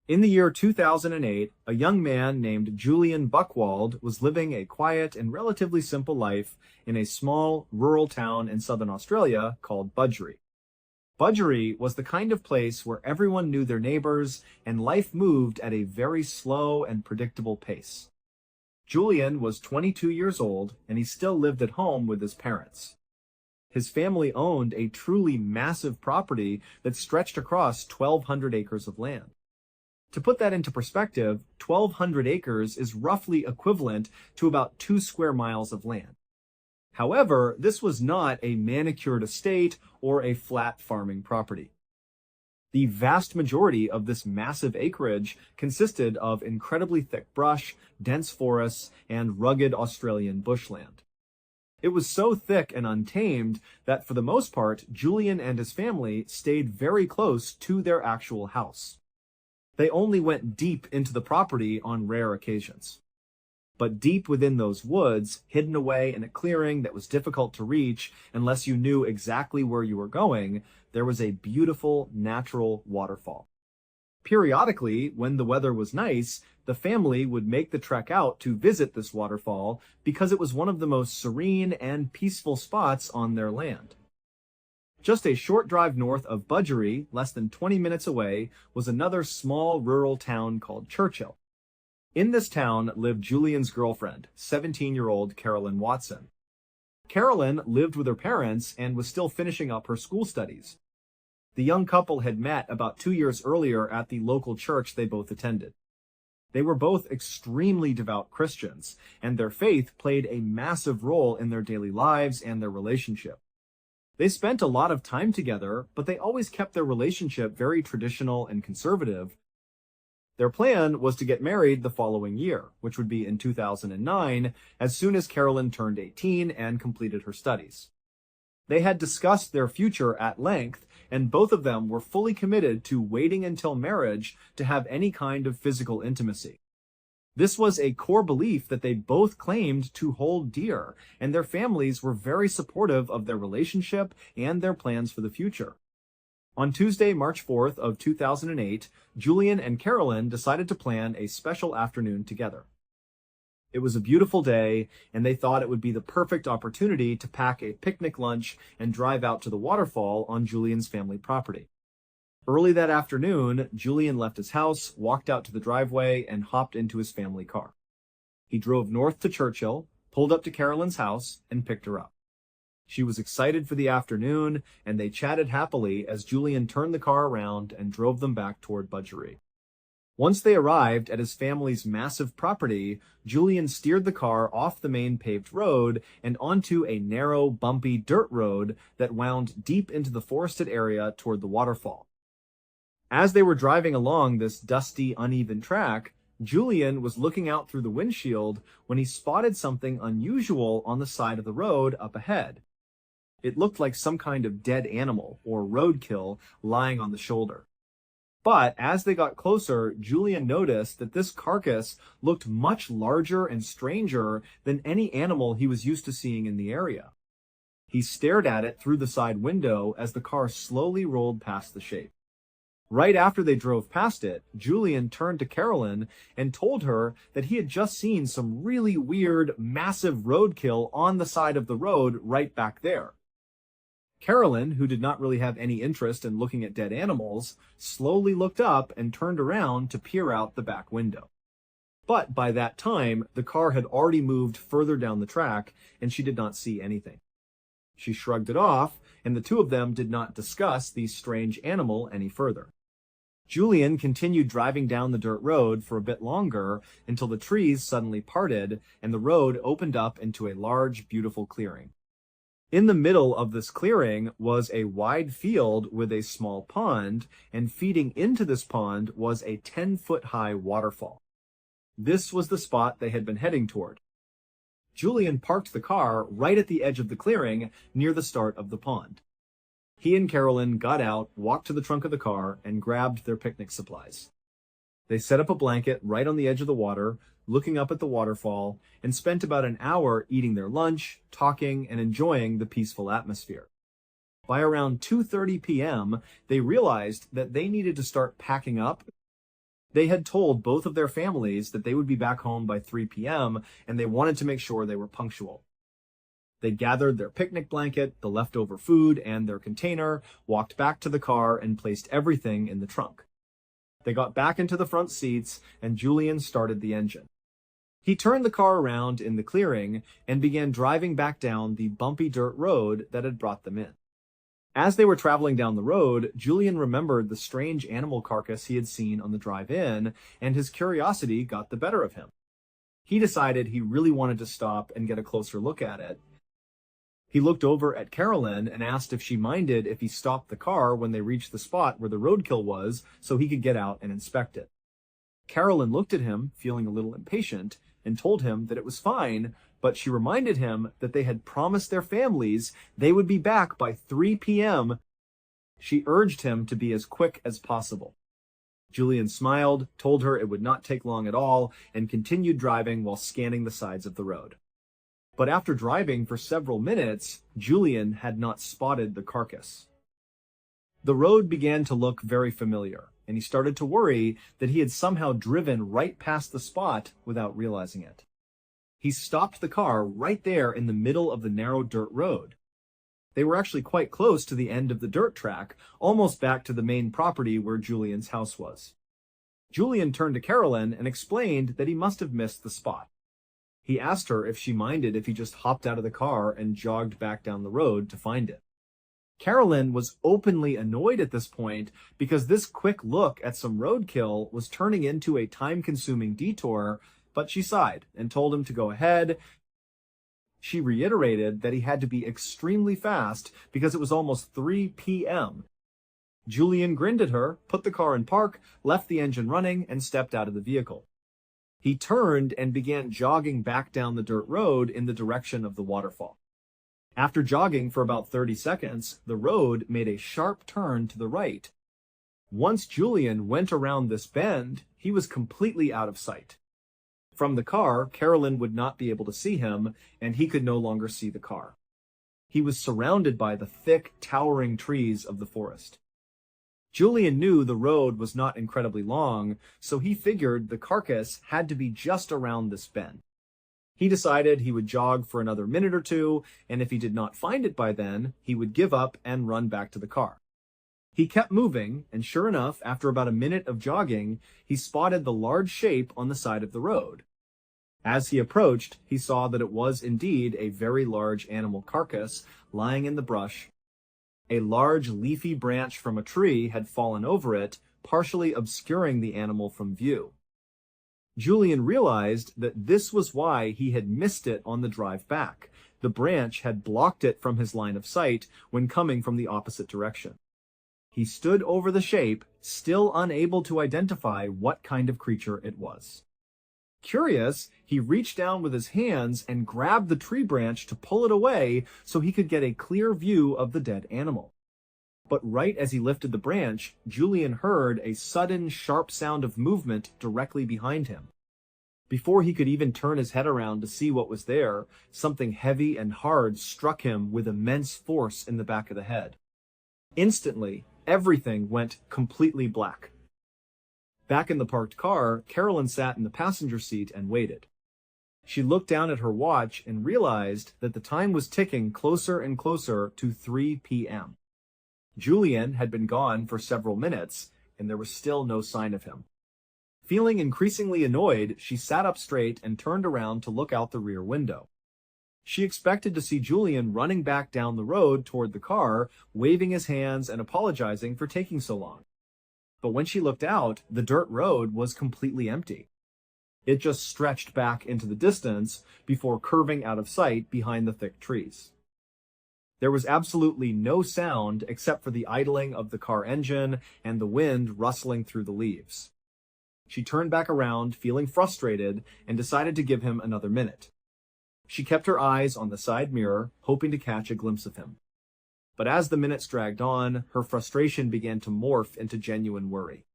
In the year 2008, a young man named Julian Buchwald was living a quiet and relatively simple life in a small rural town in southern Australia called Budgeree. Budgeree was the kind of place where everyone knew their neighbors and life moved at a very slow and predictable pace. Julian was 22 years old and he still lived at home with his parents. His family owned a truly massive property that stretched across 1,200 acres of land. To put that into perspective, 1,200 acres is roughly equivalent to about 2 square miles of land. However, this was not a manicured estate or a flat farming property. The vast majority of this massive acreage consisted of incredibly thick brush, dense forests, and rugged Australian bushland. It was so thick and untamed that for the most part, Julian and his family stayed very close to their actual house. They only went deep into the property on rare occasions. But deep within those woods, hidden away in a clearing that was difficult to reach unless you knew exactly where you were going, there was a beautiful natural waterfall. Periodically, when the weather was nice, the family would make the trek out to visit this waterfall because it was one of the most serene and peaceful spots on their land. Just a short drive north of Budgeree, less than 20 minutes away, was another small rural town called Churchill. In this town lived Julian's girlfriend, 17-year-old Carolyn Watson. Carolyn lived with her parents and was still finishing up her school studies. The young couple had met about 2 years earlier at the local church they both attended. They were both extremely devout Christians, and their faith played a massive role in their daily lives and their relationship. They spent a lot of time together, but they always kept their relationship very traditional and conservative. Their plan was to get married the following year, which would be in 2009, as soon as Carolyn turned 18 and completed her studies. They had discussed their future at length, and both of them were fully committed to waiting until marriage to have any kind of physical intimacy. This was a core belief that they both claimed to hold dear, and their families were very supportive of their relationship and their plans for the future. On Tuesday, March 4th of 2008, Julian and Carolyn decided to plan a special afternoon together. It was a beautiful day, and they thought it would be the perfect opportunity to pack a picnic lunch and drive out to the waterfall on Julian's family property. Early that afternoon, Julian left his house, walked out to the driveway, and hopped into his family car. He drove north to Churchill, pulled up to Carolyn's house, and picked her up. She was excited for the afternoon, and they chatted happily as Julian turned the car around and drove them back toward Budgeree. Once they arrived at his family's massive property, Julian steered the car off the main paved road and onto a narrow, bumpy dirt road that wound deep into the forested area toward the waterfall. As they were driving along this dusty, uneven track, Julian was looking out through the windshield when he spotted something unusual on the side of the road up ahead. It looked like some kind of dead animal or roadkill lying on the shoulder. But as they got closer, Julian noticed that this carcass looked much larger and stranger than any animal he was used to seeing in the area. He stared at it through the side window as the car slowly rolled past the shape. Right after they drove past it, Julian turned to Carolyn and told her that he had just seen some really weird, massive roadkill on the side of the road right back there. Carolyn, who did not really have any interest in looking at dead animals, slowly looked up and turned around to peer out the back window. But by that time, the car had already moved further down the track, and she did not see anything. She shrugged it off, and the two of them did not discuss the strange animal any further. Julian continued driving down the dirt road for a bit longer until the trees suddenly parted and the road opened up into a large, beautiful clearing. In the middle of this clearing was a wide field with a small pond, and feeding into this pond was a 10-foot-high waterfall. This was the spot they had been heading toward. Julian parked the car right at the edge of the clearing near the start of the pond. He and Carolyn got out, walked to the trunk of the car, and grabbed their picnic supplies. They set up a blanket right on the edge of the water, looking up at the waterfall, and spent about an hour eating their lunch, talking, and enjoying the peaceful atmosphere. By around 2:30 p.m., they realized that they needed to start packing up. They had told both of their families that they would be back home by 3 p.m., and they wanted to make sure they were punctual. They gathered their picnic blanket, the leftover food, and their container, walked back to the car, and placed everything in the trunk. They got back into the front seats, and Julian started the engine. He turned the car around in the clearing and began driving back down the bumpy dirt road that had brought them in. As they were traveling down the road, Julian remembered the strange animal carcass he had seen on the drive in, and his curiosity got the better of him. He decided he really wanted to stop and get a closer look at it. He looked over at Carolyn and asked if she minded if he stopped the car when they reached the spot where the roadkill was so he could get out and inspect it. Carolyn looked at him, feeling a little impatient, and told him that it was fine, but she reminded him that they had promised their families they would be back by 3 p.m. She urged him to be as quick as possible. Julian smiled, told her it would not take long at all, and continued driving while scanning the sides of the road. But after driving for several minutes, Julian had not spotted the carcass. The road began to look very familiar, and he started to worry that he had somehow driven right past the spot without realizing it. He stopped the car right there in the middle of the narrow dirt road. They were actually quite close to the end of the dirt track, almost back to the main property where Julian's house was. Julian turned to Carolyn and explained that he must have missed the spot. He asked her if she minded if he just hopped out of the car and jogged back down the road to find it. Carolyn was openly annoyed at this point because this quick look at some roadkill was turning into a time-consuming detour, but she sighed and told him to go ahead. She reiterated that he had to be extremely fast because it was almost 3 p.m. Julian grinned at her, put the car in park, left the engine running, and stepped out of the vehicle. He turned and began jogging back down the dirt road in the direction of the waterfall. After jogging for about 30 seconds, the road made a sharp turn to the right. Once Julian went around this bend, he was completely out of sight. From the car, Carolyn would not be able to see him, and he could no longer see the car. He was surrounded by the thick, towering trees of the forest. Julian knew the road was not incredibly long, so he figured the carcass had to be just around this bend. He decided he would jog for another minute or two, and if he did not find it by then, he would give up and run back to the car. He kept moving, and sure enough, after about a minute of jogging, he spotted the large shape on the side of the road. As he approached, he saw that it was indeed a very large animal carcass lying in the brush. A large leafy branch from a tree had fallen over it, partially obscuring the animal from view. Julian realized that this was why he had missed it on the drive back. The branch had blocked it from his line of sight when coming from the opposite direction. He stood over the shape, still unable to identify what kind of creature it was. Curious, he reached down with his hands and grabbed the tree branch to pull it away so he could get a clear view of the dead animal. But right as he lifted the branch, Julian heard a sudden, sharp sound of movement directly behind him. Before he could even turn his head around to see what was there, something heavy and hard struck him with immense force in the back of the head. Instantly, everything went completely black. Back in the parked car, Carolyn sat in the passenger seat and waited. She looked down at her watch and realized that the time was ticking closer and closer to 3 p.m. Julian had been gone for several minutes, and there was still no sign of him. Feeling increasingly annoyed, she sat up straight and turned around to look out the rear window. She expected to see Julian running back down the road toward the car, waving his hands and apologizing for taking so long. But when she looked out, the dirt road was completely empty. It just stretched back into the distance before curving out of sight behind the thick trees. There was absolutely no sound except for the idling of the car engine and the wind rustling through the leaves. She turned back around, feeling frustrated, and decided to give him another minute. She kept her eyes on the side mirror, hoping to catch a glimpse of him. But as the minutes dragged on, her frustration began to morph into genuine worry.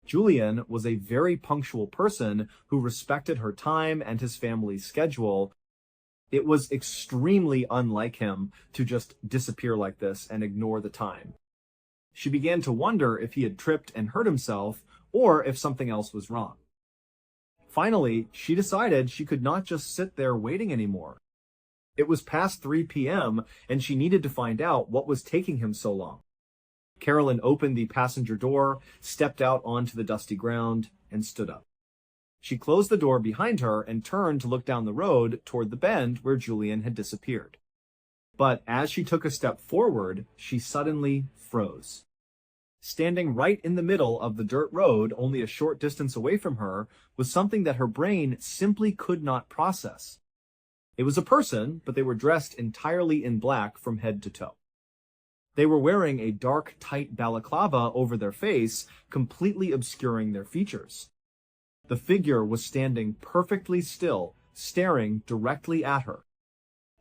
Julian was a very punctual person who respected her time and his family's schedule. It was extremely unlike him to just disappear like this and ignore the time. She began to wonder if he had tripped and hurt himself, or if something else was wrong. Finally, she decided she could not just sit there waiting anymore. It was past 3 p.m., and she needed to find out what was taking him so long. Carolyn opened the passenger door, stepped out onto the dusty ground, and stood up. She closed the door behind her and turned to look down the road toward the bend where Julian had disappeared. But as she took a step forward, she suddenly froze. Standing right in the middle of the dirt road, only a short distance away from her, was something that her brain simply could not process. It was a person, but they were dressed entirely in black from head to toe. They were wearing a dark, tight balaclava over their face, completely obscuring their features. The figure was standing perfectly still, staring directly at her.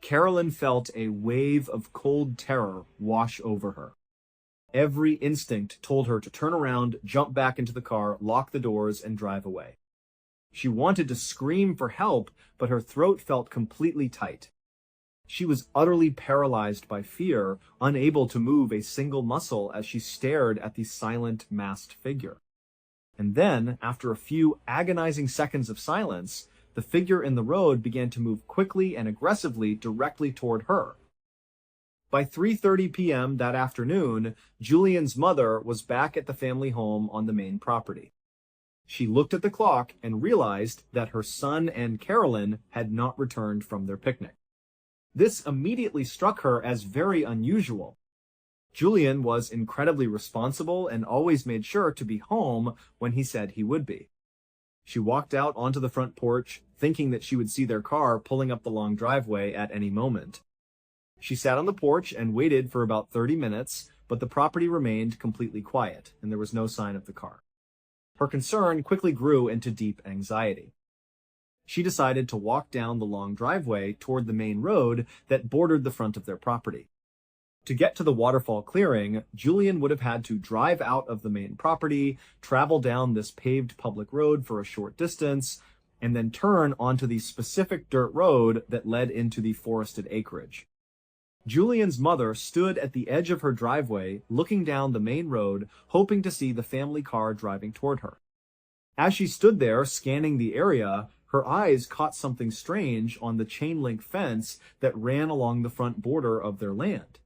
Carolyn felt a wave of cold terror wash over her. Every instinct told her to turn around, jump back into the car, lock the doors, and drive away. She wanted to scream for help, but her throat felt completely tight. She was utterly paralyzed by fear, unable to move a single muscle as she stared at the silent, masked figure. And then, after a few agonizing seconds of silence, the figure in the road began to move quickly and aggressively directly toward her. By 3:30 p.m. that afternoon, Julian's mother was back at the family home on the main property. She looked at the clock and realized that her son and Carolyn had not returned from their picnic. This immediately struck her as very unusual. Julian was incredibly responsible and always made sure to be home when he said he would be. She walked out onto the front porch, thinking that she would see their car pulling up the long driveway at any moment. She sat on the porch and waited for about 30 minutes, but the property remained completely quiet, and there was no sign of the car. Her concern quickly grew into deep anxiety. She decided to walk down the long driveway toward the main road that bordered the front of their property. To get to the waterfall clearing, Julian would have had to drive out of the main property, travel down this paved public road for a short distance, and then turn onto the specific dirt road that led into the forested acreage. Julian's mother stood at the edge of her driveway, looking down the main road, hoping to see the family car driving toward her. As she stood there, scanning the area, her eyes caught something strange on the chain-link fence that ran along the front border of their land.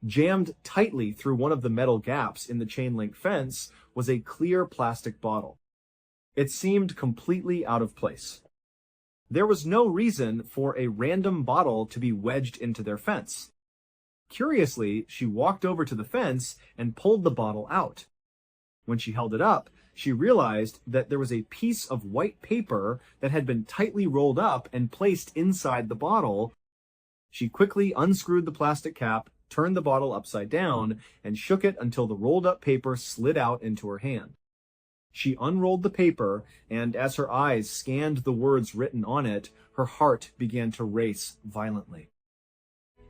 Jammed tightly through one of the metal gaps in the chain-link fence was a clear plastic bottle. It seemed completely out of place. There was no reason for a random bottle to be wedged into their fence. Curiously, she walked over to the fence and pulled the bottle out. When she held it up, she realized that there was a piece of white paper that had been tightly rolled up and placed inside the bottle. She quickly unscrewed the plastic cap, turned the bottle upside down, and shook it until the rolled-up paper slid out into her hand. She unrolled the paper, and as her eyes scanned the words written on it, her heart began to race violently.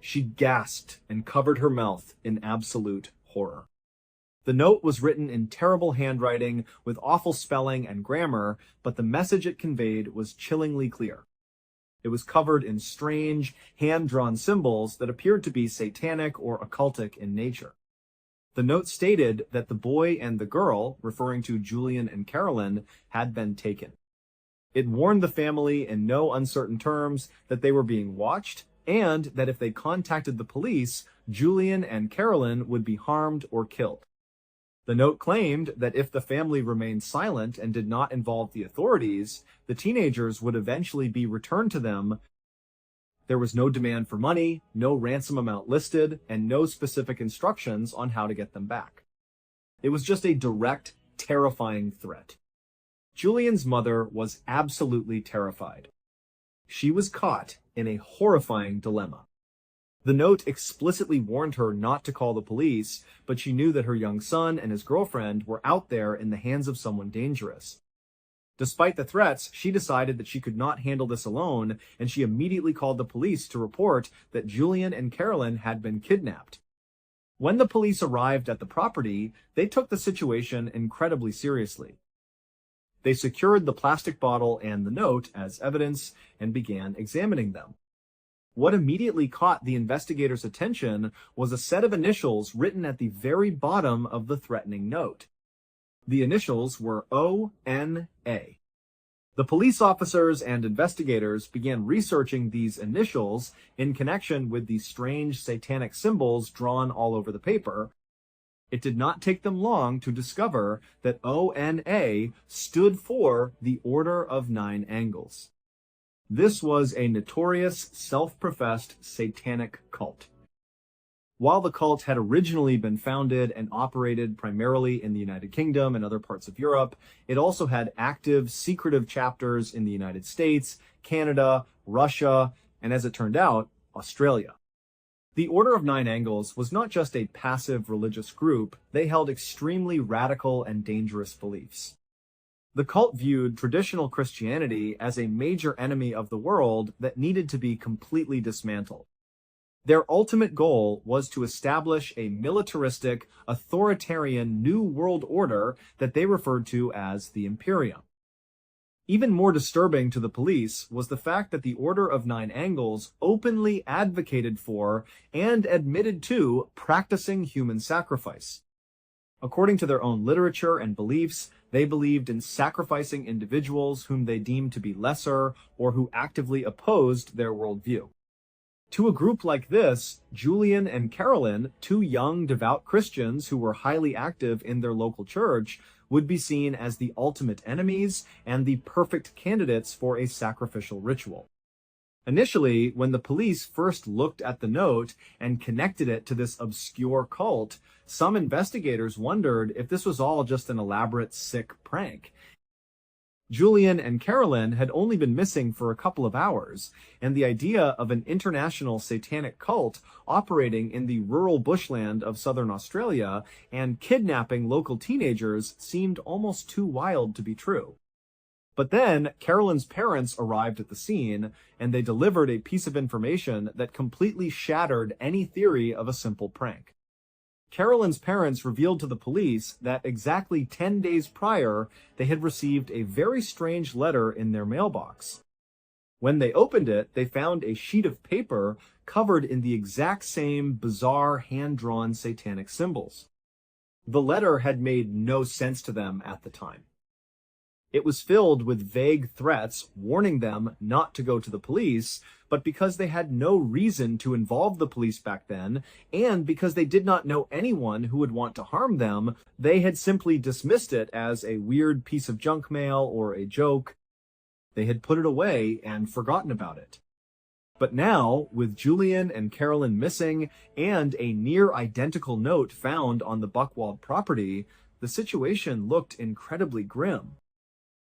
She gasped and covered her mouth in absolute horror. The note was written in terrible handwriting with awful spelling and grammar, but the message it conveyed was chillingly clear. It was covered in strange, hand-drawn symbols that appeared to be satanic or occultic in nature. The note stated that the boy and the girl, referring to Julian and Carolyn, had been taken. It warned the family in no uncertain terms that they were being watched, and that if they contacted the police, Julian and Carolyn would be harmed or killed. The note claimed that if the family remained silent and did not involve the authorities, the teenagers would eventually be returned to them. There was no demand for money, no ransom amount listed, and no specific instructions on how to get them back. It was just a direct, terrifying threat. Julian's mother was absolutely terrified. She was caught in a horrifying dilemma. The note explicitly warned her not to call the police, but she knew that her young son and his girlfriend were out there in the hands of someone dangerous. Despite the threats, she decided that she could not handle this alone, and she immediately called the police to report that Julian and Carolyn had been kidnapped. When the police arrived at the property, they took the situation incredibly seriously. They secured the plastic bottle and the note as evidence and began examining them. What immediately caught the investigators' attention was a set of initials written at the very bottom of the threatening note. The initials were O-N-A. The police officers and investigators began researching these initials in connection with the strange satanic symbols drawn all over the paper. It did not take them long to discover that O-N-A stood for the Order of Nine Angles. This was a notorious, self-professed satanic cult. While the cult had originally been founded and operated primarily in the United Kingdom and other parts of Europe, it also had active, secretive chapters in the United States, Canada, Russia, and as it turned out, Australia. The Order of Nine Angles was not just a passive religious group, they held extremely radical and dangerous beliefs. The cult viewed traditional Christianity as a major enemy of the world that needed to be completely dismantled. Their ultimate goal was to establish a militaristic, authoritarian new world order that they referred to as the Imperium. Even more disturbing to the police was the fact that the Order of Nine Angles openly advocated for and admitted to practicing human sacrifice. According to their own literature and beliefs, they believed in sacrificing individuals whom they deemed to be lesser or who actively opposed their worldview. To a group like this, Julian and Carolyn, two young, devout Christians who were highly active in their local church, would be seen as the ultimate enemies and the perfect candidates for a sacrificial ritual. Initially, when the police first looked at the note and connected it to this obscure cult, some investigators wondered if this was all just an elaborate, sick prank. Julian and Carolyn had only been missing for a couple of hours, and the idea of an international satanic cult operating in the rural bushland of southern Australia and kidnapping local teenagers seemed almost too wild to be true. But then Carolyn's parents arrived at the scene, and they delivered a piece of information that completely shattered any theory of a simple prank. Carolyn's parents revealed to the police that exactly 10 days prior, they had received a very strange letter in their mailbox. When they opened it, they found a sheet of paper covered in the exact same bizarre hand-drawn satanic symbols. The letter had made no sense to them at the time. It was filled with vague threats warning them not to go to the police, but because they had no reason to involve the police back then, and because they did not know anyone who would want to harm them, they had simply dismissed it as a weird piece of junk mail or a joke. They had put it away and forgotten about it. But now, with Julian and Carolyn missing and a near-identical note found on the Buckwald property, the situation looked incredibly grim.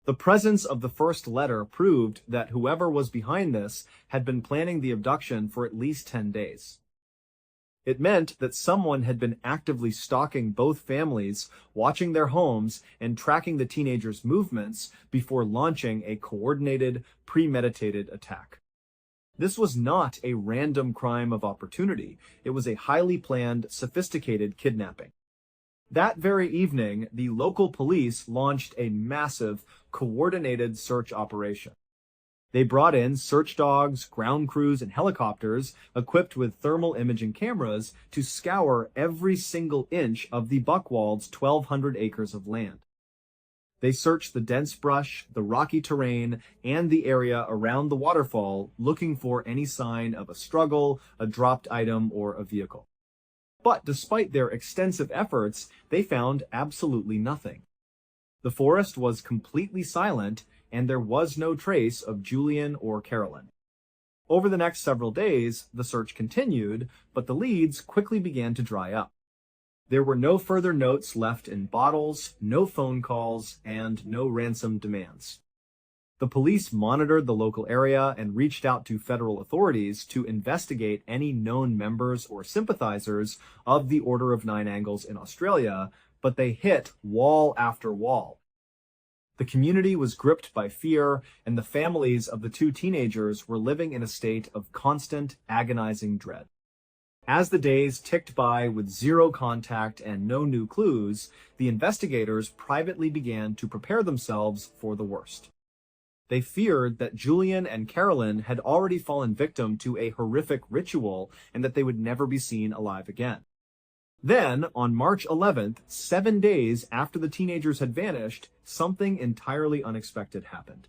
The presence of the first letter proved that whoever was behind this had been planning the abduction for at least 10 days. It meant that someone had been actively stalking both families, watching their homes, and tracking the teenagers' movements before launching a coordinated, premeditated attack. This was not a random crime of opportunity. It was a highly planned, sophisticated kidnapping. That very evening, the local police launched a massive, coordinated search operation. They brought in search dogs, ground crews, and helicopters equipped with thermal imaging cameras to scour every single inch of the Buckwald's 1,200 acres of land. They searched the dense brush, the rocky terrain, and the area around the waterfall, looking for any sign of a struggle, a dropped item, or a vehicle. But despite their extensive efforts, they found absolutely nothing. The forest was completely silent, and there was no trace of Julian or Carolyn. Over the next several days, the search continued, but the leads quickly began to dry up. There were no further notes left in bottles, no phone calls, and no ransom demands. The police monitored the local area and reached out to federal authorities to investigate any known members or sympathizers of the Order of Nine Angles in Australia, but they hit wall after wall. The community was gripped by fear, and the families of the two teenagers were living in a state of constant, agonizing dread. As the days ticked by with zero contact and no new clues, the investigators privately began to prepare themselves for the worst. They feared that Julian and Carolyn had already fallen victim to a horrific ritual and that they would never be seen alive again. Then, on March 11th, 7 days after the teenagers had vanished, something entirely unexpected happened.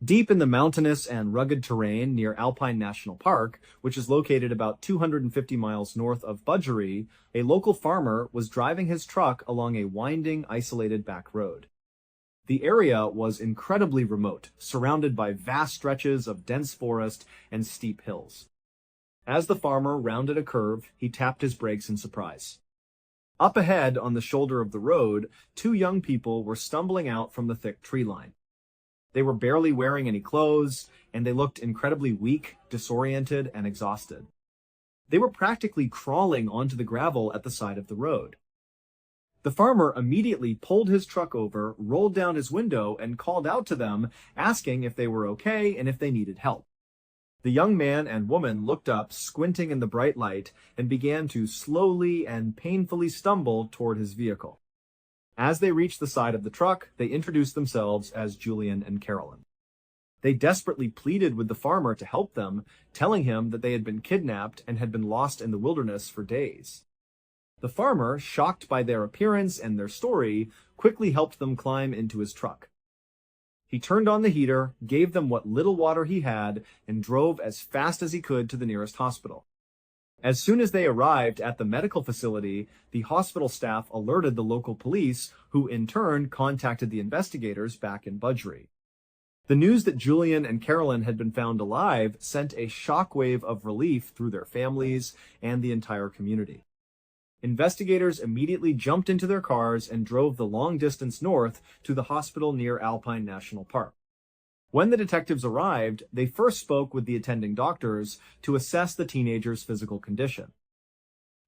Deep in the mountainous and rugged terrain near Alpine National Park, which is located about 250 miles north of Budgery, a local farmer was driving his truck along a winding, isolated back road. The area was incredibly remote, surrounded by vast stretches of dense forest and steep hills. As the farmer rounded a curve, he tapped his brakes in surprise. Up ahead on the shoulder of the road, two young people were stumbling out from the thick tree line. They were barely wearing any clothes, and they looked incredibly weak, disoriented, and exhausted. They were practically crawling onto the gravel at the side of the road. The farmer immediately pulled his truck over, rolled down his window, and called out to them, asking if they were okay and if they needed help. The young man and woman looked up, squinting in the bright light, and began to slowly and painfully stumble toward his vehicle. As they reached the side of the truck, they introduced themselves as Julian and Carolyn. They desperately pleaded with the farmer to help them, telling him that they had been kidnapped and had been lost in the wilderness for days. The farmer, shocked by their appearance and their story, quickly helped them climb into his truck. He turned on the heater, gave them what little water he had, and drove as fast as he could to the nearest hospital. As soon as they arrived at the medical facility, the hospital staff alerted the local police, who in turn contacted the investigators back in Budgery. The news that Julian and Carolyn had been found alive sent a shockwave of relief through their families and the entire community. Investigators immediately jumped into their cars and drove the long distance north to the hospital near Alpine National Park. When the detectives arrived, they first spoke with the attending doctors to assess the teenagers' physical condition.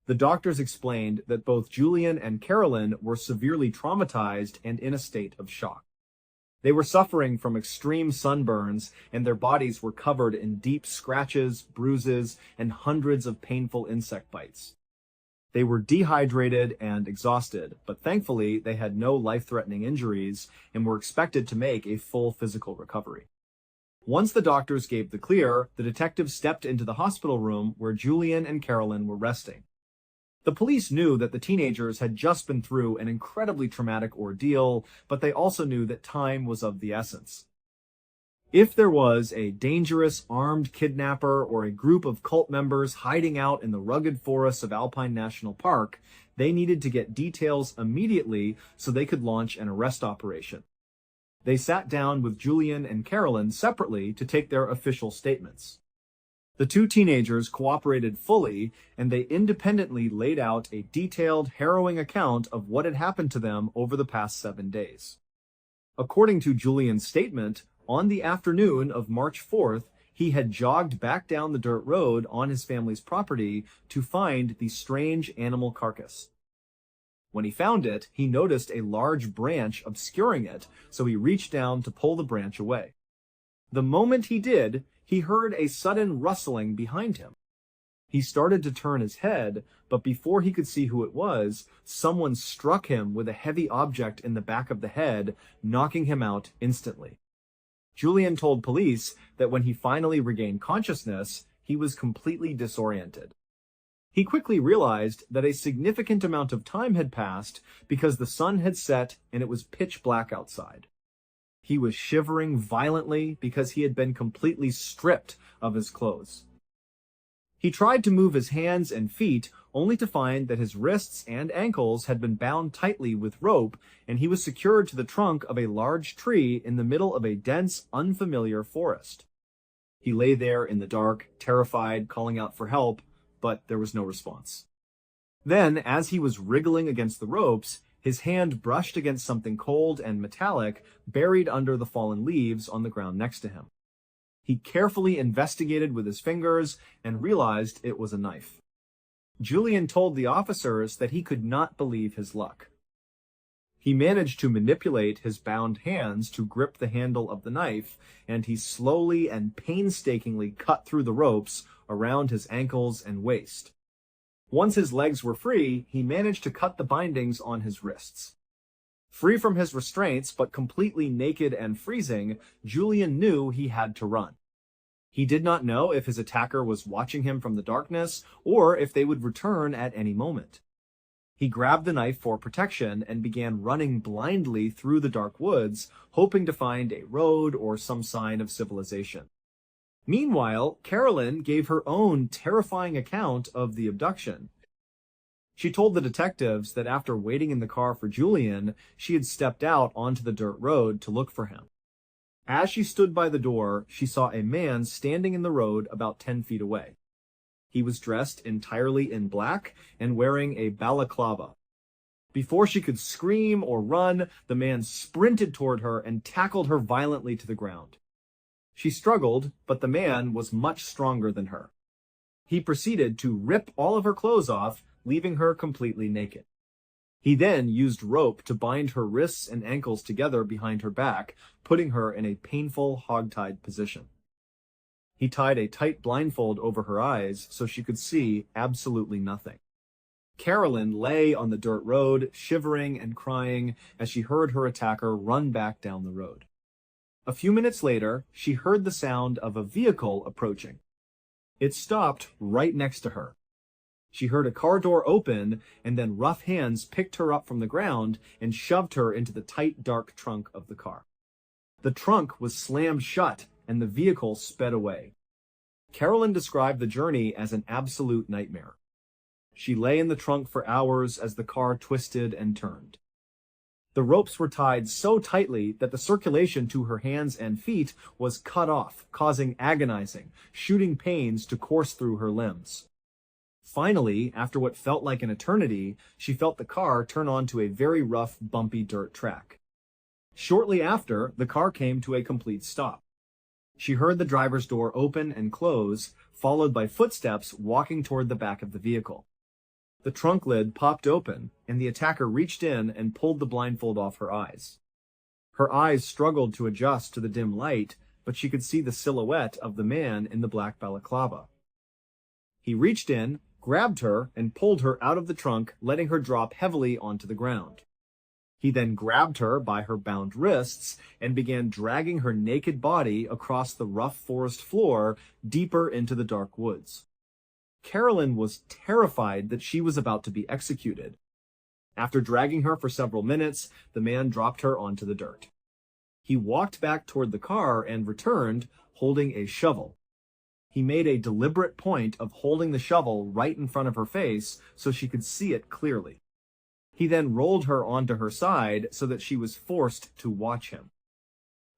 The doctors explained that both Julian and Carolyn were severely traumatized and in a state of shock. They were suffering from extreme sunburns, and their bodies were covered in deep scratches, bruises, and hundreds of painful insect bites. They were dehydrated and exhausted, but thankfully they had no life-threatening injuries and were expected to make a full physical recovery. Once the doctors gave the clear, the detectives stepped into the hospital room where Julian and Carolyn were resting. The police knew that the teenagers had just been through an incredibly traumatic ordeal, but they also knew that time was of the essence. If there was a dangerous armed kidnapper or a group of cult members hiding out in the rugged forests of Alpine National Park, they needed to get details immediately so they could launch an arrest operation. They sat down with Julian and Carolyn separately to take their official statements. The two teenagers cooperated fully, and they independently laid out a detailed, harrowing account of what had happened to them over the past 7 days. According to Julian's statement, on the afternoon of March 4th, he had jogged back down the dirt road on his family's property to find the strange animal carcass. When he found it, he noticed a large branch obscuring it, so he reached down to pull the branch away. The moment he did, he heard a sudden rustling behind him. He started to turn his head, but before he could see who it was, someone struck him with a heavy object in the back of the head, knocking him out instantly. Julian told police that when he finally regained consciousness, he was completely disoriented. He quickly realized that a significant amount of time had passed because the sun had set and it was pitch black outside. He was shivering violently because he had been completely stripped of his clothes. He tried to move his hands and feet, only to find that his wrists and ankles had been bound tightly with rope, and he was secured to the trunk of a large tree in the middle of a dense, unfamiliar forest. He lay there in the dark, terrified, calling out for help, but there was no response. Then, as he was wriggling against the ropes, his hand brushed against something cold and metallic buried under the fallen leaves on the ground next to him. He carefully investigated with his fingers and realized it was a knife. Julian told the officers that he could not believe his luck. He managed to manipulate his bound hands to grip the handle of the knife, and he slowly and painstakingly cut through the ropes around his ankles and waist. Once his legs were free, he managed to cut the bindings on his wrists. Free from his restraints, but completely naked and freezing, Julian knew he had to run. He did not know if his attacker was watching him from the darkness or if they would return at any moment. He grabbed the knife for protection and began running blindly through the dark woods, hoping to find a road or some sign of civilization. Meanwhile, Carolyn gave her own terrifying account of the abduction. She told the detectives that after waiting in the car for Julian, she had stepped out onto the dirt road to look for him. As she stood by the door, she saw a man standing in the road about 10 feet away. He was dressed entirely in black and wearing a balaclava. Before she could scream or run, the man sprinted toward her and tackled her violently to the ground. She struggled, but the man was much stronger than her. He proceeded to rip all of her clothes off, leaving her completely naked. He then used rope to bind her wrists and ankles together behind her back, putting her in a painful hogtied position. He tied a tight blindfold over her eyes so she could see absolutely nothing. Carolyn lay on the dirt road, shivering and crying as she heard her attacker run back down the road. A few minutes later, she heard the sound of a vehicle approaching. It stopped right next to her. She heard a car door open, and then rough hands picked her up from the ground and shoved her into the tight, dark trunk of the car. The trunk was slammed shut, and the vehicle sped away. Carolyn described the journey as an absolute nightmare. She lay in the trunk for hours as the car twisted and turned. The ropes were tied so tightly that the circulation to her hands and feet was cut off, causing agonizing, shooting pains to course through her limbs. Finally, after what felt like an eternity, she felt the car turn onto a very rough, bumpy dirt track. Shortly after, the car came to a complete stop. She heard the driver's door open and close, followed by footsteps walking toward the back of the vehicle. The trunk lid popped open, and the attacker reached in and pulled the blindfold off her eyes. Her eyes struggled to adjust to the dim light, but she could see the silhouette of the man in the black balaclava. He reached in, grabbed her, and pulled her out of the trunk, letting her drop heavily onto the ground. He then grabbed her by her bound wrists and began dragging her naked body across the rough forest floor deeper into the dark woods. Carolyn was terrified that she was about to be executed. After dragging her for several minutes, the man dropped her onto the dirt. He walked back toward the car and returned, holding a shovel. He made a deliberate point of holding the shovel right in front of her face so she could see it clearly. He then rolled her onto her side so that she was forced to watch him.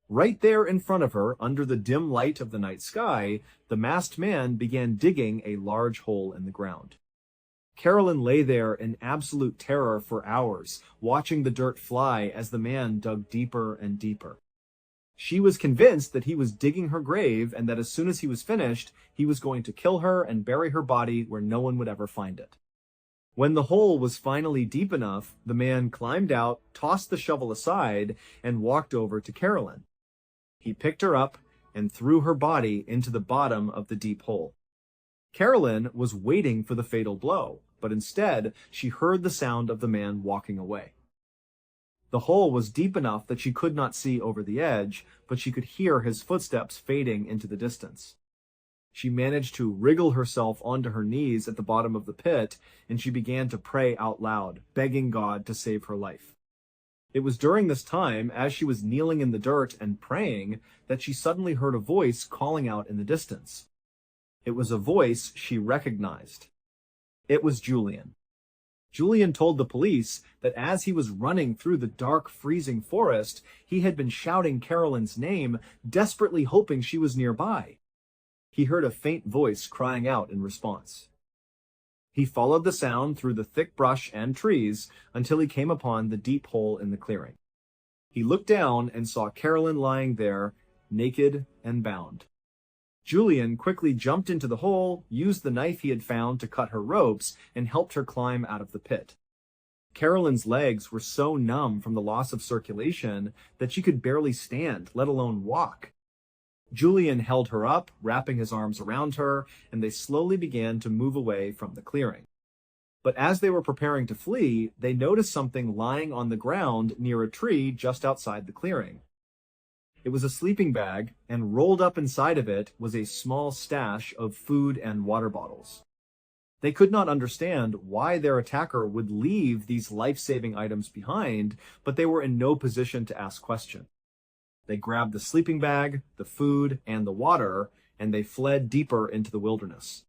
Right there in front of her, under the dim light of the night sky, the masked man began digging a large hole in the ground. Carolyn lay there in absolute terror for hours, watching the dirt fly as the man dug deeper and deeper. She was convinced that he was digging her grave and that as soon as he was finished, he was going to kill her and bury her body where no one would ever find it. When the hole was finally deep enough, the man climbed out, tossed the shovel aside, and walked over to Carolyn. He picked her up and threw her body into the bottom of the deep hole. Carolyn was waiting for the fatal blow, but instead, she heard the sound of the man walking away. The hole was deep enough that she could not see over the edge, but she could hear his footsteps fading into the distance. She managed to wriggle herself onto her knees at the bottom of the pit, and she began to pray out loud, begging God to save her life. It was during this time, as she was kneeling in the dirt and praying, that she suddenly heard a voice calling out in the distance. It was a voice she recognized. It was Julian. Julian told the police that as he was running through the dark, freezing forest, he had been shouting Carolyn's name, desperately hoping she was nearby. He heard a faint voice crying out in response. He followed the sound through the thick brush and trees until he came upon the deep hole in the clearing. He looked down and saw Carolyn lying there, naked and bound. Julian quickly jumped into the hole, used the knife he had found to cut her ropes, and helped her climb out of the pit. Carolyn's legs were so numb from the loss of circulation that she could barely stand, let alone walk. Julian held her up, wrapping his arms around her, and they slowly began to move away from the clearing. But as they were preparing to flee, they noticed something lying on the ground near a tree just outside the clearing. It was a sleeping bag, and rolled up inside of it was a small stash of food and water bottles. They could not understand why their attacker would leave these life-saving items behind, but they were in no position to ask questions. They grabbed the sleeping bag, the food, and the water, and they fled deeper into the wilderness.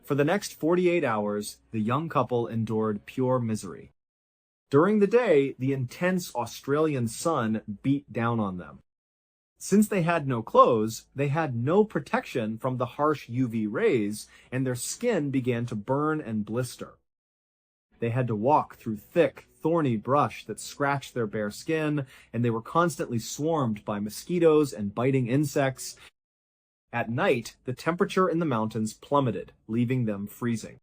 For the next 48 hours, the young couple endured pure misery. During the day, the intense Australian sun beat down on them. Since they had no clothes, they had no protection from the harsh UV rays, and their skin began to burn and blister. They had to walk through thick, thorny brush that scratched their bare skin, and they were constantly swarmed by mosquitoes and biting insects. At night, the temperature in the mountains plummeted, leaving them freezing.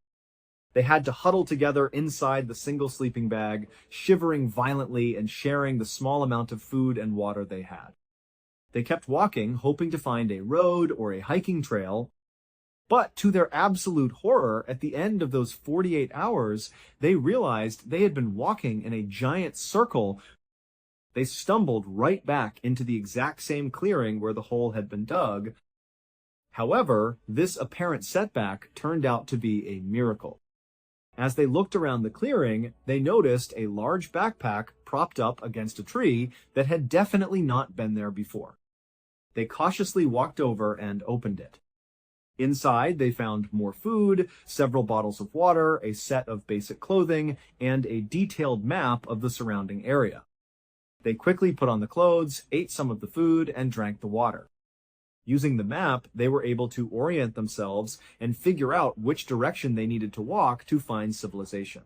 They had to huddle together inside the single sleeping bag, shivering violently and sharing the small amount of food and water they had. They kept walking, hoping to find a road or a hiking trail, but to their absolute horror, at the end of those 48 hours, they realized they had been walking in a giant circle. They stumbled right back into the exact same clearing where the hole had been dug. However, this apparent setback turned out to be a miracle. As they looked around the clearing, they noticed a large backpack propped up against a tree that had definitely not been there before. They cautiously walked over and opened it. Inside, they found more food, several bottles of water, a set of basic clothing, and a detailed map of the surrounding area. They quickly put on the clothes, ate some of the food, and drank the water. Using the map, they were able to orient themselves and figure out which direction they needed to walk to find civilization.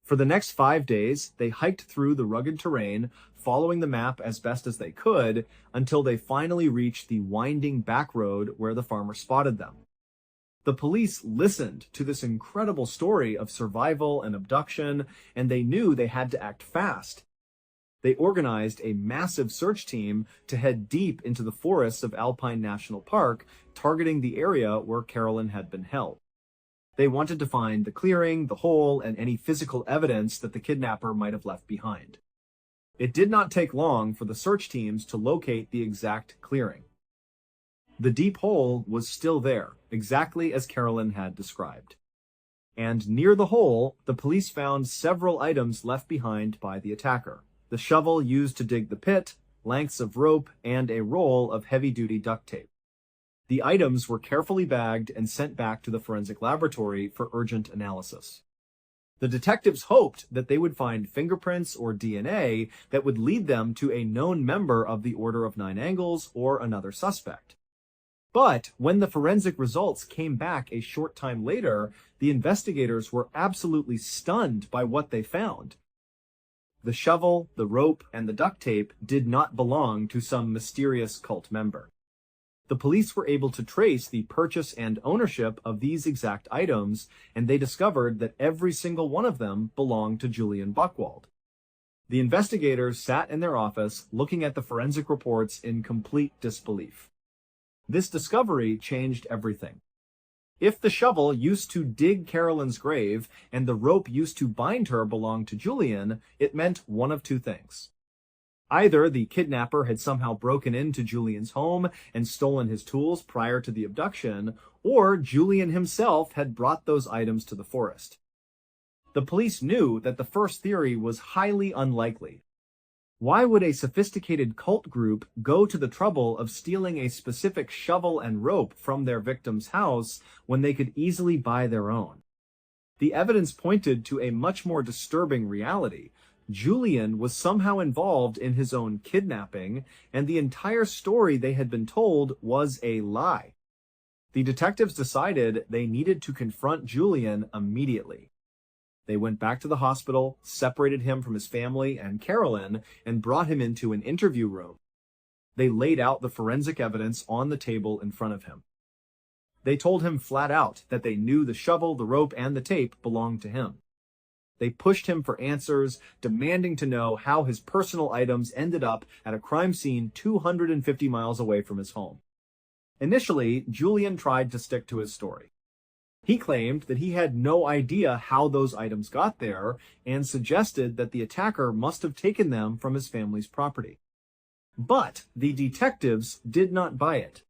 For the next 5 days, they hiked through the rugged terrain, following the map as best as they could, until they finally reached the winding back road where the farmer spotted them. The police listened to this incredible story of survival and abduction, and they knew they had to act fast. They organized a massive search team to head deep into the forests of Alpine National Park, targeting the area where Carolyn had been held. They wanted to find the clearing, the hole, and any physical evidence that the kidnapper might have left behind. It did not take long for the search teams to locate the exact clearing. The deep hole was still there, exactly as Carolyn had described. And near the hole, the police found several items left behind by the attacker. The shovel used to dig the pit, lengths of rope, and a roll of heavy-duty duct tape. The items were carefully bagged and sent back to the forensic laboratory for urgent analysis. The detectives hoped that they would find fingerprints or DNA that would lead them to a known member of the Order of Nine Angles or another suspect. But when the forensic results came back a short time later, the investigators were absolutely stunned by what they found. The shovel, the rope, and the duct tape did not belong to some mysterious cult member. The police were able to trace the purchase and ownership of these exact items, and they discovered that every single one of them belonged to Julian Buchwald. The investigators sat in their office looking at the forensic reports in complete disbelief. This discovery changed everything. If the shovel used to dig Carolyn's grave and the rope used to bind her belonged to Julian, it meant one of two things. Either the kidnapper had somehow broken into Julian's home and stolen his tools prior to the abduction, or Julian himself had brought those items to the forest. The police knew that the first theory was highly unlikely. Why would a sophisticated cult group go to the trouble of stealing a specific shovel and rope from their victim's house when they could easily buy their own? The evidence pointed to a much more disturbing reality. Julian was somehow involved in his own kidnapping, and the entire story they had been told was a lie. The detectives decided they needed to confront Julian immediately. They went back to the hospital, separated him from his family and Carolyn, and brought him into an interview room. They laid out the forensic evidence on the table in front of him. They told him flat out that they knew the shovel, the rope, and the tape belonged to him. They pushed him for answers, demanding to know how his personal items ended up at a crime scene 250 miles away from his home. Initially, Julian tried to stick to his story. He claimed that he had no idea how those items got there and suggested that the attacker must have taken them from his family's property. But the detectives did not buy it.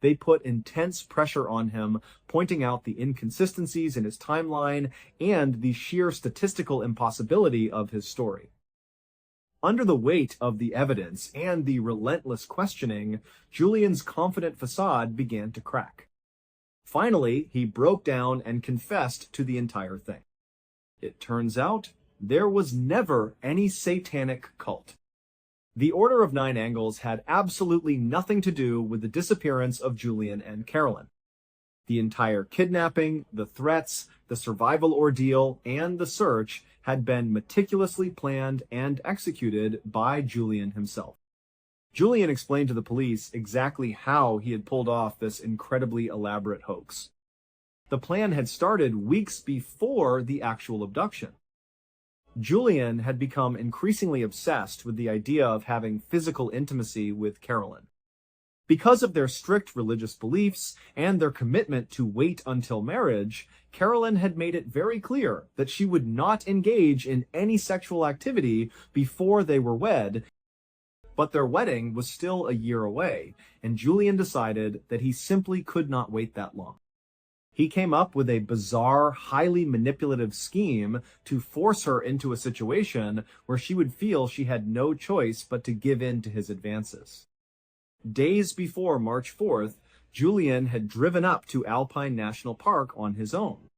They put intense pressure on him, pointing out the inconsistencies in his timeline and the sheer statistical impossibility of his story. Under the weight of the evidence and the relentless questioning, Julian's confident facade began to crack. Finally, he broke down and confessed to the entire thing. It turns out there was never any satanic cult. The Order of Nine Angles had absolutely nothing to do with the disappearance of Julian and Carolyn. The entire kidnapping, the threats, the survival ordeal, and the search had been meticulously planned and executed by Julian himself. Julian explained to the police exactly how he had pulled off this incredibly elaborate hoax. The plan had started weeks before the actual abduction. Julian had become increasingly obsessed with the idea of having physical intimacy with Carolyn. Because of their strict religious beliefs and their commitment to wait until marriage, Carolyn had made it very clear that she would not engage in any sexual activity before they were wed, but their wedding was still a year away, and Julian decided that he simply could not wait that long. He came up with a bizarre, highly manipulative scheme to force her into a situation where she would feel she had no choice but to give in to his advances. Days before March 4th, Julian had driven up to Alpine National Park on his own.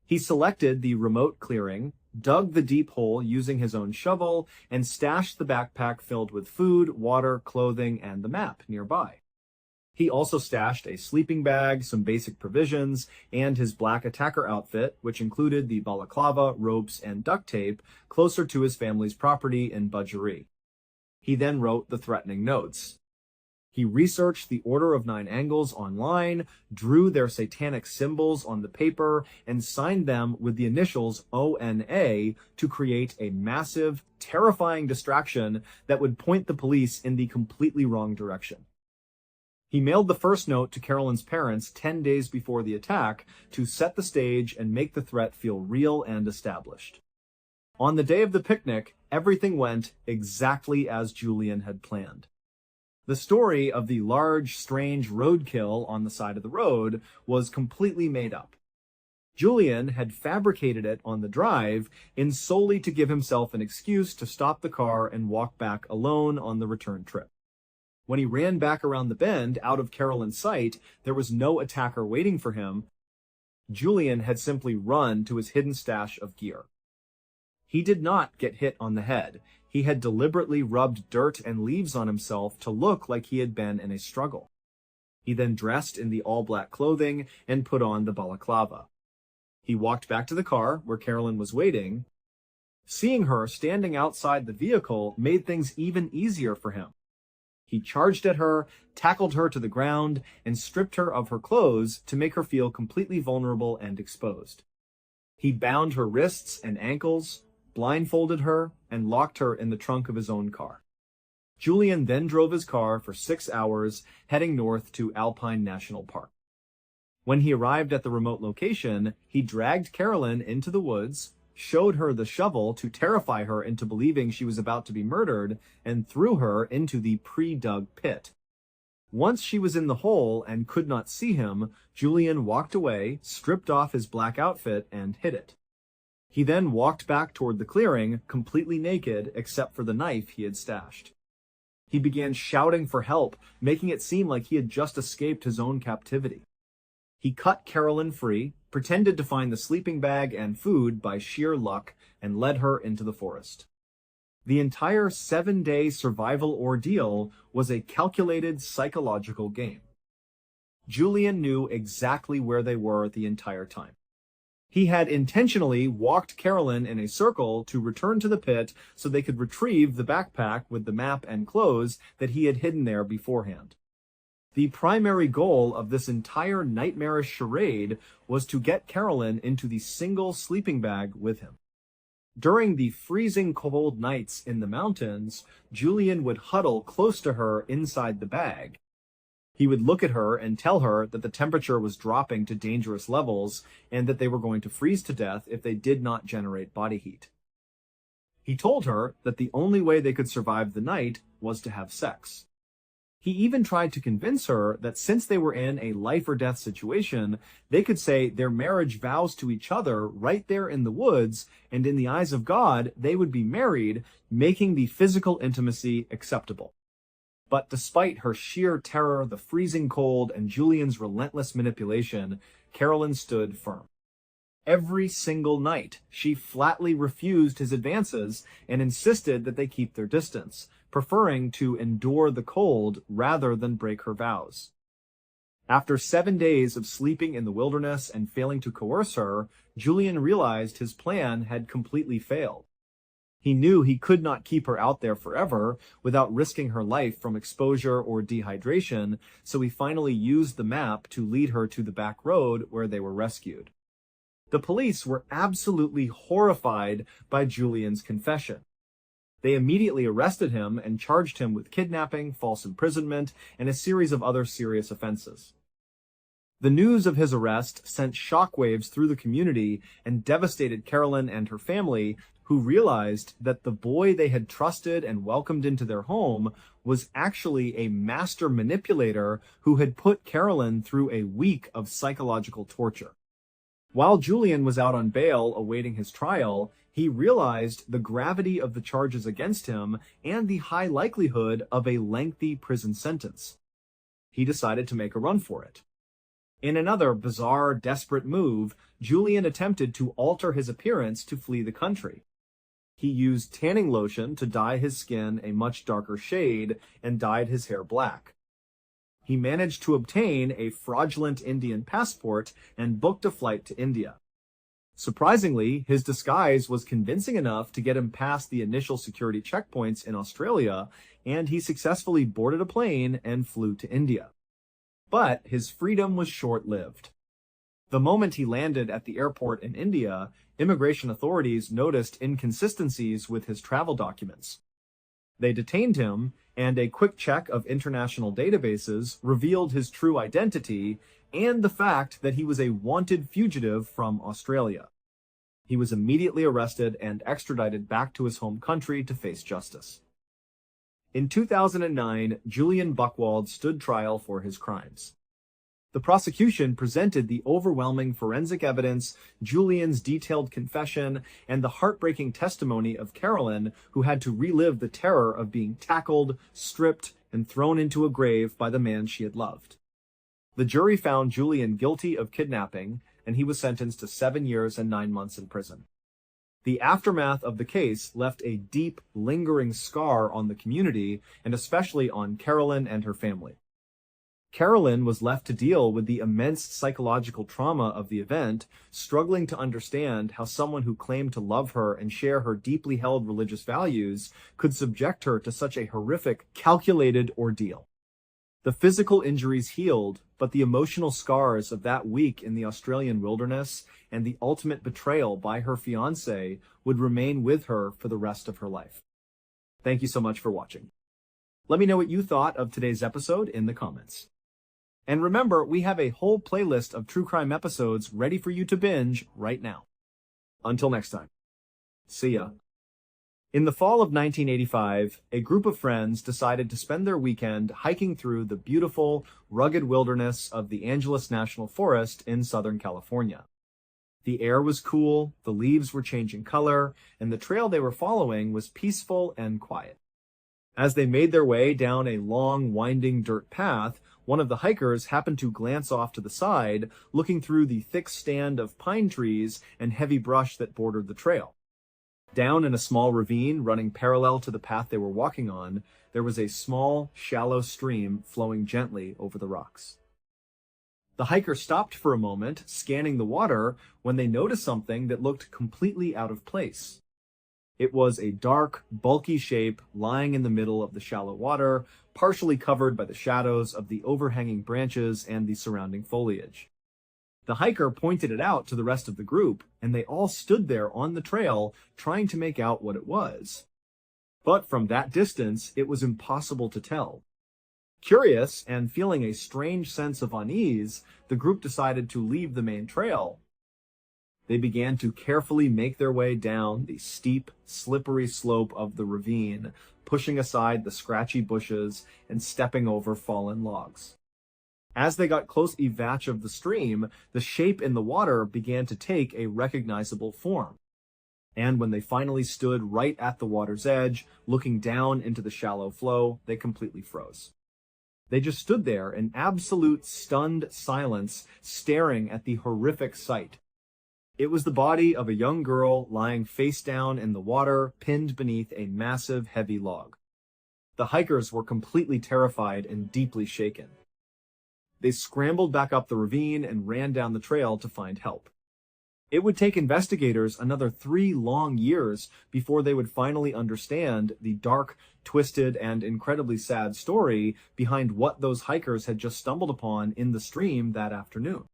He selected the remote clearing, dug the deep hole using his own shovel, and stashed the backpack filled with food, water, clothing, and the map nearby. He also stashed a sleeping bag, some basic provisions, and his black attacker outfit, which included the balaclava, ropes, and duct tape, closer to his family's property in Budgeree. He then wrote the threatening notes. He researched the Order of Nine Angles online, drew their satanic symbols on the paper, and signed them with the initials ONA to create a massive, terrifying distraction that would point the police in the completely wrong direction. He mailed the first note to Carolyn's parents 10 days before the attack to set the stage and make the threat feel real and established. On the day of the picnic, everything went exactly as Julian had planned. The story of the large, strange roadkill on the side of the road was completely made up. Julian had fabricated it on the drive in solely to give himself an excuse to stop the car and walk back alone on the return trip. When he ran back around the bend out of Carolyn's sight, there was no attacker waiting for him. Julian had simply run to his hidden stash of gear. He did not get hit on the head. He had deliberately rubbed dirt and leaves on himself to look like he had been in a struggle. He then dressed in the all-black clothing and put on the balaclava. He walked back to the car where Carolyn was waiting. Seeing her standing outside the vehicle made things even easier for him. He charged at her, tackled her to the ground, and stripped her of her clothes to make her feel completely vulnerable and exposed. He bound her wrists and ankles, blindfolded her, and locked her in the trunk of his own car. Julian then drove his car for 6 hours, heading north to Alpine National Park. When he arrived at the remote location, he dragged Carolyn into the woods, showed her the shovel to terrify her into believing she was about to be murdered, and threw her into the pre-dug pit. Once she was in the hole and could not see him, Julian walked away, stripped off his black outfit, and hid it. He then walked back toward the clearing, completely naked except for the knife he had stashed. He began shouting for help, making it seem like he had just escaped his own captivity. He cut Carolyn free, pretended to find the sleeping bag and food by sheer luck, and led her into the forest. The entire 7-day survival ordeal was a calculated psychological game. Julian knew exactly where they were the entire time. He had intentionally walked Carolyn in a circle to return to the pit so they could retrieve the backpack with the map and clothes that he had hidden there beforehand. The primary goal of this entire nightmarish charade was to get Carolyn into the single sleeping bag with him. During the freezing cold nights in the mountains, Julian would huddle close to her inside the bag. He would look at her and tell her that the temperature was dropping to dangerous levels and that they were going to freeze to death if they did not generate body heat. He told her that the only way they could survive the night was to have sex. He even tried to convince her that since they were in a life or death situation, they could say their marriage vows to each other right there in the woods, and in the eyes of God, they would be married, making the physical intimacy acceptable. But despite her sheer terror, the freezing cold, and Julian's relentless manipulation, Carolyn stood firm. Every single night, she flatly refused his advances and insisted that they keep their distance, preferring to endure the cold rather than break her vows. After 7 days of sleeping in the wilderness and failing to coerce her, Julian realized his plan had completely failed. He knew he could not keep her out there forever without risking her life from exposure or dehydration, so he finally used the map to lead her to the back road where they were rescued. The police were absolutely horrified by Julian's confession. They immediately arrested him and charged him with kidnapping, false imprisonment, and a series of other serious offenses. The news of his arrest sent shockwaves through the community and devastated Carolyn and her family, who realized that the boy they had trusted and welcomed into their home was actually a master manipulator who had put Carolyn through a week of psychological torture. While Julian was out on bail awaiting his trial, he realized the gravity of the charges against him and the high likelihood of a lengthy prison sentence. He decided to make a run for it. In another bizarre, desperate move, Julian attempted to alter his appearance to flee the country. He used tanning lotion to dye his skin a much darker shade and dyed his hair black. He managed to obtain a fraudulent Indian passport and booked a flight to India. Surprisingly, his disguise was convincing enough to get him past the initial security checkpoints in Australia, and he successfully boarded a plane and flew to India. But his freedom was short-lived. The moment he landed at the airport in India, immigration authorities noticed inconsistencies with his travel documents. They detained him, and a quick check of international databases revealed his true identity and the fact that he was a wanted fugitive from Australia. He was immediately arrested and extradited back to his home country to face justice. In 2009, Julian Buchwald stood trial for his crimes. The prosecution presented the overwhelming forensic evidence, Julian's detailed confession, and the heartbreaking testimony of Carolyn, who had to relive the terror of being tackled, stripped, and thrown into a grave by the man she had loved. The jury found Julian guilty of kidnapping, and he was sentenced to 7 years and 9 months in prison. The aftermath of the case left a deep, lingering scar on the community, and especially on Carolyn and her family. Carolyn was left to deal with the immense psychological trauma of the event, struggling to understand how someone who claimed to love her and share her deeply held religious values could subject her to such a horrific, calculated ordeal. The physical injuries healed, but the emotional scars of that week in the Australian wilderness and the ultimate betrayal by her fiancé would remain with her for the rest of her life. Thank you so much for watching. Let me know what you thought of today's episode in the comments. And remember, we have a whole playlist of true crime episodes ready for you to binge right now. Until next time. See ya. In the fall of 1985, a group of friends decided to spend their weekend hiking through the beautiful, rugged wilderness of the Angeles National Forest in Southern California. The air was cool, the leaves were changing color, and the trail they were following was peaceful and quiet. As they made their way down a long, winding dirt path, one of the hikers happened to glance off to the side, looking through the thick stand of pine trees and heavy brush that bordered the trail. Down in a small ravine running parallel to the path they were walking on, there was a small, shallow stream flowing gently over the rocks. The hiker stopped for a moment, scanning the water, when they noticed something that looked completely out of place. It was a dark, bulky shape lying in the middle of the shallow water, partially covered by the shadows of the overhanging branches and the surrounding foliage. The hiker pointed it out to the rest of the group, and they all stood there on the trail, trying to make out what it was. But from that distance, it was impossible to tell. Curious, and feeling a strange sense of unease, the group decided to leave the main trail. They began to carefully make their way down the steep, slippery slope of the ravine, pushing aside the scratchy bushes and stepping over fallen logs. As they got close to the edge of the stream, the shape in the water began to take a recognizable form. And when they finally stood right at the water's edge, looking down into the shallow flow, they completely froze. They just stood there in absolute stunned silence, staring at the horrific sight. It was the body of a young girl lying face down in the water, pinned beneath a massive, heavy log. The hikers were completely terrified and deeply shaken. They scrambled back up the ravine and ran down the trail to find help. It would take investigators another 3 long years before they would finally understand the dark, twisted, and incredibly sad story behind what those hikers had just stumbled upon in the stream that afternoon.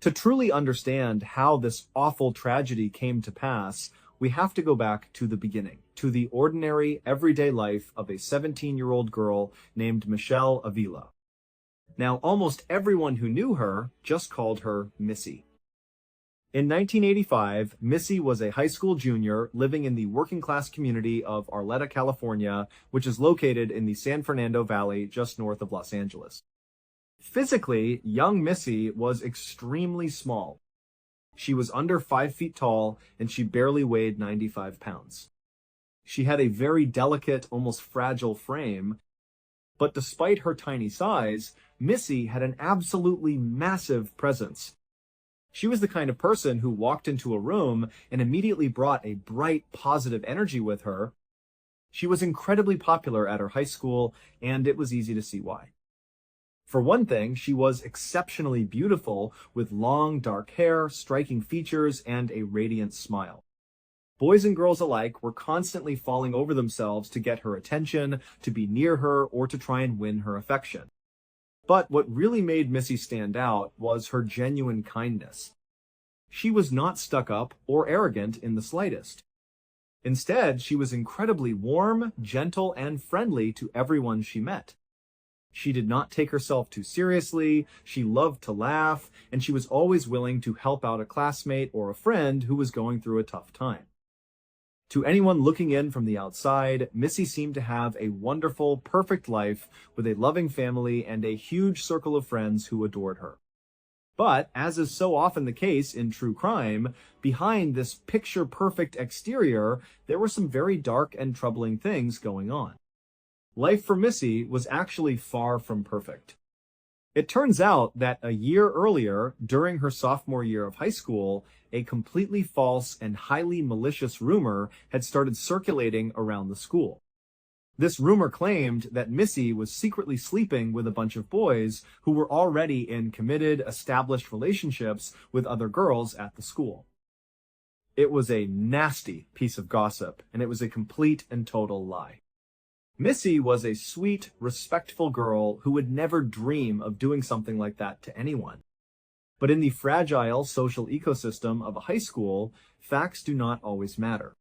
To truly understand how this awful tragedy came to pass, we have to go back to the beginning, to the ordinary, everyday life of a 17-year-old girl named Michelle Avila. Now, almost everyone who knew her just called her Missy. In 1985, Missy was a high school junior living in the working-class community of Arleta, California, which is located in the San Fernando Valley just north of Los Angeles. Physically, young Missy was extremely small. She was under 5 feet tall, and she barely weighed 95 pounds. She had a very delicate, almost fragile frame, but despite her tiny size, Missy had an absolutely massive presence. She was the kind of person who walked into a room and immediately brought a bright, positive energy with her. She was incredibly popular at her high school, and it was easy to see why. For one thing, she was exceptionally beautiful, with long, dark hair, striking features, and a radiant smile. Boys and girls alike were constantly falling over themselves to get her attention, to be near her, or to try and win her affection. But what really made Missy stand out was her genuine kindness. She was not stuck up or arrogant in the slightest. Instead, she was incredibly warm, gentle, and friendly to everyone she met. She did not take herself too seriously, she loved to laugh, and she was always willing to help out a classmate or a friend who was going through a tough time. To anyone looking in from the outside, Missy seemed to have a wonderful, perfect life with a loving family and a huge circle of friends who adored her. But, as is so often the case in true crime, behind this picture-perfect exterior, there were some very dark and troubling things going on. Life for Missy was actually far from perfect. It turns out that a year earlier, during her sophomore year of high school, a completely false and highly malicious rumor had started circulating around the school. This rumor claimed that Missy was secretly sleeping with a bunch of boys who were already in committed, established relationships with other girls at the school. It was a nasty piece of gossip, and it was a complete and total lie. Missy was a sweet, respectful girl who would never dream of doing something like that to anyone. But in the fragile social ecosystem of a high school, facts do not always matter.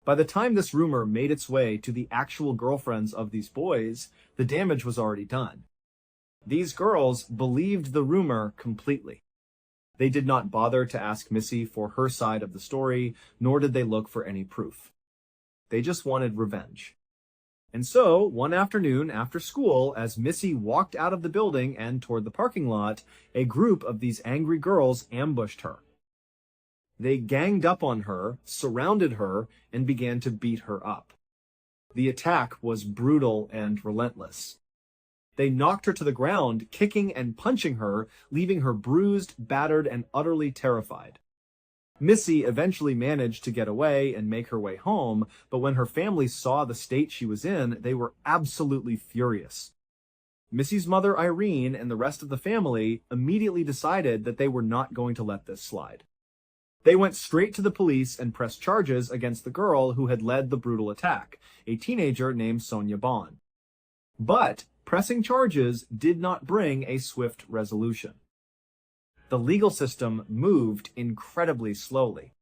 By the time this rumor made its way to the actual girlfriends of these boys, the damage was already done. These girls believed the rumor completely. They did not bother to ask Missy for her side of the story, nor did they look for any proof. They just wanted revenge. And so, one afternoon after school, as Missy walked out of the building and toward the parking lot, a group of these angry girls ambushed her. They ganged up on her, surrounded her, and began to beat her up. The attack was brutal and relentless. They knocked her to the ground, kicking and punching her, leaving her bruised, battered, and utterly terrified. Missy eventually managed to get away and make her way home, but when her family saw the state she was in, they were absolutely furious. Missy's mother, Irene, and the rest of the family immediately decided that they were not going to let this slide. They went straight to the police and pressed charges against the girl who had led the brutal attack, a teenager named Sonia Bond. But pressing charges did not bring a swift resolution. The legal system moved incredibly slowly.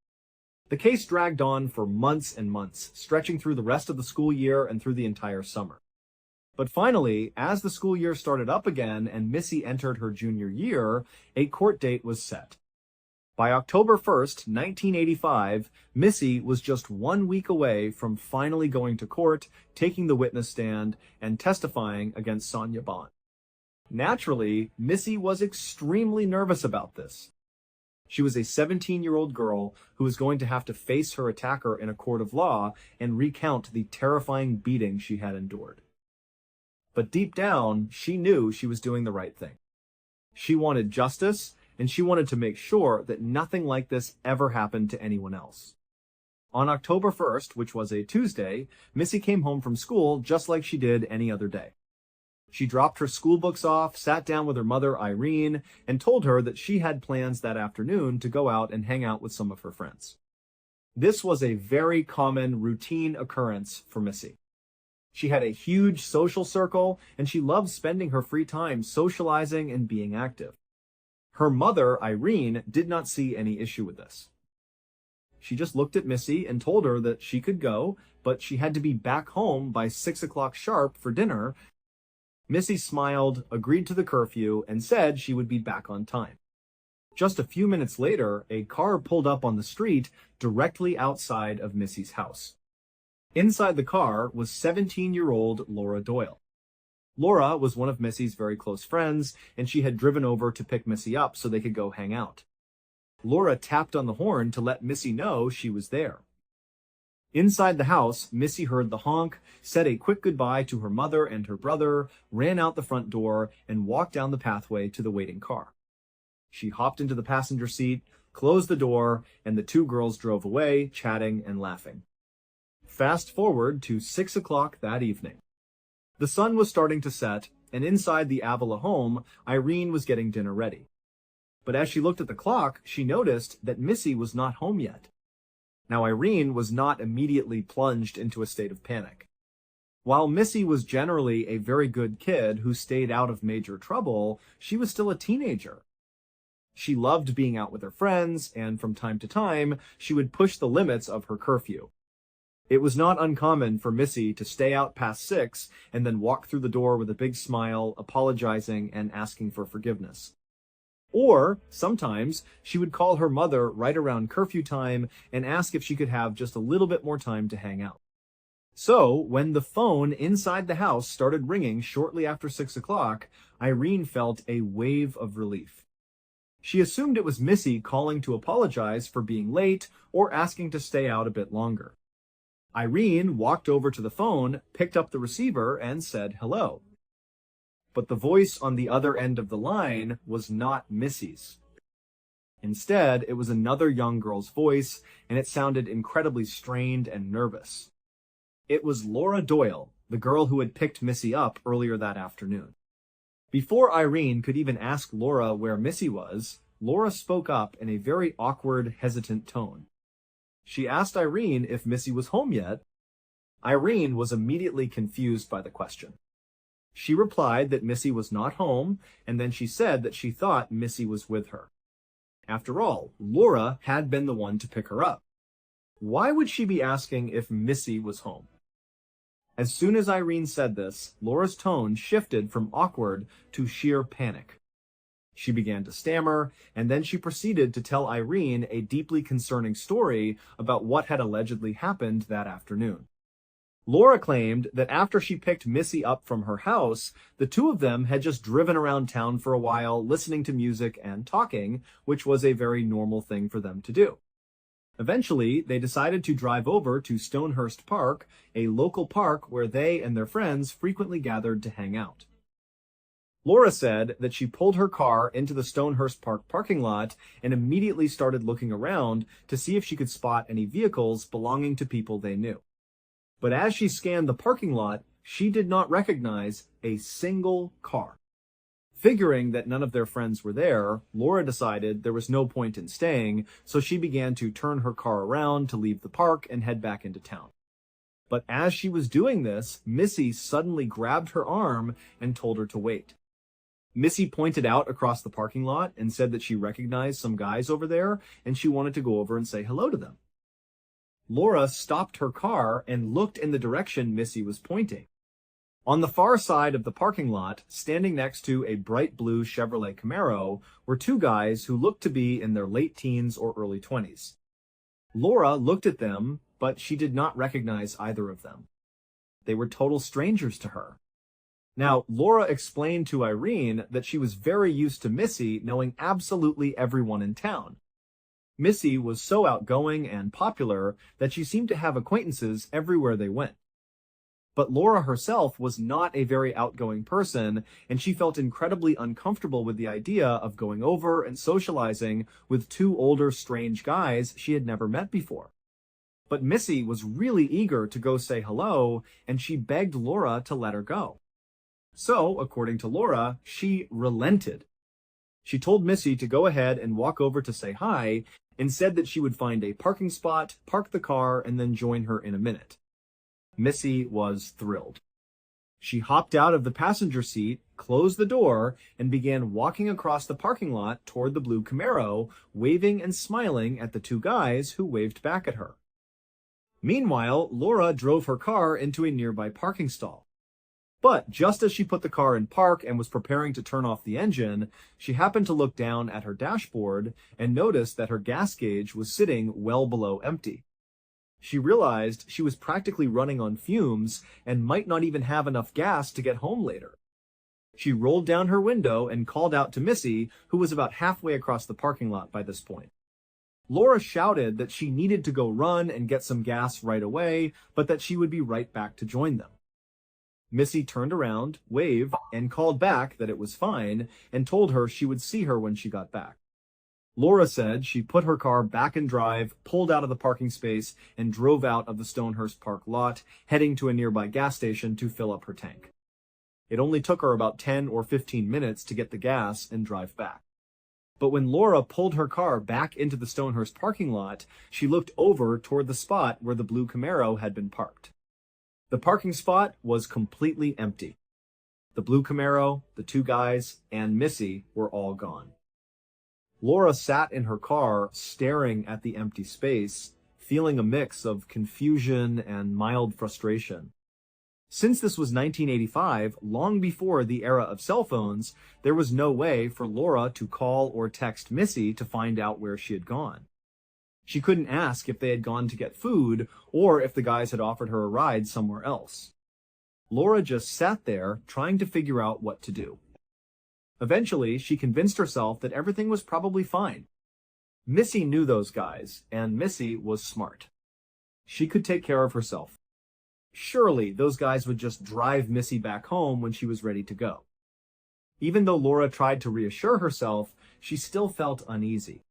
The case dragged on for months and months, stretching through the rest of the school year and through the entire summer. But finally, as the school year started up again and Missy entered her junior year, a court date was set. By October 1st, 1985, Missy was just 1 week away from finally going to court, taking the witness stand, and testifying against Sonia Bond. Naturally, Missy was extremely nervous about this. She was a 17-year-old girl who was going to have to face her attacker in a court of law and recount the terrifying beating she had endured. But deep down, she knew she was doing the right thing. She wanted justice, and she wanted to make sure that nothing like this ever happened to anyone else. On October 1st, which was a Tuesday, Missy came home from school just like she did any other day. She dropped her school books off, sat down with her mother, Irene, and told her that she had plans that afternoon to go out and hang out with some of her friends. This was a very common, routine occurrence for Missy. She had a huge social circle, and she loved spending her free time socializing and being active. Her mother, Irene, did not see any issue with this. She just looked at Missy and told her that she could go, but she had to be back home by 6 o'clock sharp for dinner. Missy smiled, agreed to the curfew, and said she would be back on time. Just a few minutes later, a car pulled up on the street directly outside of Missy's house. Inside the car was 17-year-old Laura Doyle. Laura was one of Missy's very close friends, and she had driven over to pick Missy up so they could go hang out. Laura tapped on the horn to let Missy know she was there. Inside the house, Missy heard the honk, said a quick goodbye to her mother and her brother, ran out the front door, and walked down the pathway to the waiting car. She hopped into the passenger seat, closed the door, and the two girls drove away, chatting and laughing. Fast forward to 6 o'clock that evening. The sun was starting to set, and inside the Avila home, Irene was getting dinner ready. But as she looked at the clock, she noticed that Missy was not home yet. Now, Irene was not immediately plunged into a state of panic. While Missy was generally a very good kid who stayed out of major trouble, she was still a teenager. She loved being out with her friends, and from time to time, she would push the limits of her curfew. It was not uncommon for Missy to stay out past 6 and then walk through the door with a big smile, apologizing and asking for forgiveness. Or, sometimes, she would call her mother right around curfew time and ask if she could have just a little bit more time to hang out. So, when the phone inside the house started ringing shortly after 6 o'clock, Irene felt a wave of relief. She assumed it was Missy calling to apologize for being late or asking to stay out a bit longer. Irene walked over to the phone, picked up the receiver, and said hello. But the voice on the other end of the line was not Missy's. Instead, it was another young girl's voice, and it sounded incredibly strained and nervous. It was Laura Doyle, the girl who had picked Missy up earlier that afternoon. Before Irene could even ask Laura where Missy was, Laura spoke up in a very awkward, hesitant tone. She asked Irene if Missy was home yet. Irene was immediately confused by the question. She replied that Missy was not home, and then she said that she thought Missy was with her. After all, Laura had been the one to pick her up. Why would she be asking if Missy was home? As soon as Irene said this, Laura's tone shifted from awkward to sheer panic. She began to stammer, and then she proceeded to tell Irene a deeply concerning story about what had allegedly happened that afternoon. Laura claimed that after she picked Missy up from her house, the two of them had just driven around town for a while, listening to music and talking, which was a very normal thing for them to do. Eventually, they decided to drive over to Stonehurst Park, a local park where they and their friends frequently gathered to hang out. Laura said that she pulled her car into the Stonehurst Park parking lot and immediately started looking around to see if she could spot any vehicles belonging to people they knew. But as she scanned the parking lot, she did not recognize a single car. Figuring that none of their friends were there, Laura decided there was no point in staying, so she began to turn her car around to leave the park and head back into town. But as she was doing this, Missy suddenly grabbed her arm and told her to wait. Missy pointed out across the parking lot and said that she recognized some guys over there and she wanted to go over and say hello to them. Laura stopped her car and looked in the direction Missy was pointing. On the far side of the parking lot, standing next to a bright blue Chevrolet Camaro, were two guys who looked to be in their late teens or early 20s. Laura looked at them, but she did not recognize either of them. They were total strangers to her. Now, Laura explained to Irene that she was very used to Missy knowing absolutely everyone in town. Missy was so outgoing and popular that she seemed to have acquaintances everywhere they went. But Laura herself was not a very outgoing person, and she felt incredibly uncomfortable with the idea of going over and socializing with two older, strange guys she had never met before. But Missy was really eager to go say hello, and she begged Laura to let her go. So, according to Laura, she relented. She told Missy to go ahead and walk over to say hi, and said that she would find a parking spot, park the car, and then join her in a minute. Missy was thrilled. She hopped out of the passenger seat, closed the door, and began walking across the parking lot toward the blue Camaro, waving and smiling at the two guys who waved back at her. Meanwhile, Laura drove her car into a nearby parking stall. But just as she put the car in park and was preparing to turn off the engine, she happened to look down at her dashboard and noticed that her gas gauge was sitting well below empty. She realized she was practically running on fumes and might not even have enough gas to get home later. She rolled down her window and called out to Missy, who was about halfway across the parking lot by this point. Laura shouted that she needed to go run and get some gas right away, but that she would be right back to join them. Missy turned around, waved, and called back that it was fine, and told her she would see her when she got back. Laura said she put her car back in drive, pulled out of the parking space, and drove out of the Stonehurst Park lot, heading to a nearby gas station to fill up her tank. It only took her about 10 or 15 minutes to get the gas and drive back. But when Laura pulled her car back into the Stonehurst parking lot, she looked over toward the spot where the blue Camaro had been parked. The parking spot was completely empty. The blue Camaro, the two guys, and Missy were all gone. Laura sat in her car, staring at the empty space, feeling a mix of confusion and mild frustration. Since this was 1985, long before the era of cell phones, there was no way for Laura to call or text Missy to find out where she had gone. She couldn't ask if they had gone to get food or if the guys had offered her a ride somewhere else. Laura just sat there, trying to figure out what to do. Eventually, she convinced herself that everything was probably fine. Missy knew those guys, and Missy was smart. She could take care of herself. Surely, those guys would just drive Missy back home when she was ready to go. Even though Laura tried to reassure herself, she still felt uneasy.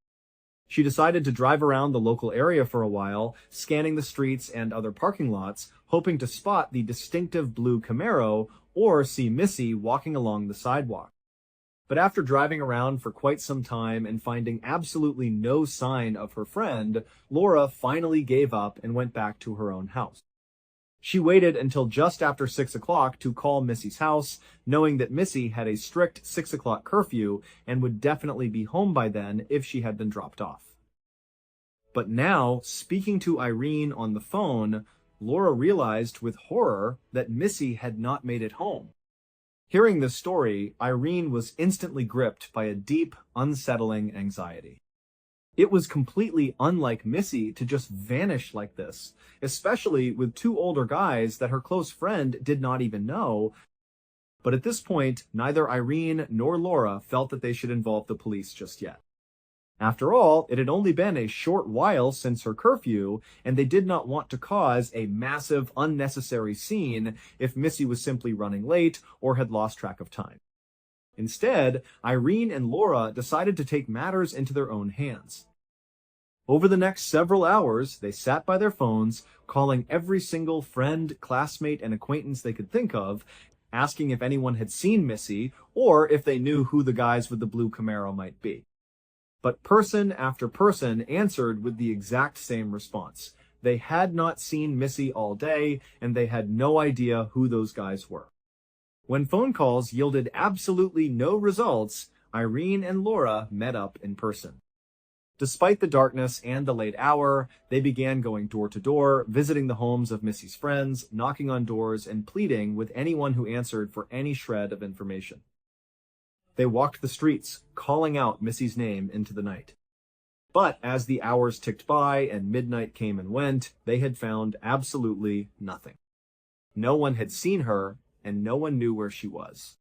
She decided to drive around the local area for a while, scanning the streets and other parking lots, hoping to spot the distinctive blue Camaro or see Missy walking along the sidewalk. But after driving around for quite some time and finding absolutely no sign of her friend, Laura finally gave up and went back to her own house. She waited until just after 6 o'clock to call Missy's house, knowing that Missy had a strict 6 o'clock curfew and would definitely be home by then if she had been dropped off. But now, speaking to Irene on the phone, Laura realized with horror that Missy had not made it home. Hearing this story, Irene was instantly gripped by a deep, unsettling anxiety. It was completely unlike Missy to just vanish like this, especially with two older guys that her close friend did not even know. But at this point, neither Irene nor Laura felt that they should involve the police just yet. After all, it had only been a short while since her curfew, and they did not want to cause a massive, unnecessary scene if Missy was simply running late or had lost track of time. Instead, Irene and Laura decided to take matters into their own hands. Over the next several hours, they sat by their phones, calling every single friend, classmate, and acquaintance they could think of, asking if anyone had seen Missy or if they knew who the guys with the blue Camaro might be. But person after person answered with the exact same response. They had not seen Missy all day, and they had no idea who those guys were. When phone calls yielded absolutely no results, Irene and Laura met up in person. Despite the darkness and the late hour, they began going door to door, visiting the homes of Missy's friends, knocking on doors, and pleading with anyone who answered for any shred of information. They walked the streets, calling out Missy's name into the night. But as the hours ticked by and midnight came and went, they had found absolutely nothing. No one had seen her, and no one knew where she was.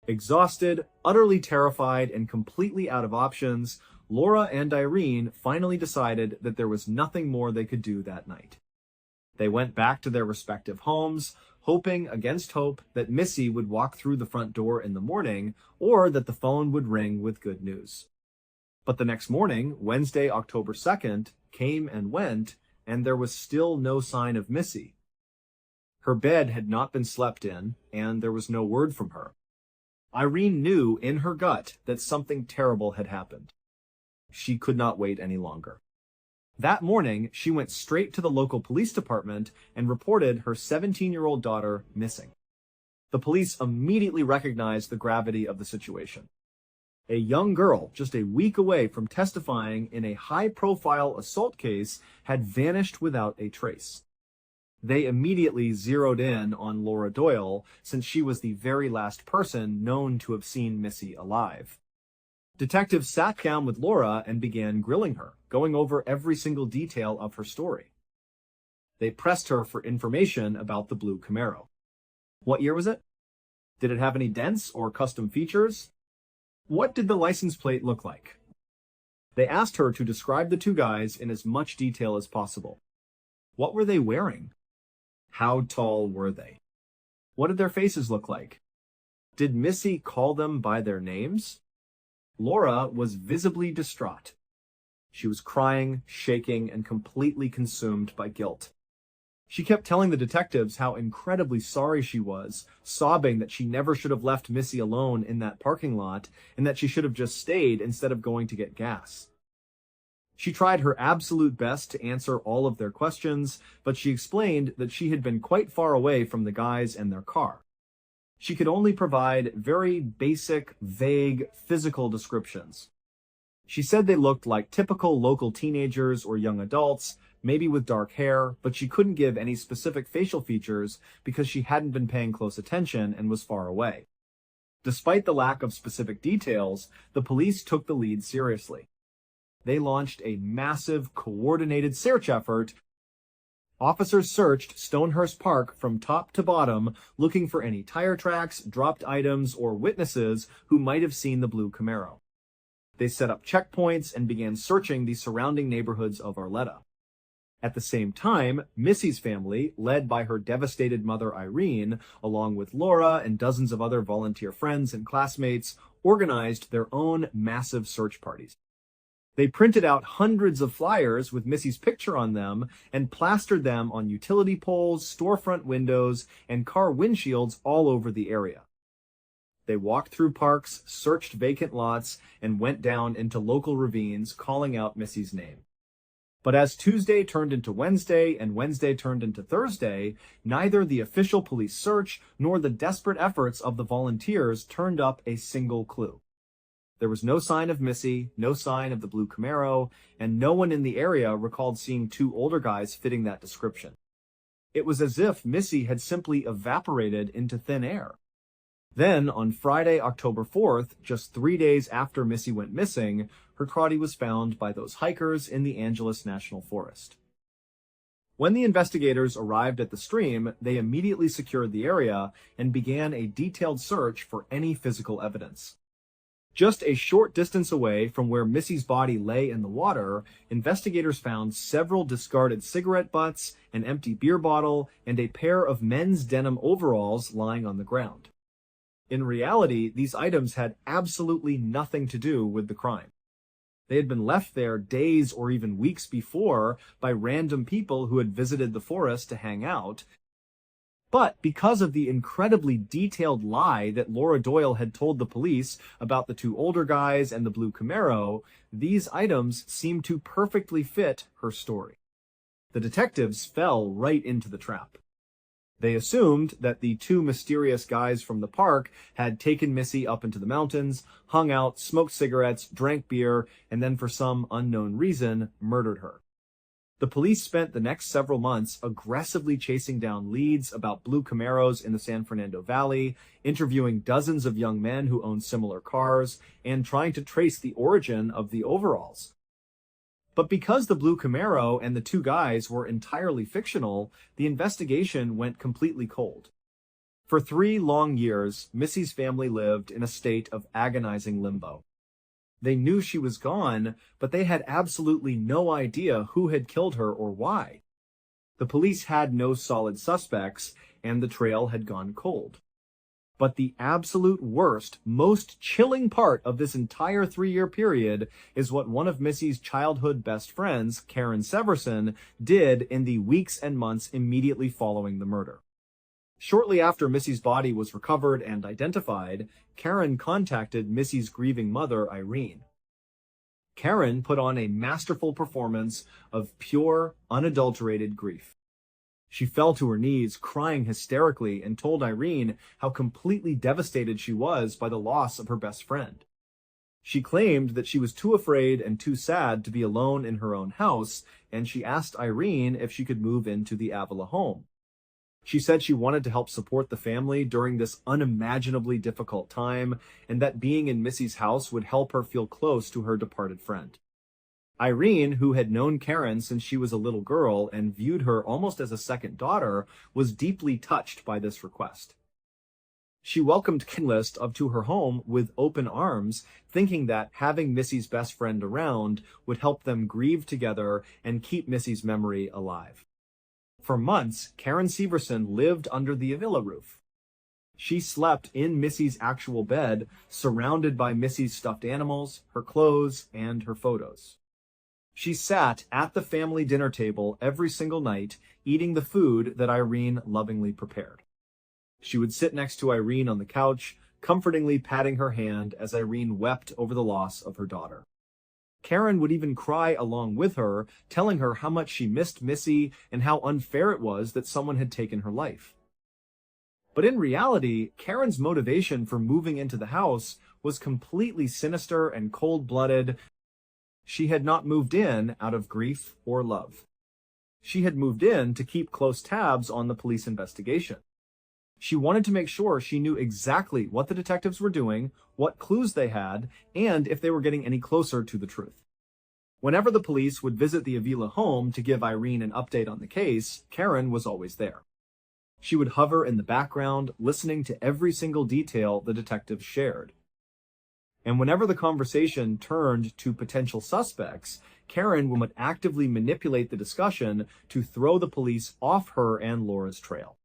Exhausted, utterly terrified, and completely out of options, Laura and Irene finally decided that there was nothing more they could do that night. They went back to their respective homes, hoping against hope that Missy would walk through the front door in the morning or that the phone would ring with good news. But the next morning, Wednesday, October 2nd, came and went, and there was still no sign of Missy. Her bed had not been slept in, and there was no word from her. Irene knew in her gut that something terrible had happened. She could not wait any longer. That morning, she went straight to the local police department and reported her 17-year-old daughter missing. The police immediately recognized the gravity of the situation. A young girl, just a week away from testifying in a high-profile assault case, had vanished without a trace. They immediately zeroed in on Laura Doyle, since she was the very last person known to have seen Missy alive. Detectives sat down with Laura and began grilling her, going over every single detail of her story. They pressed her for information about the blue Camaro. What year was it? Did it have any dents or custom features? What did the license plate look like? They asked her to describe the two guys in as much detail as possible. What were they wearing? How tall were they? What did their faces look like? Did Missy call them by their names? Laura was visibly distraught. She was crying, shaking, and completely consumed by guilt. She kept telling the detectives how incredibly sorry she was, sobbing that she never should have left Missy alone in that parking lot and that she should have just stayed instead of going to get gas. She tried her absolute best to answer all of their questions, but she explained that she had been quite far away from the guys and their car. She could only provide very basic, vague, physical descriptions. She said they looked like typical local teenagers or young adults, maybe with dark hair, but she couldn't give any specific facial features because she hadn't been paying close attention and was far away. Despite the lack of specific details, the police took the lead seriously. They launched a massive, coordinated search effort. Officers searched Stonehurst Park from top to bottom, looking for any tire tracks, dropped items, or witnesses who might have seen the blue Camaro. They set up checkpoints and began searching the surrounding neighborhoods of Arletta. At the same time, Missy's family, led by her devastated mother Irene, along with Laura and dozens of other volunteer friends and classmates, organized their own massive search parties. They printed out hundreds of flyers with Missy's picture on them and plastered them on utility poles, storefront windows, and car windshields all over the area. They walked through parks, searched vacant lots, and went down into local ravines, calling out Missy's name. But as Tuesday turned into Wednesday and Wednesday turned into Thursday, neither the official police search nor the desperate efforts of the volunteers turned up a single clue. There was no sign of Missy, no sign of the blue Camaro, and no one in the area recalled seeing two older guys fitting that description. It was as if Missy had simply evaporated into thin air. Then, on Friday, October 4th, just 3 days after Missy went missing, her body was found by those hikers in the Angeles National Forest. When the investigators arrived at the stream, they immediately secured the area and began a detailed search for any physical evidence. Just a short distance away from where Missy's body lay in the water, investigators found several discarded cigarette butts, an empty beer bottle, and a pair of men's denim overalls lying on the ground. In reality, these items had absolutely nothing to do with the crime. They had been left there days or even weeks before by random people who had visited the forest to hang out. But because of the incredibly detailed lie that Laura Doyle had told the police about the two older guys and the blue Camaro, these items seemed to perfectly fit her story. The detectives fell right into the trap. They assumed that the two mysterious guys from the park had taken Missy up into the mountains, hung out, smoked cigarettes, drank beer, and then for some unknown reason, murdered her. The police spent the next several months aggressively chasing down leads about blue Camaros in the San Fernando Valley, interviewing dozens of young men who owned similar cars, and trying to trace the origin of the overalls. But because the blue Camaro and the two guys were entirely fictional, the investigation went completely cold. For 3 long years, Missy's family lived in a state of agonizing limbo. They knew she was gone, but they had absolutely no idea who had killed her or why. The police had no solid suspects, and the trail had gone cold. But the absolute worst, most chilling part of this entire 3-year period is what one of Missy's childhood best friends, Karen Severson, did in the weeks and months immediately following the murder. Shortly after Missy's body was recovered and identified, Karen contacted Missy's grieving mother, Irene. Karen put on a masterful performance of pure, unadulterated grief. She fell to her knees, crying hysterically, and told Irene how completely devastated she was by the loss of her best friend. She claimed that she was too afraid and too sad to be alone in her own house, and she asked Irene if she could move into the Avila home. She said she wanted to help support the family during this unimaginably difficult time, and that being in Missy's house would help her feel close to her departed friend. Irene, who had known Karen since she was a little girl and viewed her almost as a second daughter, was deeply touched by this request. She welcomed Karen up to her home with open arms, thinking that having Missy's best friend around would help them grieve together and keep Missy's memory alive. For months, Karen Severson lived under the Avila roof. She slept in Missy's actual bed, surrounded by Missy's stuffed animals, her clothes, and her photos. She sat at the family dinner table every single night, eating the food that Irene lovingly prepared. She would sit next to Irene on the couch, comfortingly patting her hand as Irene wept over the loss of her daughter. Karen would even cry along with her, telling her how much she missed Missy and how unfair it was that someone had taken her life. But in reality, Karen's motivation for moving into the house was completely sinister and cold-blooded. She had not moved in out of grief or love. She had moved in to keep close tabs on the police investigation. She wanted to make sure she knew exactly what the detectives were doing, what clues they had, and if they were getting any closer to the truth. Whenever the police would visit the Avila home to give Irene an update on the case, Karen was always there. She would hover in the background, listening to every single detail the detectives shared. And whenever the conversation turned to potential suspects, Karen would actively manipulate the discussion to throw the police off her and Laura's trail.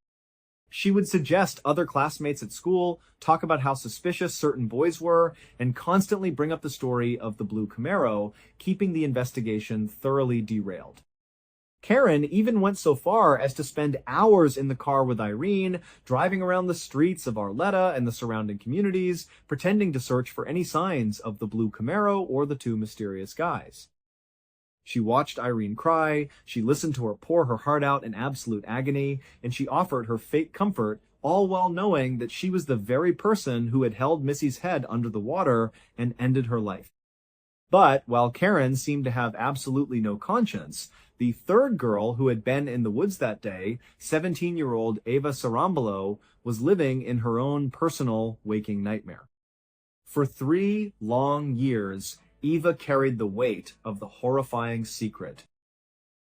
She would suggest other classmates at school, talk about how suspicious certain boys were, and constantly bring up the story of the blue Camaro, keeping the investigation thoroughly derailed. Karen even went so far as to spend hours in the car with Irene, driving around the streets of Arleta and the surrounding communities, pretending to search for any signs of the blue Camaro or the two mysterious guys. She watched Irene cry, she listened to her pour her heart out in absolute agony, and she offered her fake comfort, all while knowing that she was the very person who had held Missy's head under the water and ended her life. But while Karen seemed to have absolutely no conscience, the third girl who had been in the woods that day, 17-year-old Ava Sarambolo, was living in her own personal waking nightmare. For 3 long years, Eva carried the weight of the horrifying secret.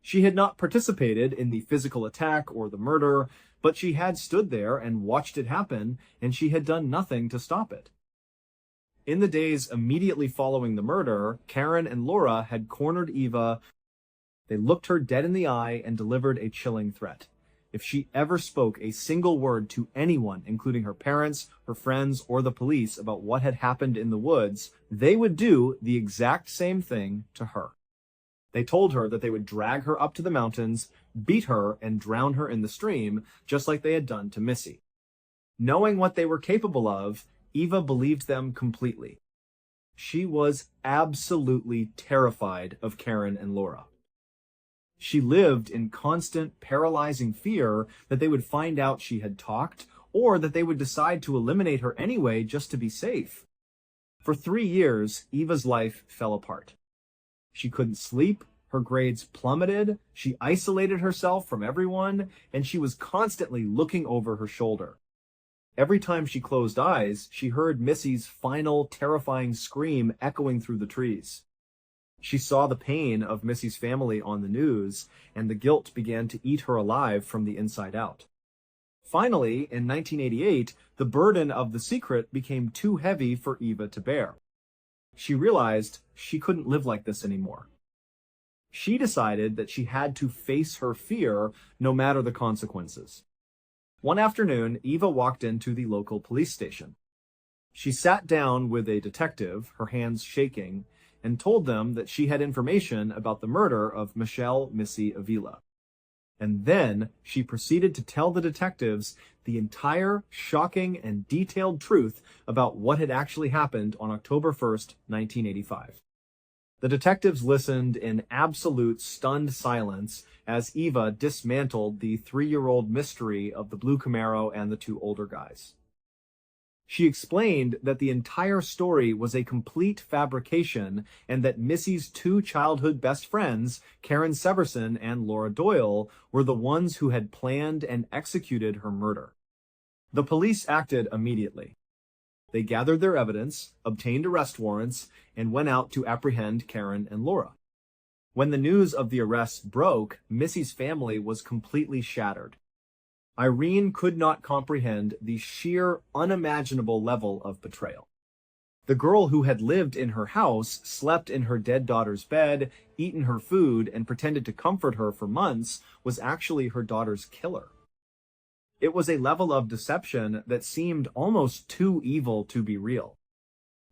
She had not participated in the physical attack or the murder, but she had stood there and watched it happen, and she had done nothing to stop it. In the days immediately following the murder, Karen and Laura had cornered Eva. They looked her dead in the eye and delivered a chilling threat. If she ever spoke a single word to anyone, including her parents, her friends, or the police about what had happened in the woods, they would do the exact same thing to her. They told her that they would drag her up to the mountains, beat her, and drown her in the stream, just like they had done to Missy. Knowing what they were capable of, Eva believed them completely. She was absolutely terrified of Karen and Laura. She lived in constant, paralyzing fear that they would find out she had talked, or that they would decide to eliminate her anyway just to be safe. For 3 years, Eva's life fell apart. She couldn't sleep, her grades plummeted, she isolated herself from everyone, and she was constantly looking over her shoulder. Every time she closed eyes, she heard Missy's final, terrifying scream echoing through the trees. She saw the pain of Missy's family on the news, and the guilt began to eat her alive from the inside out. Finally, in 1988, the burden of the secret became too heavy for Eva to bear. She realized she couldn't live like this anymore. She decided that she had to face her fear, no matter the consequences. One afternoon, Eva walked into the local police station. She sat down with a detective, her hands shaking, and told them that she had information about the murder of Michelle Missy Avila. And then she proceeded to tell the detectives the entire shocking and detailed truth about what had actually happened on October 1st, 1985. The detectives listened in absolute stunned silence as Eva dismantled the 3-year-old mystery of the blue Camaro and the 2 older guys. She explained that the entire story was a complete fabrication and that Missy's 2 childhood best friends, Karen Severson and Laura Doyle, were the ones who had planned and executed her murder. The police acted immediately. They gathered their evidence, obtained arrest warrants, and went out to apprehend Karen and Laura. When the news of the arrests broke, Missy's family was completely shattered. Irene could not comprehend the sheer, unimaginable level of betrayal. The girl who had lived in her house, slept in her dead daughter's bed, eaten her food, and pretended to comfort her for months, was actually her daughter's killer. It was a level of deception that seemed almost too evil to be real.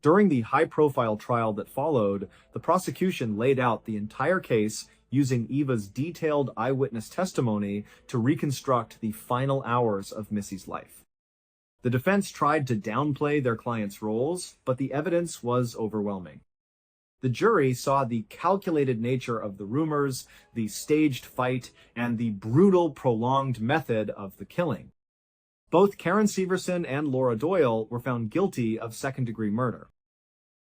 During the high-profile trial that followed, the prosecution laid out the entire case using Eva's detailed eyewitness testimony to reconstruct the final hours of Missy's life. The defense tried to downplay their client's roles, but the evidence was overwhelming. The jury saw the calculated nature of the rumors, the staged fight, and the brutal, prolonged method of the killing. Both Karen Severson and Laura Doyle were found guilty of second-degree murder.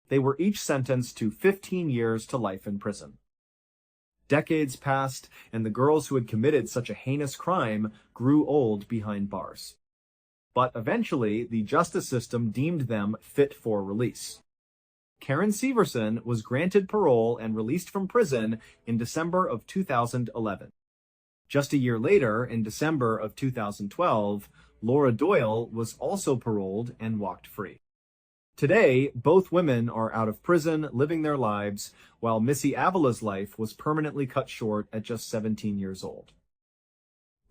They were each sentenced to 15 years to life in prison. Decades passed, and the girls who had committed such a heinous crime grew old behind bars. But eventually, the justice system deemed them fit for release. Karen Severson was granted parole and released from prison in December of 2011. Just a year later, in December of 2012, Laura Doyle was also paroled and walked free. Today, both women are out of prison, living their lives, while Missy Avila's life was permanently cut short at just 17 years old.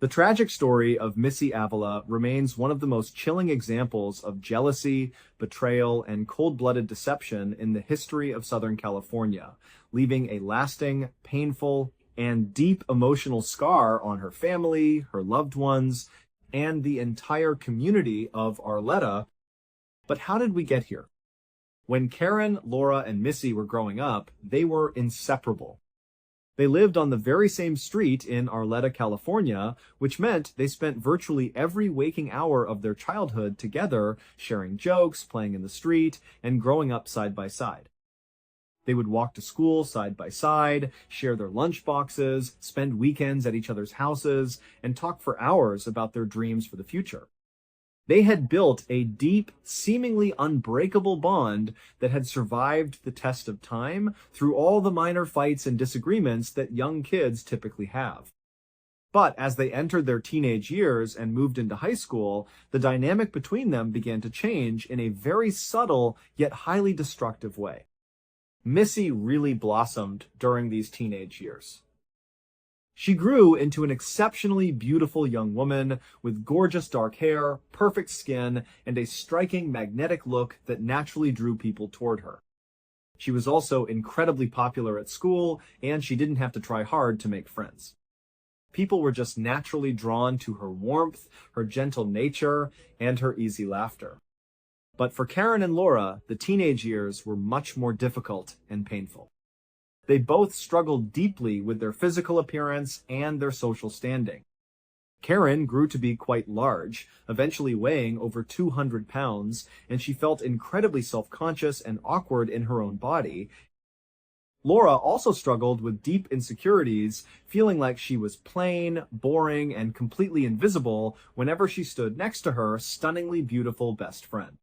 The tragic story of Missy Avila remains one of the most chilling examples of jealousy, betrayal, and cold-blooded deception in the history of Southern California, leaving a lasting, painful, and deep emotional scar on her family, her loved ones, and the entire community of Arleta. But how did we get here? When Karen, Laura, and Missy were growing up, they were inseparable. They lived on the very same street in Arleta, California, which meant they spent virtually every waking hour of their childhood together, sharing jokes, playing in the street, and growing up side by side. They would walk to school side by side, share their lunch boxes, spend weekends at each other's houses, and talk for hours about their dreams for the future. They had built a deep, seemingly unbreakable bond that had survived the test of time through all the minor fights and disagreements that young kids typically have. But as they entered their teenage years and moved into high school, the dynamic between them began to change in a very subtle yet highly destructive way. Missy really blossomed during these teenage years. She grew into an exceptionally beautiful young woman with gorgeous dark hair, perfect skin, and a striking magnetic look that naturally drew people toward her. She was also incredibly popular at school, and she didn't have to try hard to make friends. People were just naturally drawn to her warmth, her gentle nature, and her easy laughter. But for Karen and Laura, the teenage years were much more difficult and painful. They both struggled deeply with their physical appearance and their social standing. Karen grew to be quite large, eventually weighing over 200 pounds, and she felt incredibly self-conscious and awkward in her own body. Laura also struggled with deep insecurities, feeling like she was plain, boring, and completely invisible whenever she stood next to her stunningly beautiful best friend.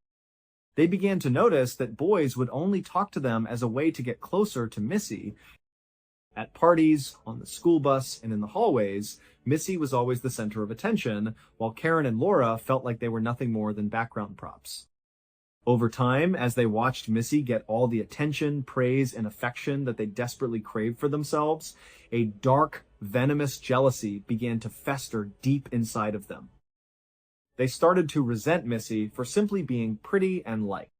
They began to notice that boys would only talk to them as a way to get closer to Missy. At parties, on the school bus, and in the hallways, Missy was always the center of attention, while Karen and Laura felt like they were nothing more than background props. Over time, as they watched Missy get all the attention, praise, and affection that they desperately craved for themselves, a dark, venomous jealousy began to fester deep inside of them. They started to resent Missy for simply being pretty and liked.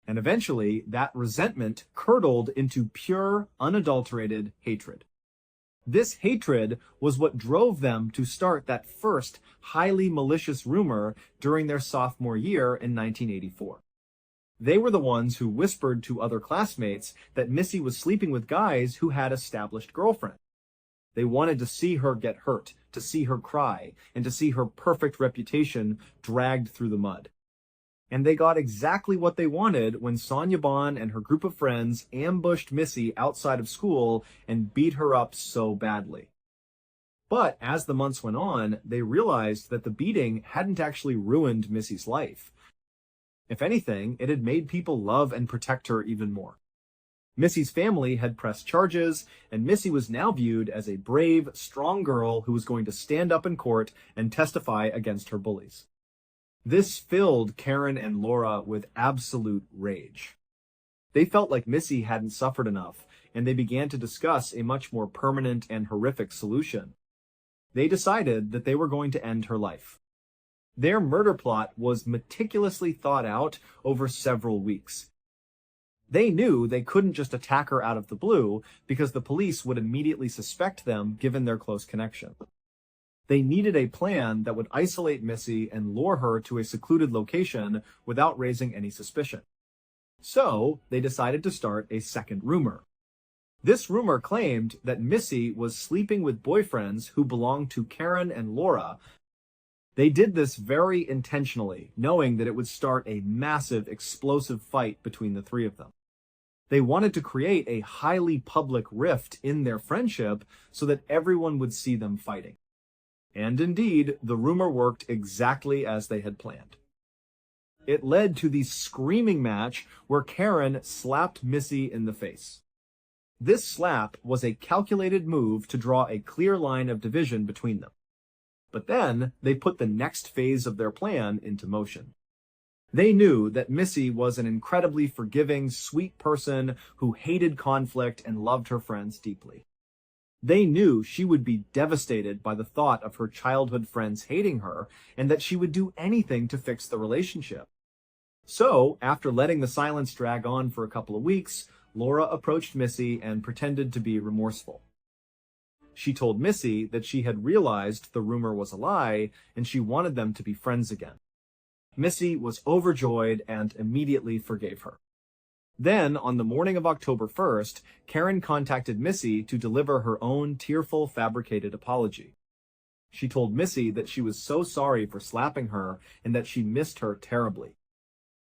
And eventually, that resentment curdled into pure, unadulterated hatred. This hatred was what drove them to start that first, highly malicious rumor during their sophomore year in 1984. They were the ones who whispered to other classmates that Missy was sleeping with guys who had established girlfriends. They wanted to see her get hurt, to see her cry, and to see her perfect reputation dragged through the mud. And they got exactly what they wanted when Sonia Bond and her group of friends ambushed Missy outside of school and beat her up so badly. But as the months went on, they realized that the beating hadn't actually ruined Missy's life. If anything, it had made people love and protect her even more. Missy's family had pressed charges, and Missy was now viewed as a brave, strong girl who was going to stand up in court and testify against her bullies. This filled Karen and Laura with absolute rage. They felt like Missy hadn't suffered enough, and they began to discuss a much more permanent and horrific solution. They decided that they were going to end her life. Their murder plot was meticulously thought out over several weeks. They knew they couldn't just attack her out of the blue because the police would immediately suspect them given their close connection. They needed a plan that would isolate Missy and lure her to a secluded location without raising any suspicion. So, they decided to start a second rumor. This rumor claimed that Missy was sleeping with boyfriends who belonged to Karen and Laura. They did this very intentionally, knowing that it would start a massive, explosive fight between the three of them. They wanted to create a highly public rift in their friendship so that everyone would see them fighting. And indeed, the rumor worked exactly as they had planned. It led to the screaming match where Karen slapped Missy in the face. This slap was a calculated move to draw a clear line of division between them. But then, they put the next phase of their plan into motion. They knew that Missy was an incredibly forgiving, sweet person who hated conflict and loved her friends deeply. They knew she would be devastated by the thought of her childhood friends hating her, and that she would do anything to fix the relationship. So, after letting the silence drag on for a couple of weeks, Laura approached Missy and pretended to be remorseful. She told Missy that she had realized the rumor was a lie, and she wanted them to be friends again. Missy was overjoyed and immediately forgave her. Then, on the morning of October 1st, Karen contacted Missy to deliver her own tearful, fabricated apology. She told Missy that she was so sorry for slapping her and that she missed her terribly.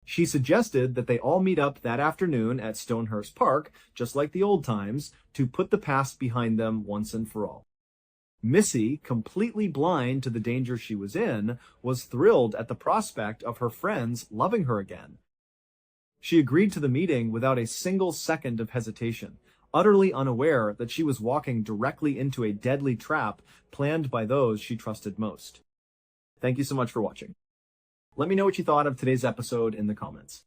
She suggested that they all meet up that afternoon at Stonehurst Park, just like the old times, to put the past behind them once and for all. Missy, completely blind to the danger she was in, was thrilled at the prospect of her friends loving her again. She agreed to the meeting without a single second of hesitation, utterly unaware that she was walking directly into a deadly trap planned by those she trusted most. Thank you so much for watching. Let me know what you thought of today's episode in the comments.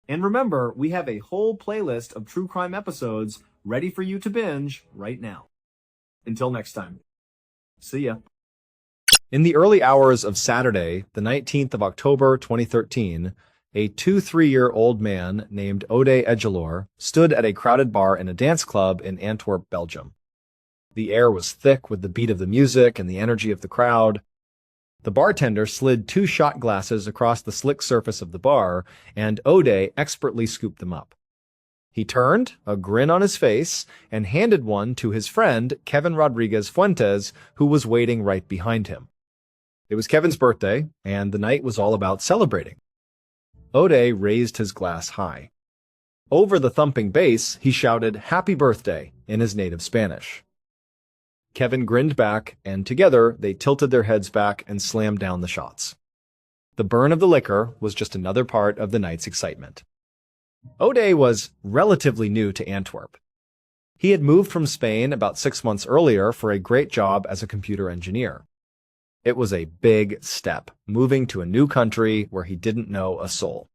And remember, we have a whole playlist of true crime episodes ready for you to binge right now. Until next time. See ya. In the early hours of Saturday, the 19th of October 2013, a 23-year-old man named Ode Edgelor stood at a crowded bar in a dance club in Antwerp, Belgium. The air was thick with the beat of the music and the energy of the crowd. The bartender slid 2 shot glasses across the slick surface of the bar, and Ode expertly scooped them up. He turned, a grin on his face, and handed one to his friend, Kevin Rodriguez Fuentes, who was waiting right behind him. It was Kevin's birthday, and the night was all about celebrating. Ode raised his glass high. Over the thumping bass, he shouted, "Happy birthday," in his native Spanish. Kevin grinned back, and together they tilted their heads back and slammed down the shots. The burn of the liquor was just another part of the night's excitement. Ode was relatively new to Antwerp. He had moved from Spain about 6 months earlier for a great job as a computer engineer. It was a big step, moving to a new country where he didn't know a soul.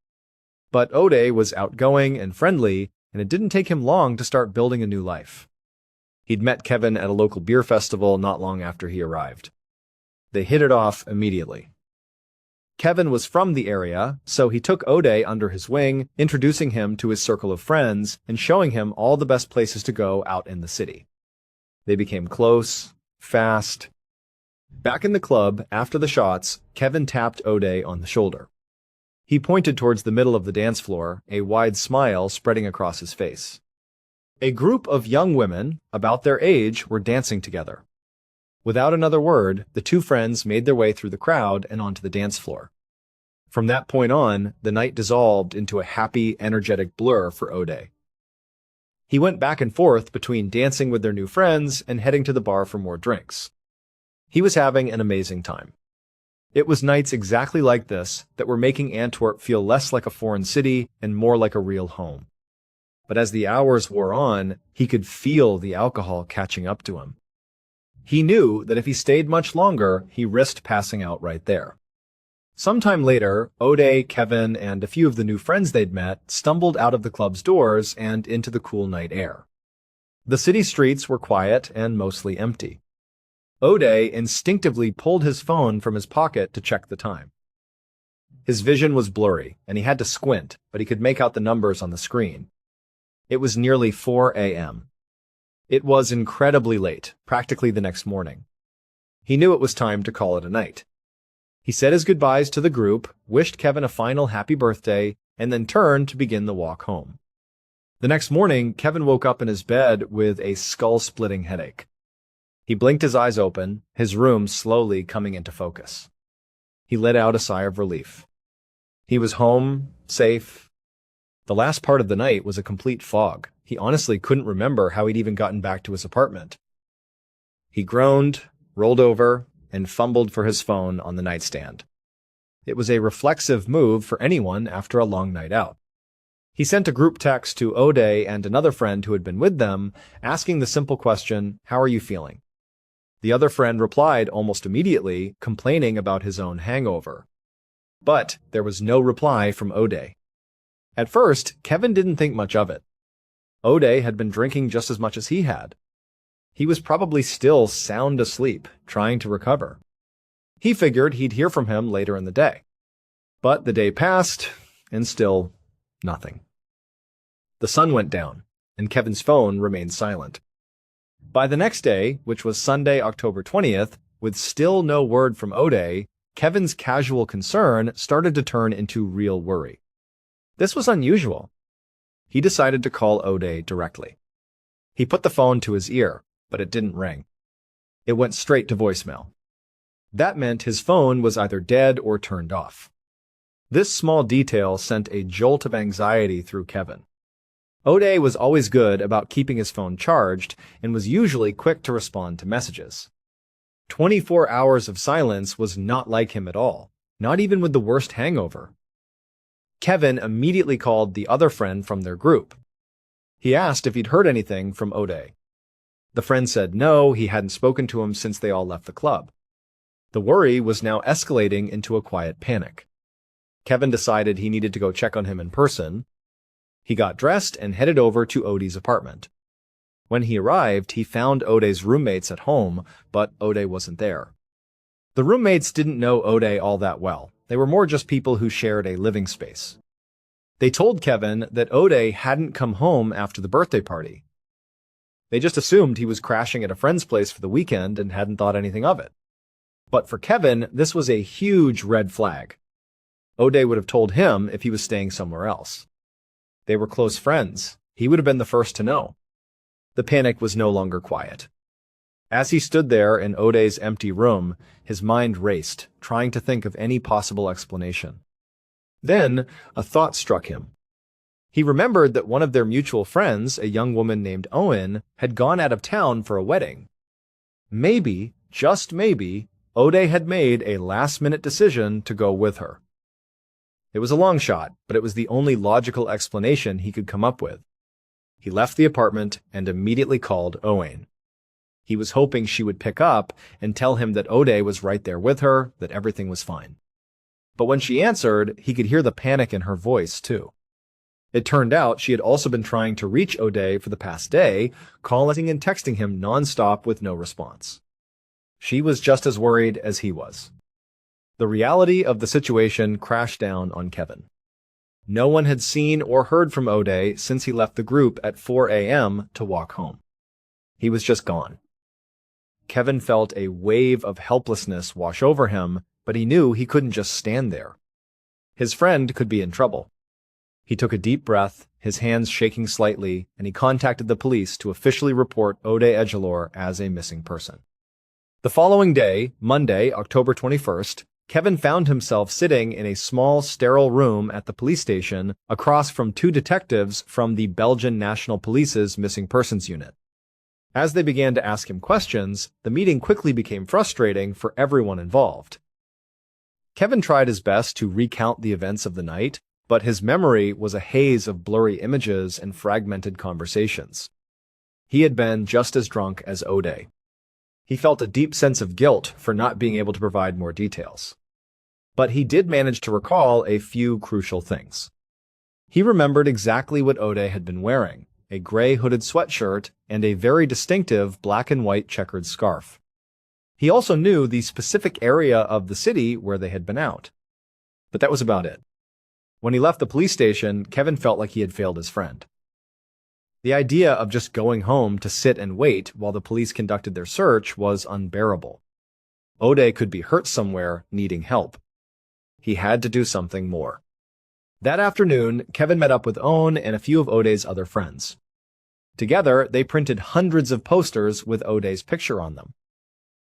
But Ode was outgoing and friendly, and it didn't take him long to start building a new life. He'd met Kevin at a local beer festival not long after he arrived. They hit it off immediately. Kevin was from the area, so he took Ode under his wing, introducing him to his circle of friends and showing him all the best places to go out in the city. They became close, fast. Back in the club, after the shots, Kevin tapped Ode on the shoulder. He pointed towards the middle of the dance floor, a wide smile spreading across his face. A group of young women, about their age, were dancing together. Without another word, the two friends made their way through the crowd and onto the dance floor. From that point on, the night dissolved into a happy, energetic blur for Ode. He went back and forth between dancing with their new friends and heading to the bar for more drinks. He was having an amazing time. It was nights exactly like this that were making Antwerp feel less like a foreign city and more like a real home. But as the hours wore on, he could feel the alcohol catching up to him. He knew that if he stayed much longer, he risked passing out right there. Sometime later, Ode, Kevin, and a few of the new friends they'd met stumbled out of the club's doors and into the cool night air. The city streets were quiet and mostly empty. Ode instinctively pulled his phone from his pocket to check the time. His vision was blurry, and he had to squint, but he could make out the numbers on the screen. It was nearly 4 a.m. It was incredibly late, practically the next morning. He knew it was time to call it a night. He said his goodbyes to the group, wished Kevin a final happy birthday, and then turned to begin the walk home. The next morning, Kevin woke up in his bed with a skull-splitting headache. He blinked his eyes open, his room slowly coming into focus. He let out a sigh of relief. He was home, safe. The last part of the night was a complete fog. He honestly couldn't remember how he'd even gotten back to his apartment. He groaned, rolled over, and fumbled for his phone on the nightstand. It was a reflexive move for anyone after a long night out. He sent a group text to Ode and another friend who had been with them, asking the simple question, "How are you feeling?" The other friend replied almost immediately, complaining about his own hangover. But there was no reply from Ode. At first, Kevin didn't think much of it. Ode had been drinking just as much as he had. He was probably still sound asleep, trying to recover. He figured he'd hear from him later in the day. But the day passed, and still nothing. The sun went down, and Kevin's phone remained silent. By the next day, which was Sunday, October 20th, with still no word from Ode, Kevin's casual concern started to turn into real worry. This was unusual. He decided to call Ode directly. He put the phone to his ear, but it didn't ring. It went straight to voicemail. That meant his phone was either dead or turned off. This small detail sent a jolt of anxiety through Kevin. Ode was always good about keeping his phone charged and was usually quick to respond to messages. 24 hours of silence was not like him at all, not even with the worst hangover. Kevin immediately called the other friend from their group. He asked if he'd heard anything from Ode. The friend said no, he hadn't spoken to him since they all left the club. The worry was now escalating into a quiet panic. Kevin decided he needed to go check on him in person. He got dressed and headed over to Ode's apartment. When he arrived, he found Ode's roommates at home, but Ode wasn't there. The roommates didn't know Ode all that well. They were more just people who shared a living space. They told Kevin that Ode hadn't come home after the birthday party. They just assumed he was crashing at a friend's place for the weekend and hadn't thought anything of it. But for Kevin, this was a huge red flag. Ode would have told him if he was staying somewhere else. They were close friends. he would have been the first to know. The panic was no longer quiet. As he stood there in Ode's empty room, his mind raced, trying to think of any possible explanation. Then, a thought struck him. He remembered that one of their mutual friends, a young woman named Owen, had gone out of town for a wedding. Maybe, just maybe, Ode had made a last-minute decision to go with her. It was a long shot, but it was the only logical explanation he could come up with. He left the apartment and immediately called Owen. He was hoping she would pick up and tell him that Ode was right there with her, that everything was fine. But when she answered, he could hear the panic in her voice, too. It turned out she had also been trying to reach Ode for the past day, calling and texting him nonstop with no response. She was just as worried as he was. The reality of the situation crashed down on Kevin. No one had seen or heard from Ode since he left the group at 4 a.m. to walk home. He was just gone. Kevin felt a wave of helplessness wash over him, but he knew he couldn't just stand there. His friend could be in trouble. He took a deep breath, his hands shaking slightly, and he contacted the police to officially report Ode Edgelor as a missing person. The following day, Monday, October 21st, Kevin found himself sitting in a small, sterile room at the police station across from two detectives from the Belgian National Police's Missing Persons Unit. As they began to ask him questions, the meeting quickly became frustrating for everyone involved. Kevin tried his best to recount the events of the night, but his memory was a haze of blurry images and fragmented conversations. He had been just as drunk as Ode. He felt a deep sense of guilt for not being able to provide more details. But he did manage to recall a few crucial things. He remembered exactly what Ode had been wearing, a gray hooded sweatshirt and a very distinctive black and white checkered scarf. He also knew the specific area of the city where they had been out. But that was about it. When he left the police station, Kevin felt like he had failed his friend. The idea of just going home to sit and wait while the police conducted their search was unbearable. Ode could be hurt somewhere, needing help. He had to do something more. That afternoon, Kevin met up with Owen and a few of Ode's other friends. Together, they printed hundreds of posters with Ode's picture on them.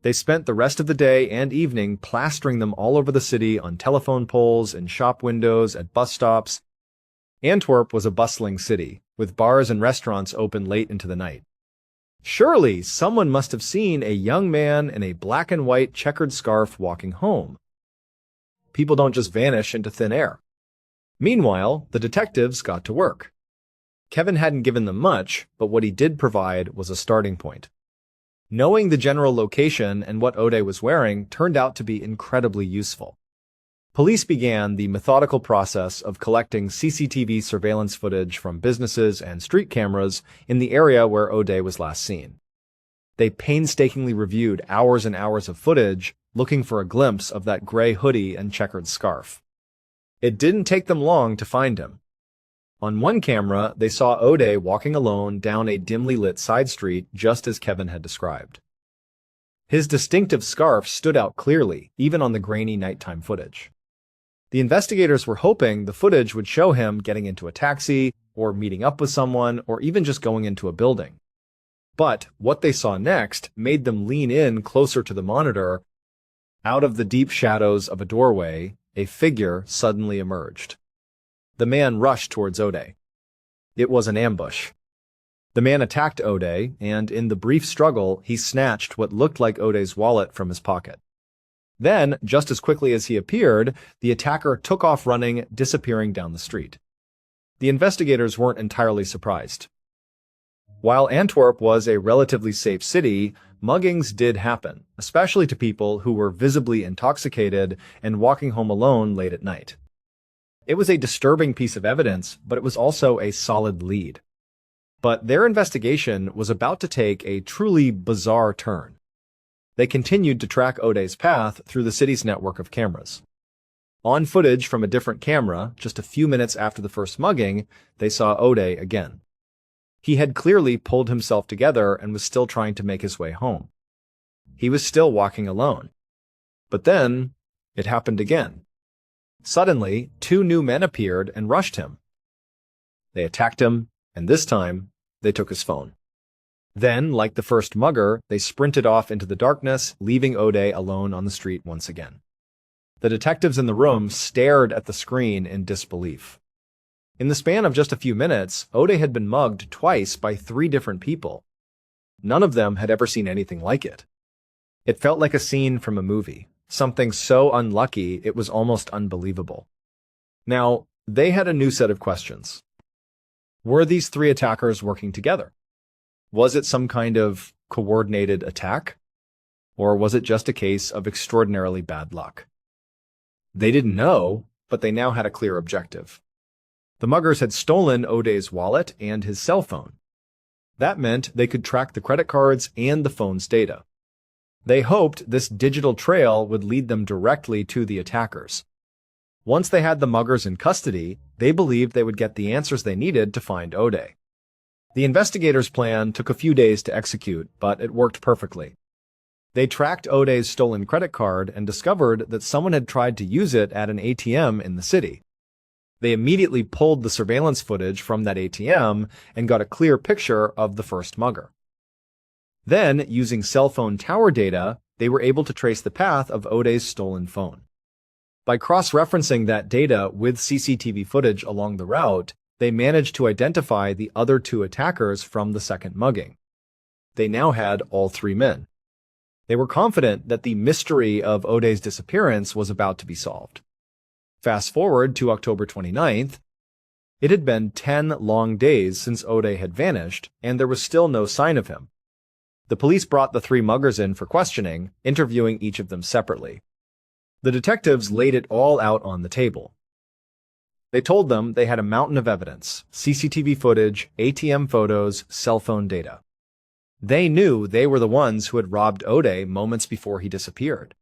They spent the rest of the day and evening plastering them all over the city on telephone poles, in shop windows, at bus stops. Antwerp was a bustling city, with bars and restaurants open late into the night. Surely someone must have seen a young man in a black and white checkered scarf walking home. People don't just vanish into thin air. Meanwhile, the detectives got to work. Kevin hadn't given them much, but what he did provide was a starting point. Knowing the general location and what Ode was wearing turned out to be incredibly useful. Police began the methodical process of collecting CCTV surveillance footage from businesses and street cameras in the area where Ode was last seen. They painstakingly reviewed hours and hours of footage, looking for a glimpse of that gray hoodie and checkered scarf. It didn't take them long to find him. On one camera, they saw Ode walking alone down a dimly lit side street just as Kevin had described. His distinctive scarf stood out clearly, even on the grainy nighttime footage. The investigators were hoping the footage would show him getting into a taxi, or meeting up with someone, or even just going into a building. But what they saw next made them lean in closer to the monitor. Out of the deep shadows of a doorway, a figure suddenly emerged. The man rushed towards Ode. It was an ambush. The man attacked Ode, and in the brief struggle, he snatched what looked like Ode's wallet from his pocket. Then, just as quickly as he appeared, the attacker took off running, disappearing down the street. The investigators weren't entirely surprised. While Antwerp was a relatively safe city, muggings did happen, especially to people who were visibly intoxicated and walking home alone late at night. It was a disturbing piece of evidence, but it was also a solid lead. But their investigation was about to take a truly bizarre turn. They continued to track Ode's path through the city's network of cameras. On footage from a different camera, just a few minutes after the first mugging, they saw Ode again. He had clearly pulled himself together and was still trying to make his way home. He was still walking alone. But then, it happened again. Suddenly, two new men appeared and rushed him. They attacked him And this time, they took his phone. Then, like the first mugger, they sprinted off into the darkness, leaving O'Day alone on the street once again. The detectives in the room stared at the screen in disbelief. In the span of just a few minutes, O'Day had been mugged twice by 3 different people. None of them had ever seen anything like it. It felt like a scene from a movie, something so unlucky it was almost unbelievable. Now, they had a new set of questions. Were these 3 attackers working together? Was it some kind of coordinated attack? Or was it just a case of extraordinarily bad luck? They didn't know, but they now had a clear objective. The muggers had stolen O'Day's wallet and his cell phone. That meant they could track the credit cards and the phone's data. They hoped this digital trail would lead them directly to the attackers. Once they had the muggers in custody, they believed they would get the answers they needed to find O'Day. The investigators' plan took a few days to execute, but it worked perfectly. They tracked O'Day's stolen credit card and discovered that someone had tried to use it at an ATM in the city. They immediately pulled the surveillance footage from that ATM and got a clear picture of the first mugger. Then, using cell phone tower data, they were able to trace the path of O'Day's stolen phone. By cross-referencing that data with CCTV footage along the route, they managed to identify the other 2 attackers from the second mugging. They now had all 3 men. They were confident that the mystery of O'Day's disappearance was about to be solved. Fast forward to October 29th. It had been 10 long days since O'Day had vanished, and there was still no sign of him. The police brought the 3 muggers in for questioning, interviewing each of them separately. The detectives laid it all out on the table. They told them they had a mountain of evidence: CCTV footage, ATM photos, cell phone data. They knew they were the ones who had robbed O'Day moments before he disappeared.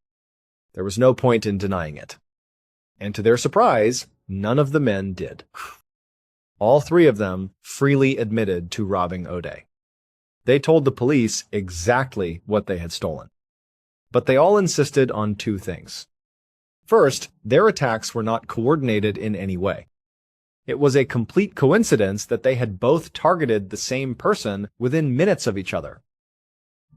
There was no point in denying it. And to their surprise, none of the men did. All 3 of them freely admitted to robbing O'Day. They told the police exactly what they had stolen. But they all insisted on 2 things. First, their attacks were not coordinated in any way. It was a complete coincidence that they had both targeted the same person within minutes of each other.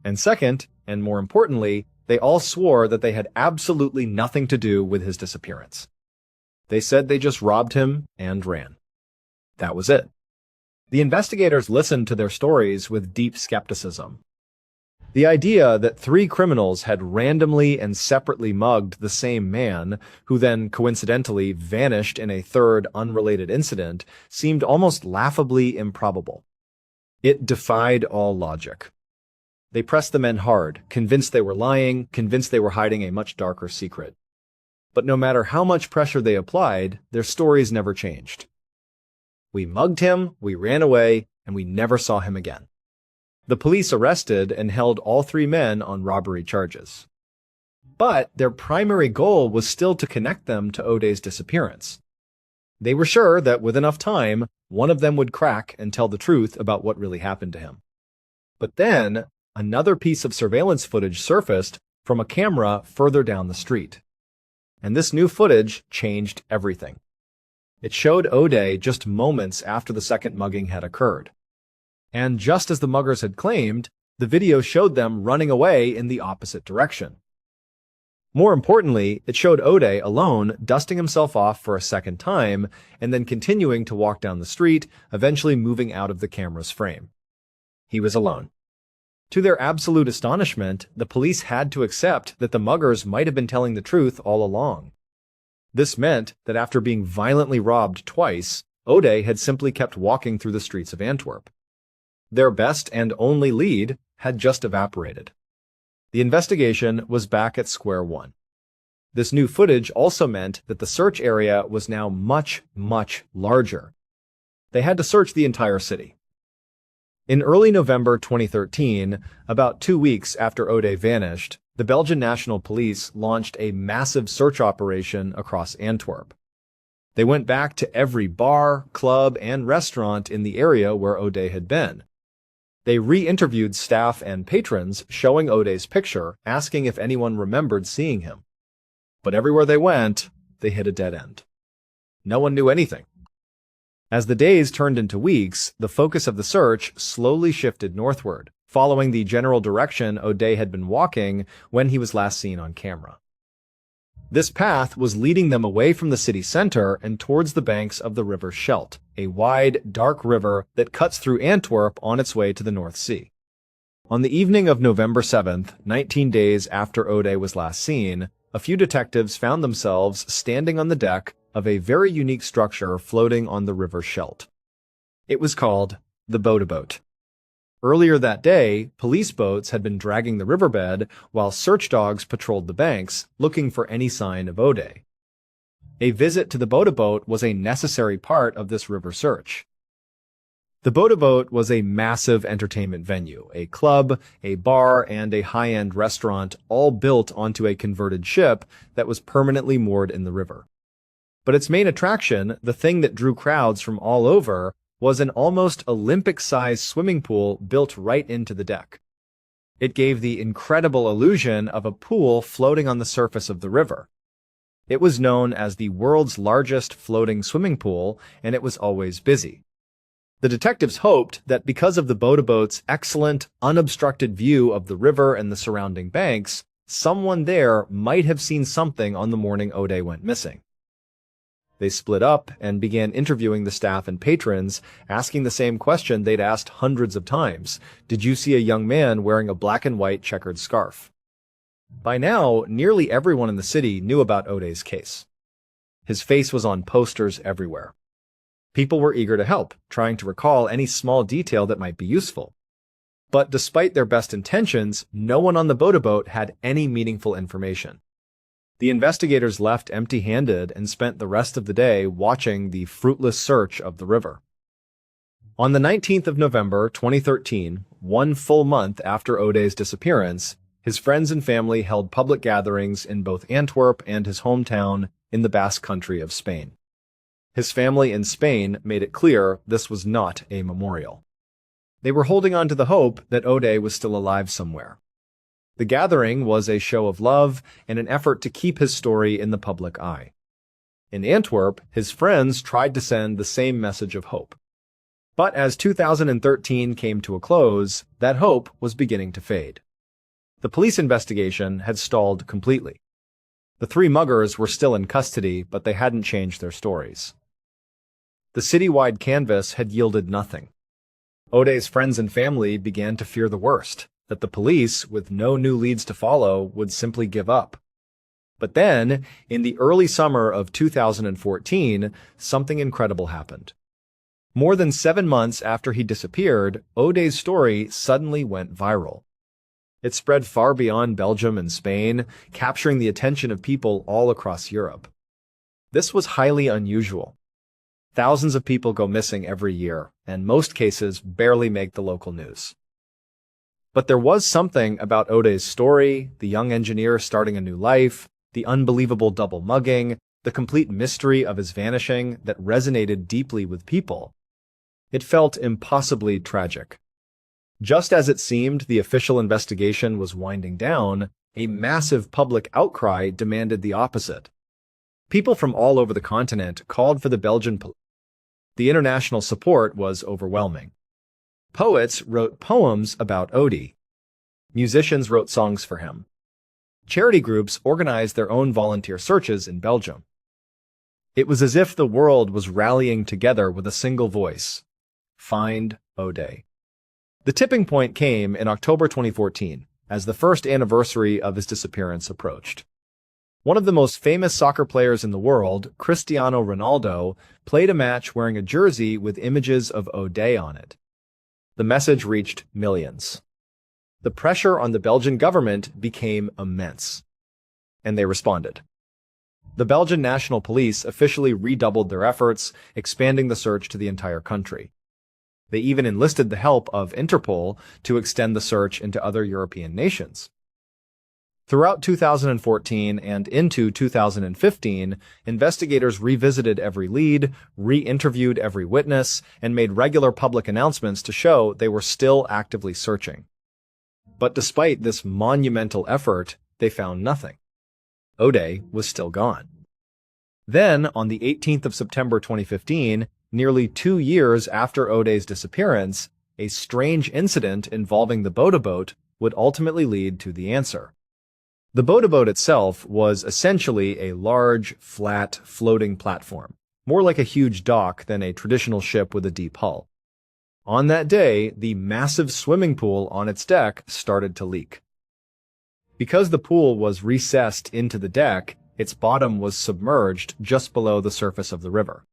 And second, and more importantly, they all swore that they had absolutely nothing to do with his disappearance. They said they just robbed him and ran. That was it. The investigators listened to their stories with deep skepticism. The idea that 3 criminals had randomly and separately mugged the same man, who then coincidentally vanished in a third unrelated incident, seemed almost laughably improbable. It defied all logic. They pressed the men hard, convinced they were lying, convinced they were hiding a much darker secret. But no matter how much pressure they applied, their stories never changed. We mugged him, we ran away, and we never saw him again. The police arrested and held all 3 men on robbery charges. But their primary goal was still to connect them to O'Day's disappearance. They were sure that with enough time, one of them would crack and tell the truth about what really happened to him. But then, another piece of surveillance footage surfaced from a camera further down the street. And this new footage changed everything. It showed O'Day just moments after the second mugging had occurred. And just as the muggers had claimed, the video showed them running away in the opposite direction. More importantly, it showed O'Day alone, dusting himself off for a second time, and then continuing to walk down the street, eventually moving out of the camera's frame. He was alone. To their absolute astonishment, the police had to accept that the muggers might have been telling the truth all along. This meant that after being violently robbed twice, O'Day had simply kept walking through the streets of Antwerp. Their best and only lead had just evaporated. The investigation was back at square one. This new footage also meant that the search area was now much, much larger. They had to search the entire city. In early November 2013, about 2 weeks after O'Day vanished, the Belgian National Police launched a massive search operation across Antwerp. They went back to every bar, club, and restaurant in the area where O'Day had been. They re-interviewed staff and patrons, showing O'Day's picture, asking if anyone remembered seeing him. But everywhere they went, they hit a dead end. No one knew anything. As the days turned into weeks, the focus of the search slowly shifted northward, following the general direction O'Day had been walking when he was last seen on camera. This path was leading them away from the city center and towards the banks of the River Scheldt, a wide, dark river that cuts through Antwerp on its way to the North Sea. On the evening of November 7th, 19 days after O'Day was last seen, a few detectives found themselves standing on the deck of a very unique structure floating on the River Scheldt. It was called the Boat. Earlier that day, police boats had been dragging the riverbed while search dogs patrolled the banks, looking for any sign of O'Day. A visit to the Boat was a necessary part of this river search. The Boat was a massive entertainment venue, a club, a bar, and a high-end restaurant, all built onto a converted ship that was permanently moored in the river. But its main attraction, the thing that drew crowds from all over, was an almost Olympic-sized swimming pool built right into the deck. It gave the incredible illusion of a pool floating on the surface of the river. It was known as the world's largest floating swimming pool, and it was always busy. The detectives hoped that because of the boat's excellent, unobstructed view of the river and the surrounding banks, someone there might have seen something on the morning O'Day went missing. They split up and began interviewing the staff and patrons, asking the same question they'd asked hundreds of times. Did you see a young man wearing a black and white checkered scarf? By now, nearly everyone in the city knew about O'Day's case. His face was on posters everywhere. People were eager to help, trying to recall any small detail that might be useful. But despite their best intentions, no one on the boat had any meaningful information. The investigators left empty-handed and spent the rest of the day watching the fruitless search of the river. On the 19th of November 2013, 1 full month after O'Day's disappearance, his friends and family held public gatherings in both Antwerp and his hometown in the Basque Country of Spain. His family in Spain made it clear this was not a memorial. They were holding on to the hope that O'Day was still alive somewhere. The gathering was a show of love and an effort to keep his story in the public eye. In Antwerp, his friends tried to send the same message of hope. But as 2013 came to a close, that hope was beginning to fade. The police investigation had stalled completely. The 3 muggers were still in custody, but they hadn't changed their stories. The citywide canvass had yielded nothing. O'Day's friends and family began to fear the worst, that the police, with no new leads to follow, would simply give up. But then, in the early summer of 2014, something incredible happened. More than 7 months after he disappeared, O'Day's story suddenly went viral. It spread far beyond Belgium and Spain, capturing the attention of people all across Europe. This was highly unusual. Thousands of people go missing every year, and most cases barely make the local news. But there was something about O'Day's story, the young engineer starting a new life, the unbelievable double mugging, the complete mystery of his vanishing that resonated deeply with people. It felt impossibly tragic. Just as it seemed the official investigation was winding down, a massive public outcry demanded the opposite. People from all over the continent called for the Belgian police. The international support was overwhelming. Poets wrote poems about O'Day. Musicians wrote songs for him. Charity groups organized their own volunteer searches in Belgium. It was as if the world was rallying together with a single voice. Find O'Day. The tipping point came in October 2014, as the first anniversary of his disappearance approached. One of the most famous soccer players in the world, Cristiano Ronaldo, played a match wearing a jersey with images of O'Day on it. The message reached millions. The pressure on the Belgian government became immense, and they responded. The Belgian National Police officially redoubled their efforts, expanding the search to the entire country. They even enlisted the help of Interpol to extend the search into other European nations. Throughout 2014 and into 2015, investigators revisited every lead, re-interviewed every witness, and made regular public announcements to show they were still actively searching. But despite this monumental effort, they found nothing. O'Day was still gone. Then, on the 18th of September 2015, Nearly 2 years after Ode's disappearance, a strange incident involving the Boda boat would ultimately lead to the answer. The Boda boat itself was essentially a large, flat, floating platform, more like a huge dock than a traditional ship with a deep hull. On that day, the massive swimming pool on its deck started to leak. Because the pool was recessed into the deck, its bottom was submerged just below the surface of the river.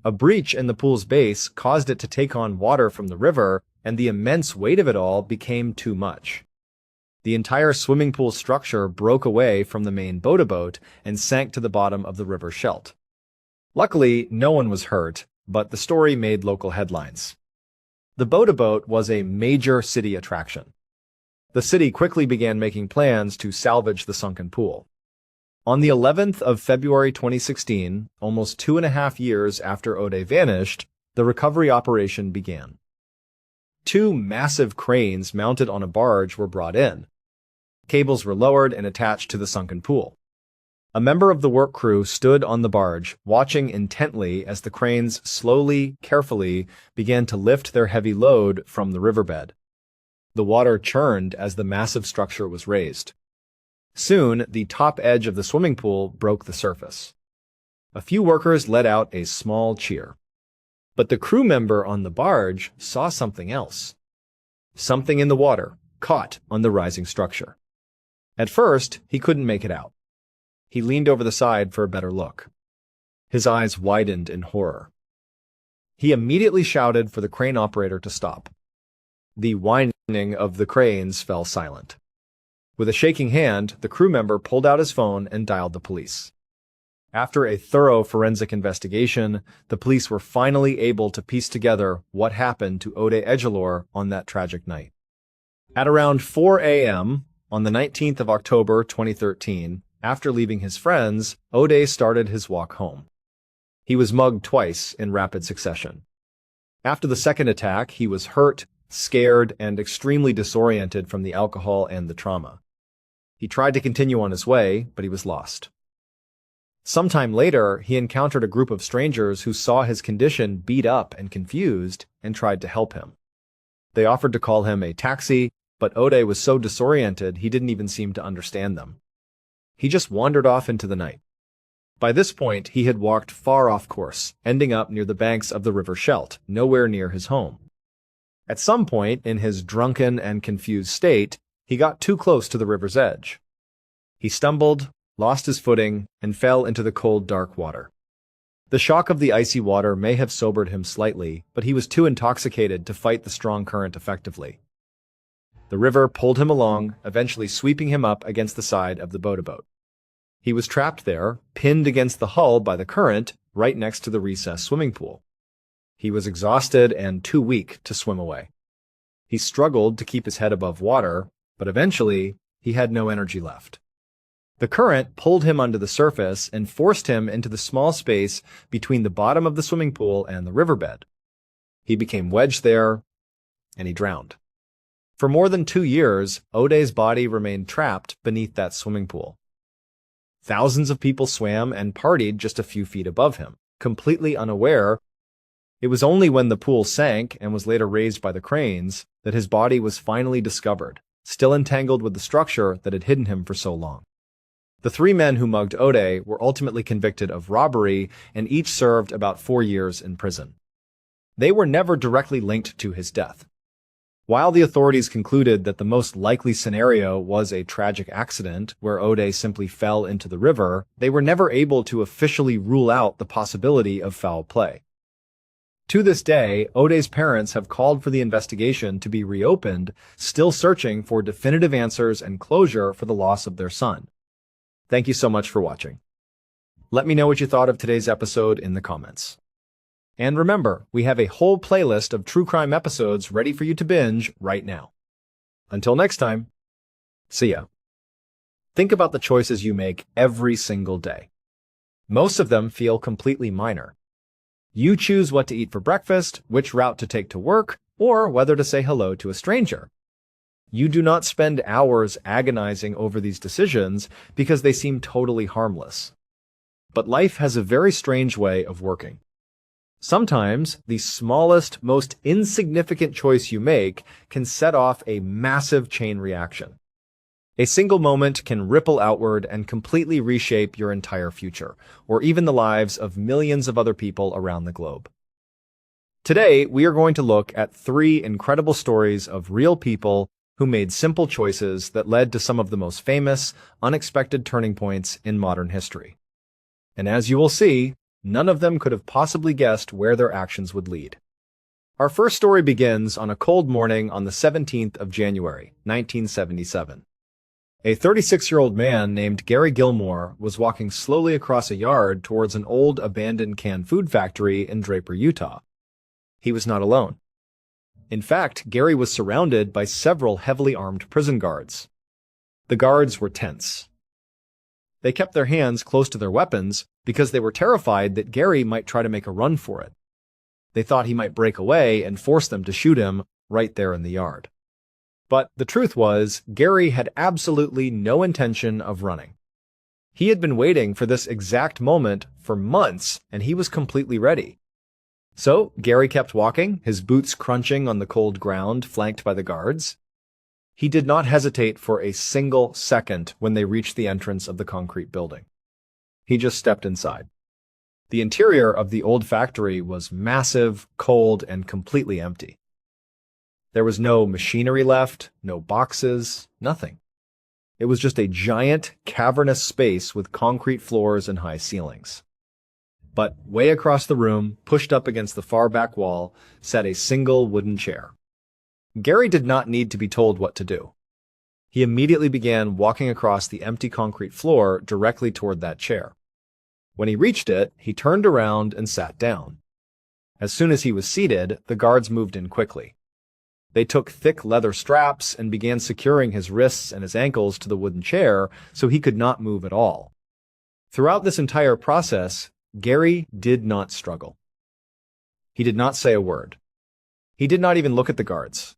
A breach in the pool's base caused it to take on water from the river, and the immense weight of it all became too much. The entire swimming pool structure broke away from the main Boda boat and sank to the bottom of the river Scheldt. Luckily, no one was hurt, but the story made local headlines. The Boda boat was a major city attraction. The city quickly began making plans to salvage the sunken pool. On the 11th of February 2016, almost 2.5 years after Ode vanished, the recovery operation began. 2 massive cranes mounted on a barge were brought in. Cables were lowered and attached to the sunken pool. A member of the work crew stood on the barge, watching intently as the cranes slowly, carefully began to lift their heavy load from the riverbed. The water churned as the massive structure was raised. Soon, the top edge of the swimming pool broke the surface. A few workers let out a small cheer. But the crew member on the barge saw something else. Something in the water, caught on the rising structure. At first, he couldn't make it out. He leaned over the side for a better look. His eyes widened in horror. He immediately shouted for the crane operator to stop. The whining of the cranes fell silent. With a shaking hand, the crew member pulled out his phone and dialed the police. After a thorough forensic investigation, the police were finally able to piece together what happened to Ode Ejiofor on that tragic night. At around 4 a.m., on the 19th of October 2013, after leaving his friends, Ode started his walk home. He was mugged twice in rapid succession. After the second attack, he was hurt, scared, and extremely disoriented from the alcohol and the trauma. He tried to continue on his way, but he was lost. Sometime later, he encountered a group of strangers who saw his condition beat up and confused and tried to help him. They offered to call him a taxi, but Ode was so disoriented he didn't even seem to understand them. He just wandered off into the night. By this point, he had walked far off course, ending up near the banks of the river Scheldt, nowhere near his home. At some point, in his drunken and confused state, he got too close to the river's edge. He stumbled, lost his footing, and fell into the cold, dark water. The shock of the icy water may have sobered him slightly, but he was too intoxicated to fight the strong current effectively. The river pulled him along, eventually sweeping him up against the side of the Boda boat. He was trapped there, pinned against the hull by the current, right next to the recessed swimming pool. He was exhausted and too weak to swim away. He struggled to keep his head above water, but eventually, he had no energy left. The current pulled him under the surface and forced him into the small space between the bottom of the swimming pool and the riverbed. He became wedged there, and he drowned. For more than 2 years, Ode's body remained trapped beneath that swimming pool. Thousands of people swam and partied just a few feet above him, completely unaware. It was only when the pool sank and was later raised by the cranes that his body was finally discovered, still entangled with the structure that had hidden him for so long. The 3 men who mugged Ode were ultimately convicted of robbery and each served about 4 years in prison. They were never directly linked to his death. While the authorities concluded that the most likely scenario was a tragic accident where Ode simply fell into the river, they were never able to officially rule out the possibility of foul play. To this day, Ode's parents have called for the investigation to be reopened, still searching for definitive answers and closure for the loss of their son. Thank you so much for watching. Let me know what you thought of today's episode in the comments. And remember, we have a whole playlist of true crime episodes ready for you to binge right now. Until next time, see ya. Think about the choices you make every single day. Most of them feel completely minor. You choose what to eat for breakfast, which route to take to work, or whether to say hello to a stranger. You do not spend hours agonizing over these decisions because they seem totally harmless. But life has a very strange way of working. Sometimes the smallest, most insignificant choice you make can set off a massive chain reaction. A single moment can ripple outward and completely reshape your entire future, or even the lives of millions of other people around the globe. Today, we are going to look at 3 incredible stories of real people who made simple choices that led to some of the most famous, unexpected turning points in modern history. And as you will see, none of them could have possibly guessed where their actions would lead. Our first story begins on a cold morning on the 17th of January, 1977. A 36-year-old man named Gary Gilmore was walking slowly across a yard towards an old abandoned canned food factory in Draper, Utah. He was not alone. In fact, Gary was surrounded by several heavily armed prison guards. The guards were tense. They kept their hands close to their weapons because they were terrified that Gary might try to make a run for it. They thought he might break away and force them to shoot him right there in the yard. But the truth was, Gary had absolutely no intention of running. He had been waiting for this exact moment for months, and he was completely ready. So Gary kept walking, his boots crunching on the cold ground, flanked by the guards. He did not hesitate for a single second when they reached the entrance of the concrete building. He just stepped inside. The interior of the old factory was massive, cold, and completely empty. There was no machinery left, no boxes, nothing. It was just a giant, cavernous space with concrete floors and high ceilings. But way across the room, pushed up against the far back wall, sat a single wooden chair. Gary did not need to be told what to do. He immediately began walking across the empty concrete floor directly toward that chair. When he reached it, he turned around and sat down. As soon as he was seated, the guards moved in quickly. They took thick leather straps and began securing his wrists and his ankles to the wooden chair so he could not move at all. Throughout this entire process, Gary did not struggle. He did not say a word. He did not even look at the guards.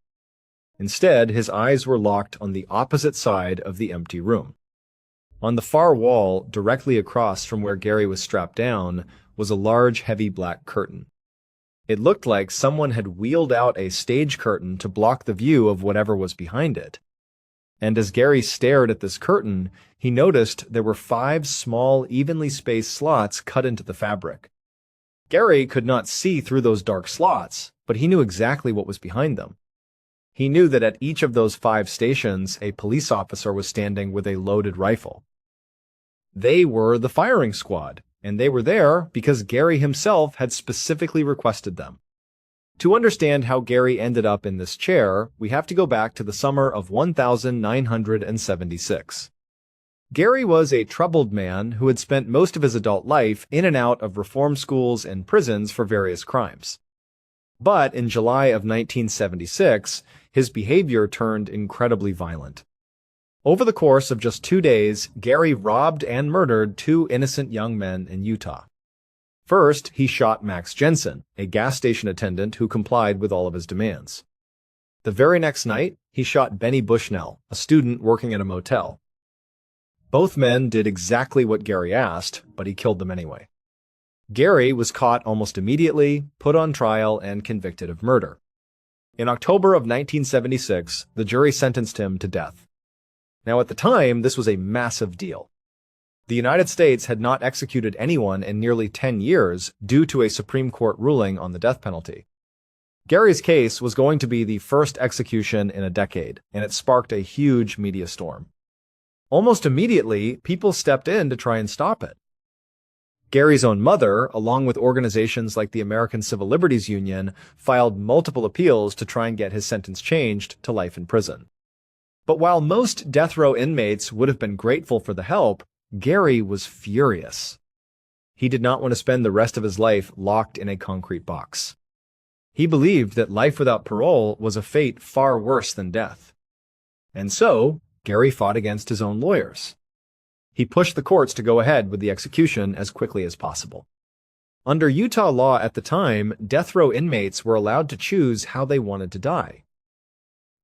Instead, his eyes were locked on the opposite side of the empty room. On the far wall, directly across from where Gary was strapped down, was a large, heavy black curtain. It looked like someone had wheeled out a stage curtain to block the view of whatever was behind it. And as Gary stared at this curtain, he noticed there were 5 small, evenly spaced slots cut into the fabric. Gary could not see through those dark slots, but he knew exactly what was behind them. He knew that at each of those 5 stations, a police officer was standing with a loaded rifle. They were the firing squad, and they were there because Gary himself had specifically requested them. To understand how Gary ended up in this chair, we have to go back to the summer of 1976. Gary was a troubled man who had spent most of his adult life in and out of reform schools and prisons for various crimes. But in July of 1976, his behavior turned incredibly violent. Over the course of just 2 days, Gary robbed and murdered 2 innocent young men in Utah. First, he shot Max Jensen, a gas station attendant who complied with all of his demands. The very next night, he shot Benny Bushnell, a student working at a motel. Both men did exactly what Gary asked, but he killed them anyway. Gary was caught almost immediately, put on trial, and convicted of murder. In October of 1976, the jury sentenced him to death. Now, at the time, this was a massive deal. The United States had not executed anyone in nearly 10 years due to a Supreme Court ruling on the death penalty. Gary's case was going to be the first execution in a decade, and it sparked a huge media storm. Almost immediately, people stepped in to try and stop it. Gary's own mother, along with organizations like the American Civil Liberties Union, filed multiple appeals to try and get his sentence changed to life in prison. But while most death row inmates would have been grateful for the help, Gary was furious. He did not want to spend the rest of his life locked in a concrete box. He believed that life without parole was a fate far worse than death. And so, Gary fought against his own lawyers. He pushed the courts to go ahead with the execution as quickly as possible. Under Utah law at the time, death row inmates were allowed to choose how they wanted to die.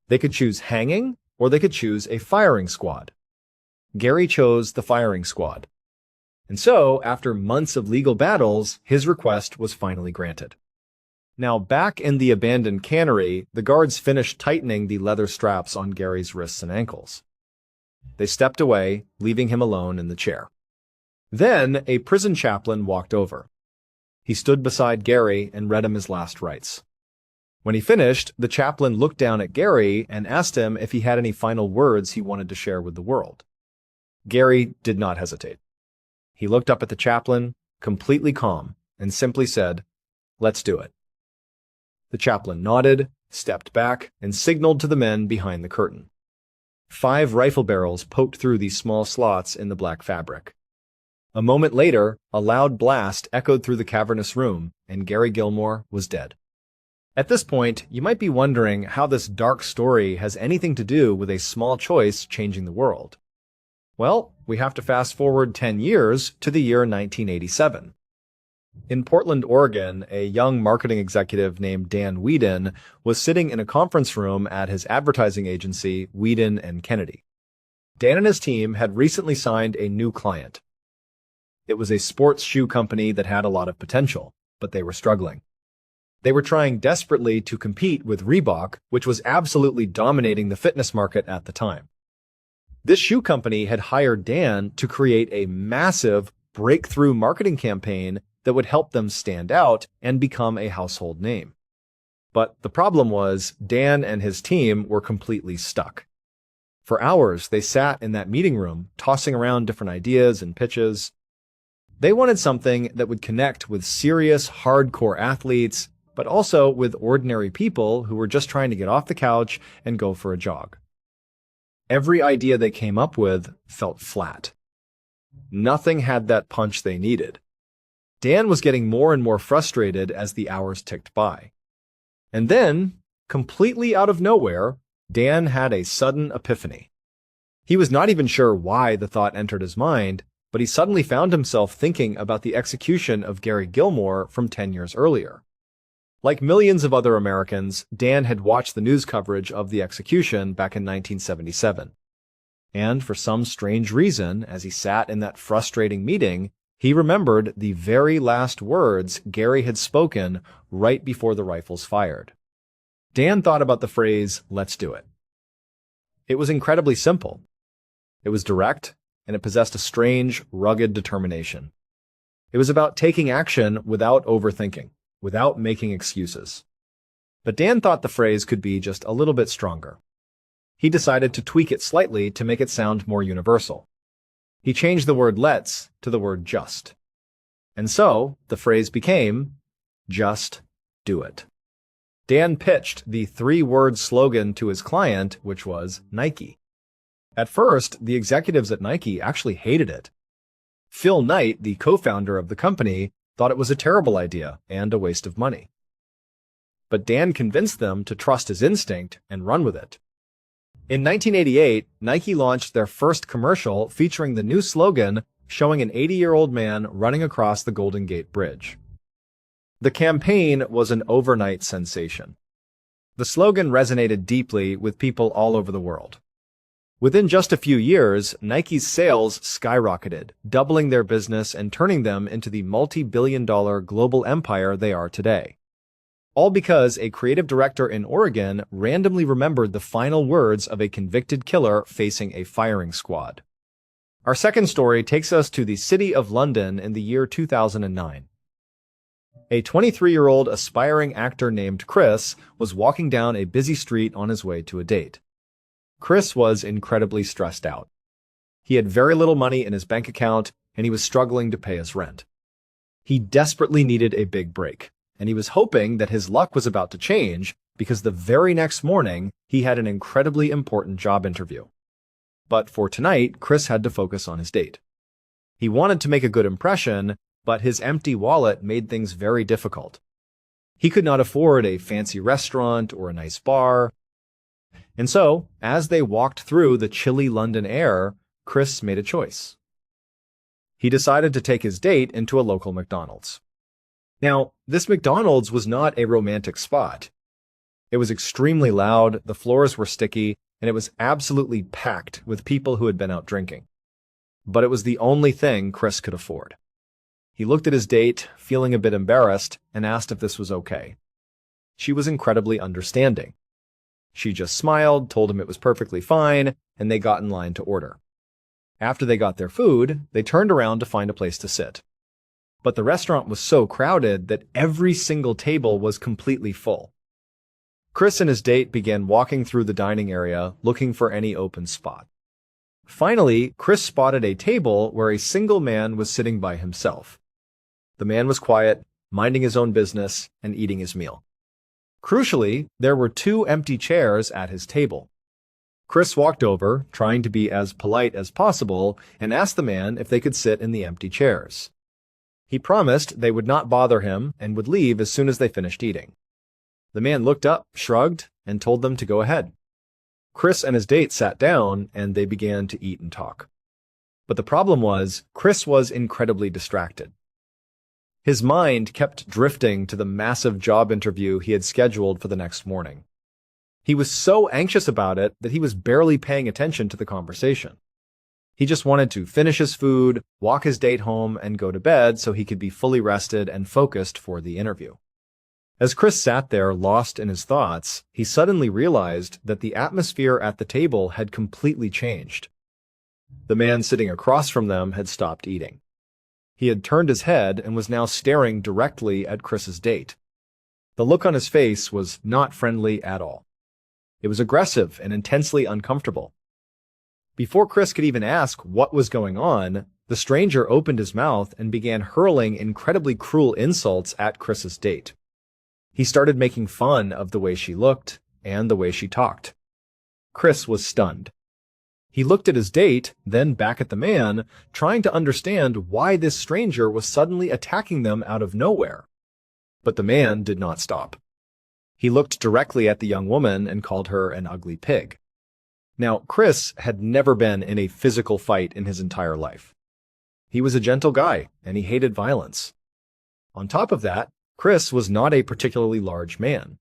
They could choose hanging, or they could choose a firing squad. Gary chose the firing squad. And so, after months of legal battles, his request was finally granted. Now, back in the abandoned cannery, the guards finished tightening the leather straps on Gary's wrists and ankles. They stepped away, leaving him alone in the chair. Then, a prison chaplain walked over. He stood beside Gary and read him his last rites. When he finished, the chaplain looked down at Gary and asked him if he had any final words he wanted to share with the world. Gary did not hesitate. He looked up at the chaplain, completely calm, and simply said, "Let's do it." The chaplain nodded, stepped back, and signaled to the men behind the curtain. 5 rifle barrels poked through these small slots in the black fabric. A moment later, a loud blast echoed through the cavernous room, and Gary Gilmore was dead. At this point, you might be wondering how this dark story has anything to do with a small choice changing the world. Well, we have to fast forward 10 years to the year 1987. In Portland, Oregon, a young marketing executive named Dan Whedon was sitting in a conference room at his advertising agency, Whedon and Kennedy. Dan and his team had recently signed a new client. It was a sports shoe company that had a lot of potential, but they were struggling. They were trying desperately to compete with Reebok, which was absolutely dominating the fitness market at the time. This shoe company had hired Dan to create a massive breakthrough marketing campaign that would help them stand out and become a household name. But the problem was, Dan and his team were completely stuck. For hours, they sat in that meeting room, tossing around different ideas and pitches. They wanted something that would connect with serious, hardcore athletes, but also with ordinary people who were just trying to get off the couch and go for a jog. Every idea they came up with felt flat. Nothing had that punch they needed. Dan was getting more and more frustrated as the hours ticked by. And then, completely out of nowhere, Dan had a sudden epiphany. He was not even sure why the thought entered his mind, but he suddenly found himself thinking about the execution of Gary Gilmore from 10 years earlier. Like millions of other Americans, Dan had watched the news coverage of the execution back in 1977. And for some strange reason, as he sat in that frustrating meeting, he remembered the very last words Gary had spoken right before the rifles fired. Dan thought about the phrase, "Let's do it." It was incredibly simple. It was direct, and it possessed a strange, rugged determination. It was about taking action without overthinking, without making excuses. But Dan thought the phrase could be just a little bit stronger. He decided to tweak it slightly to make it sound more universal. He changed the word "let's" to the word "just." And so, the phrase became, "Just do it." Dan pitched the 3-word slogan to his client, which was Nike. At first, the executives at Nike actually hated it. Phil Knight, the co-founder of the company, thought it was a terrible idea and a waste of money. But Dan convinced them to trust his instinct and run with it. In 1988, Nike launched their first commercial featuring the new slogan showing an 80-year-old man running across the Golden Gate Bridge. The campaign was an overnight sensation. The slogan resonated deeply with people all over the world. Within just a few years, Nike's sales skyrocketed, doubling their business and turning them into the multi-billion-dollar global empire they are today. All because a creative director in Oregon randomly remembered the final words of a convicted killer facing a firing squad. Our second story takes us to the city of London in the year 2009. A 23-year-old aspiring actor named Chris was walking down a busy street on his way to a date. Chris was incredibly stressed out. He had very little money in his bank account, and he was struggling to pay his rent. He desperately needed a big break, and he was hoping that his luck was about to change because the very next morning he had an incredibly important job interview. But for tonight, Chris had to focus on his date. He wanted to make a good impression, but his empty wallet made things very difficult. He could not afford a fancy restaurant or a nice bar. And so, as they walked through the chilly London air, Chris made a choice. He decided to take his date into a local McDonald's. Now, this McDonald's was not a romantic spot. It was extremely loud, the floors were sticky, and it was absolutely packed with people who had been out drinking. but it was the only thing Chris could afford. He looked at his date, feeling a bit embarrassed, and asked if this was okay. She was incredibly understanding. She just smiled, told him it was perfectly fine, and they got in line to order. After they got their food, they turned around to find a place to sit. But the restaurant was so crowded that every single table was completely full. Chris and his date began walking through the dining area, looking for any open spot. Finally, Chris spotted a table where a single man was sitting by himself. The man was quiet, minding his own business, and eating his meal. Crucially, there were 2 empty chairs at his table. Chris walked over, trying to be as polite as possible, and asked the man if they could sit in the empty chairs. He promised they would not bother him and would leave as soon as they finished eating. The man looked up, shrugged, and told them to go ahead. Chris and his date sat down, and they began to eat and talk. But the problem was, Chris was incredibly distracted. His mind kept drifting to the massive job interview he had scheduled for the next morning. He was so anxious about it that he was barely paying attention to the conversation. He just wanted to finish his food, walk his date home, and go to bed so he could be fully rested and focused for the interview. As Chris sat there lost in his thoughts, he suddenly realized that the atmosphere at the table had completely changed. The man sitting across from them had stopped eating. He had turned his head and was now staring directly at Chris's date. The look on his face was not friendly at all. It was aggressive and intensely uncomfortable. Before Chris could even ask what was going on, the stranger opened his mouth and began hurling incredibly cruel insults at Chris's date. He started making fun of the way she looked and the way she talked. Chris was stunned. He looked at his date, then back at the man, trying to understand why this stranger was suddenly attacking them out of nowhere. But the man did not stop. He looked directly at the young woman and called her an ugly pig. Now, Chris had never been in a physical fight in his entire life. He was a gentle guy, and he hated violence. On top of that, Chris was not a particularly large man.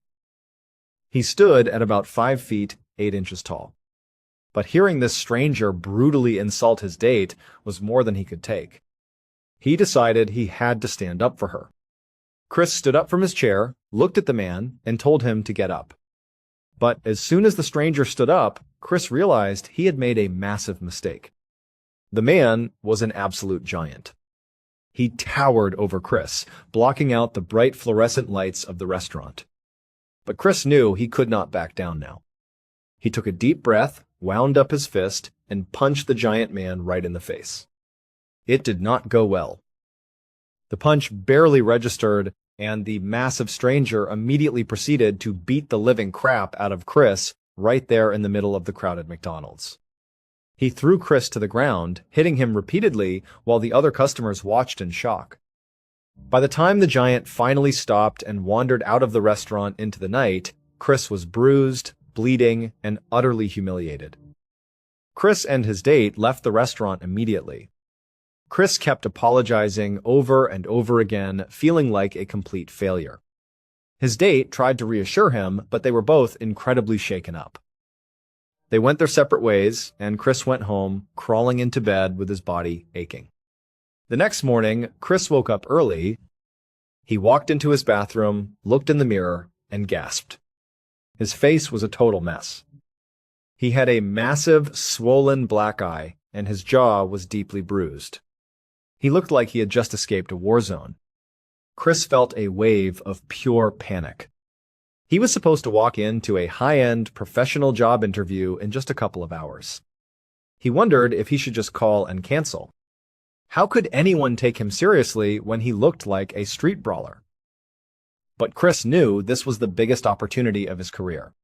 He stood at about 5 feet, 8 inches tall. But hearing this stranger brutally insult his date was more than he could take. He decided he had to stand up for her. Chris stood up from his chair, looked at the man, and told him to get up. But as soon as the stranger stood up, Chris realized he had made a massive mistake. The man was an absolute giant. He towered over Chris, blocking out the bright fluorescent lights of the restaurant. But Chris knew he could not back down now. He took a deep breath, wound up his fist, and punched the giant man right in the face. It did not go well. The punch barely registered, and the massive stranger immediately proceeded to beat the living crap out of Chris right there in the middle of the crowded McDonald's. He threw Chris to the ground, hitting him repeatedly while the other customers watched in shock. By the time the giant finally stopped and wandered out of the restaurant into the night, Chris was bruised, bleeding, and utterly humiliated. Chris and his date left the restaurant immediately. Chris kept apologizing over and over again, feeling like a complete failure. His date tried to reassure him, but they were both incredibly shaken up. They went their separate ways, and Chris went home, crawling into bed with his body aching. The next morning, Chris woke up early. He walked into his bathroom, looked in the mirror, and gasped. His face was a total mess. He had a massive, swollen black eye, and his jaw was deeply bruised. He looked like he had just escaped a war zone. Chris felt a wave of pure panic. He was supposed to walk into a high-end professional job interview in just a couple of hours. He wondered if he should just call and cancel. How could anyone take him seriously when he looked like a street brawler? But Chris knew this was the biggest opportunity of his career.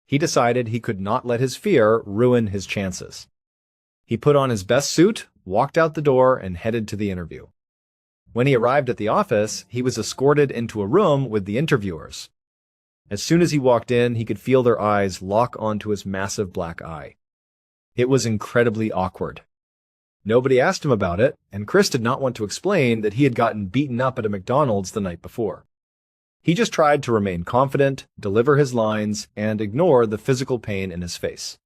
He decided he could not let his fear ruin his chances. He put on his best suit, walked out the door, and headed to the interview. When he arrived at the office, he was escorted into a room with the interviewers. As soon as he walked in, he could feel their eyes lock onto his massive black eye. It was incredibly awkward. Nobody asked him about it, and Chris did not want to explain that he had gotten beaten up at a McDonald's the night before. He just tried to remain confident, deliver his lines, and ignore the physical pain in his face.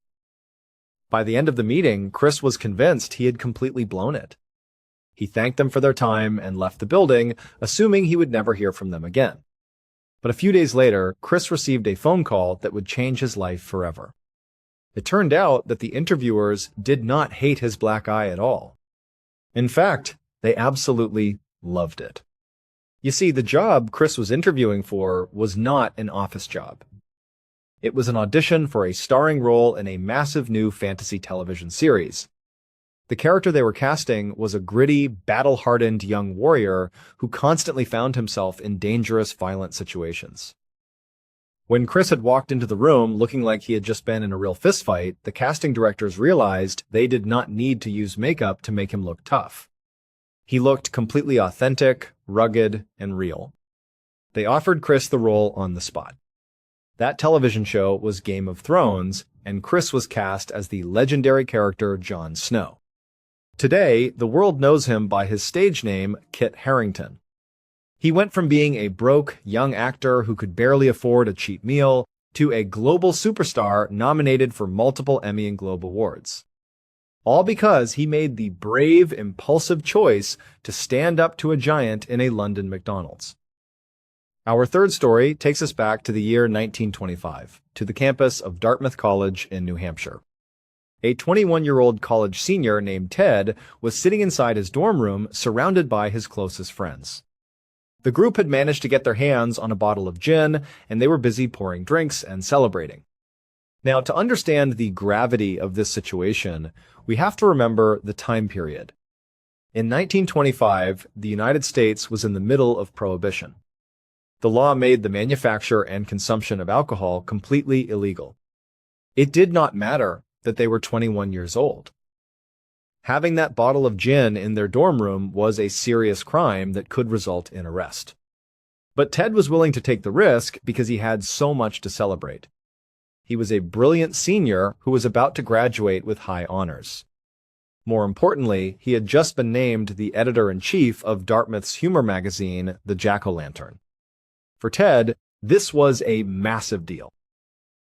By the end of the meeting, Chris was convinced he had completely blown it. He thanked them for their time and left the building, assuming he would never hear from them again. But a few days later, Chris received a phone call that would change his life forever. It turned out that the interviewers did not hate his black eye at all. In fact, they absolutely loved it. You see, the job Chris was interviewing for was not an office job. It was an audition for a starring role in a massive new fantasy television series. The character they were casting was a gritty, battle-hardened young warrior who constantly found himself in dangerous, violent situations. When Chris had walked into the room looking like he had just been in a real fistfight, the casting directors realized they did not need to use makeup to make him look tough. He looked completely authentic, rugged, and real. They offered Chris the role on the spot. That television show was Game of Thrones, and Chris was cast as the legendary character Jon Snow. Today, the world knows him by his stage name, Kit Harington. He went from being a broke, young actor who could barely afford a cheap meal to a global superstar nominated for multiple Emmy and Globe Awards. All because he made the brave, impulsive choice to stand up to a giant in a London McDonald's. Our third story takes us back to the year 1925, to the campus of Dartmouth College in New Hampshire. A 21-year-old college senior named Ted was sitting inside his dorm room surrounded by his closest friends. The group had managed to get their hands on a bottle of gin, and they were busy pouring drinks and celebrating. Now, to understand the gravity of this situation, we have to remember the time period. In 1925, the United States was in the middle of Prohibition. The law made the manufacture and consumption of alcohol completely illegal. It did not matter that they were 21 years old. Having that bottle of gin in their dorm room was a serious crime that could result in arrest. But Ted was willing to take the risk because he had so much to celebrate. He was a brilliant senior who was about to graduate with high honors. More importantly, he had just been named the editor-in-chief of Dartmouth's humor magazine, The Jack-O-Lantern. For Ted, this was a massive deal.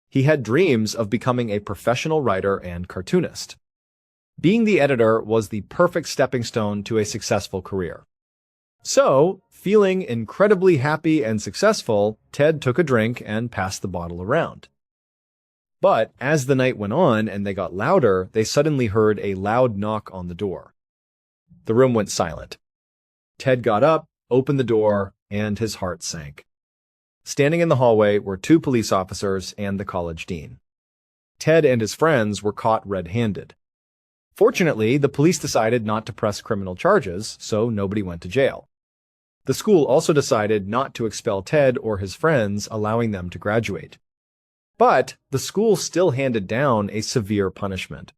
He had dreams of becoming a professional writer and cartoonist. Being the editor was the perfect stepping stone to a successful career. So, feeling incredibly happy and successful, Ted took a drink and passed the bottle around. But as the night went on and they got louder, they suddenly heard a loud knock on the door. The room went silent. Ted got up, opened the door, and his heart sank. Standing in the hallway were two police officers and the college dean. Ted and his friends were caught red-handed. Fortunately, the police decided not to press criminal charges, so nobody went to jail. The school also decided not to expel Ted or his friends, allowing them to graduate. But the school still handed down a severe punishment.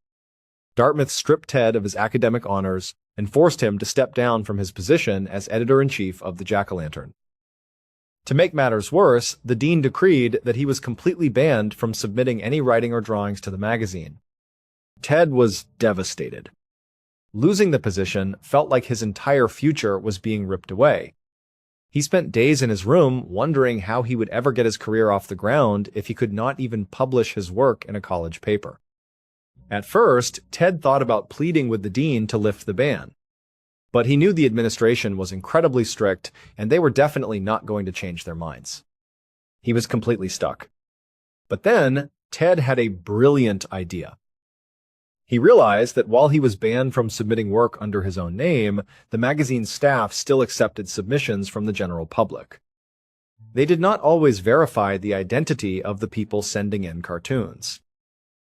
Dartmouth stripped Ted of his academic honors and forced him to step down from his position as editor-in-chief of the Jack-O-Lantern. To make matters worse, the dean decreed that he was completely banned from submitting any writing or drawings to the magazine. Ted was devastated. Losing the position felt like his entire future was being ripped away. He spent days in his room wondering how he would ever get his career off the ground if he could not even publish his work in a college paper. At first, Ted thought about pleading with the dean to lift the ban. But he knew the administration was incredibly strict, and they were definitely not going to change their minds. He was completely stuck. But then, Ted had a brilliant idea. He realized that while he was banned from submitting work under his own name, the magazine's staff still accepted submissions from the general public. They did not always verify the identity of the people sending in cartoons.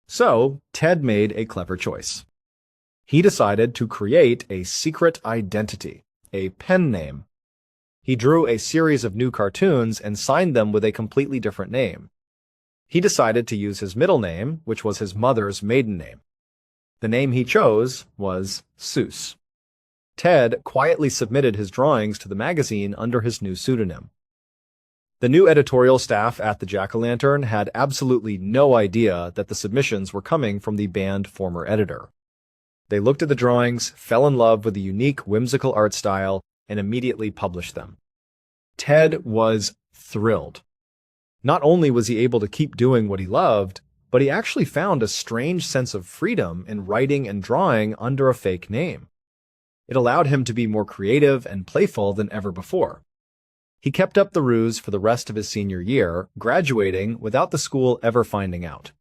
So, Ted made a clever choice. He decided to create a secret identity, a pen name. He drew a series of new cartoons and signed them with a completely different name. He decided to use his middle name, which was his mother's maiden name. The name he chose was Seuss. Ted quietly submitted his drawings to the magazine under his new pseudonym. The new editorial staff at the Jack-O-Lantern had absolutely no idea that the submissions were coming from the banned former editor. They looked at the drawings, fell in love with the unique, whimsical art style, and immediately published them. Ted was thrilled. Not only was he able to keep doing what he loved, but he actually found a strange sense of freedom in writing and drawing under a fake name. It allowed him to be more creative and playful than ever before. He kept up the ruse for the rest of his senior year, graduating without the school ever finding out.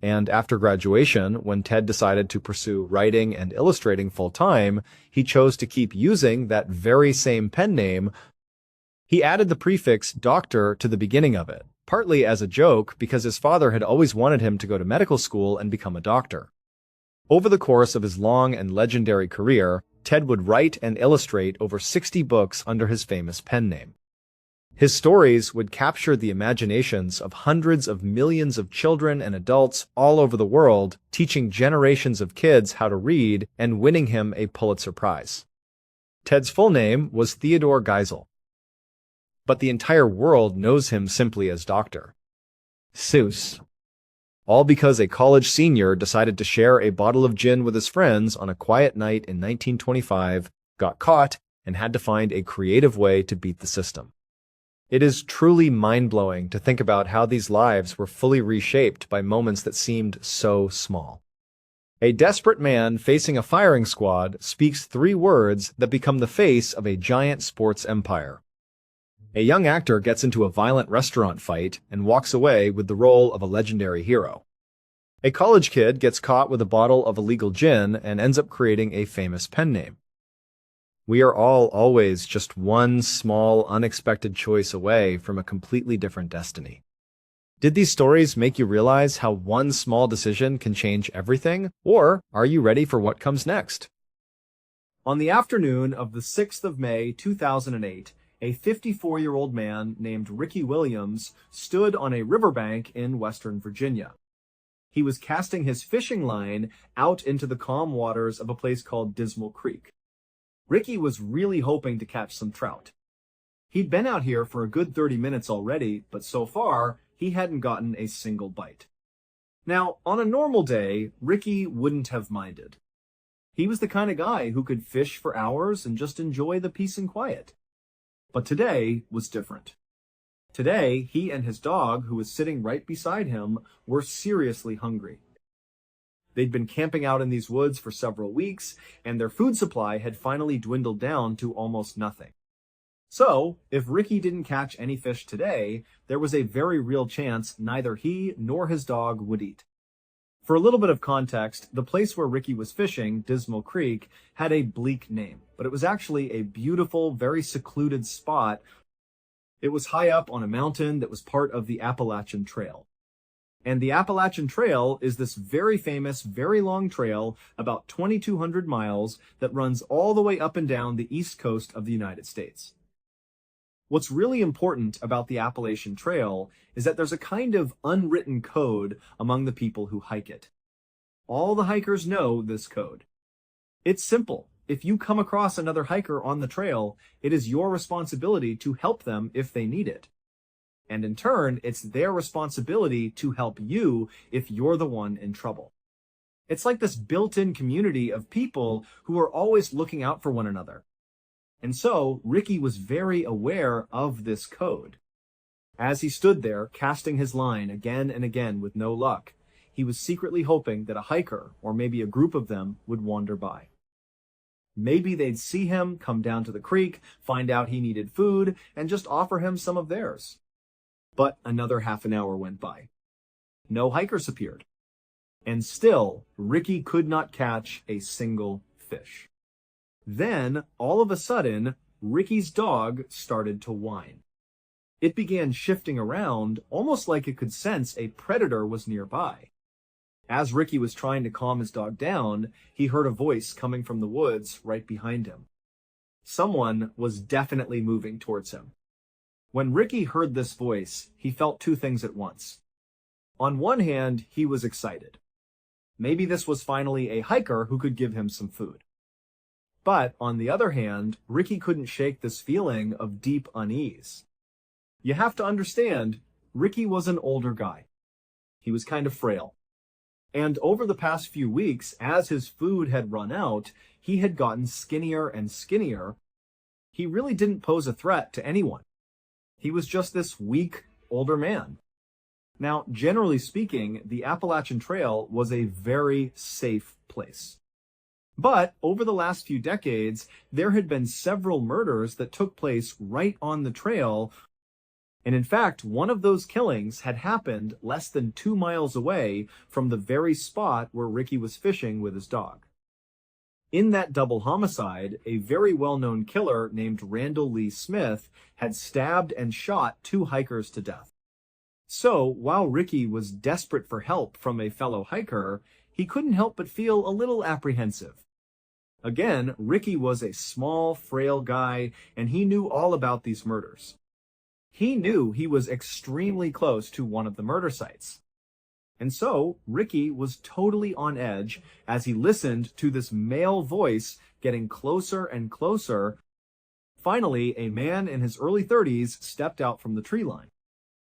And after graduation, when Ted decided to pursue writing and illustrating full-time, he chose to keep using that very same pen name. He added the prefix Doctor to the beginning of it, partly as a joke because his father had always wanted him to go to medical school and become a doctor. Over the course of his long and legendary career, Ted would write and illustrate over 60 books under his famous pen name. His stories would capture the imaginations of hundreds of millions of children and adults all over the world, teaching generations of kids how to read and winning him a Pulitzer Prize. Ted's full name was Theodore Geisel, but the entire world knows him simply as Dr. Seuss. All because a college senior decided to share a bottle of gin with his friends on a quiet night in 1925, got caught, and had to find a creative way to beat the system. It is truly mind-blowing to think about how these lives were fully reshaped by moments that seemed so small. A desperate man facing a firing squad speaks 3 words that become the face of a giant sports empire. A young actor gets into a violent restaurant fight and walks away with the role of a legendary hero. A college kid gets caught with a bottle of illegal gin and ends up creating a famous pen name. We are all always just one small, unexpected choice away from a completely different destiny. Did these stories make you realize how one small decision can change everything? Or are you ready for what comes next? On the afternoon of the 6th of May, 2008, a 54-year-old man named Ricky Williams stood on a riverbank in Western Virginia. He was casting his fishing line out into the calm waters of a place called Dismal Creek. Ricky was really hoping to catch some trout. He'd been out here for a good 30 minutes already, but so far, he hadn't gotten a single bite. Now, on a normal day, Ricky wouldn't have minded. He was the kind of guy who could fish for hours and just enjoy the peace and quiet. But today was different. Today, he and his dog, who was sitting right beside him, were seriously hungry. They'd been camping out in these woods for several weeks, and their food supply had finally dwindled down to almost nothing. So, if Ricky didn't catch any fish today, there was a very real chance neither he nor his dog would eat. For a little bit of context, the place where Ricky was fishing, Dismal Creek, had a bleak name, but it was actually a beautiful, very secluded spot. It was high up on a mountain that was part of the Appalachian Trail. And the Appalachian Trail is this very famous, very long trail, about 2,200 miles, that runs all the way up and down the east coast of the United States. What's really important about the Appalachian Trail is that there's a kind of unwritten code among the people who hike it. All the hikers know this code. It's simple. If you come across another hiker on the trail, it is your responsibility to help them if they need it. And in turn, it's their responsibility to help you if you're the one in trouble. It's like this built-in community of people who are always looking out for one another. And so, Ricky was very aware of this code. As he stood there, casting his line again and again with no luck, he was secretly hoping that a hiker, or maybe a group of them, would wander by. Maybe they'd see him, come down to the creek, find out he needed food, and just offer him some of theirs. But another half an hour went by. No hikers appeared. And still, Ricky could not catch a single fish. Then, all of a sudden, Ricky's dog started to whine. It began shifting around, almost like it could sense a predator was nearby. As Ricky was trying to calm his dog down, he heard a voice coming from the woods right behind him. Someone was definitely moving towards him. When Ricky heard this voice, he felt 2 things at once. On one hand, he was excited. Maybe this was finally a hiker who could give him some food. But, on the other hand, Ricky couldn't shake this feeling of deep unease. You have to understand, Ricky was an older guy. He was kind of frail. And over the past few weeks, as his food had run out, he had gotten skinnier and skinnier. He really didn't pose a threat to anyone. He was just this weak, older man. Now, generally speaking, the Appalachian Trail was a very safe place. But over the last few decades, there had been several murders that took place right on the trail. And in fact, one of those killings had happened less than 2 miles away from the very spot where Ricky was fishing with his dog. In that double homicide, a very well-known killer named Randall Lee Smith had stabbed and shot 2 hikers to death. So, while Ricky was desperate for help from a fellow hiker, he couldn't help but feel a little apprehensive. Again, Ricky was a small, frail guy, and he knew all about these murders. He knew he was extremely close to one of the murder sites. And so, Ricky was totally on edge as he listened to this male voice getting closer and closer. Finally, a man in his early 30s stepped out from the tree line.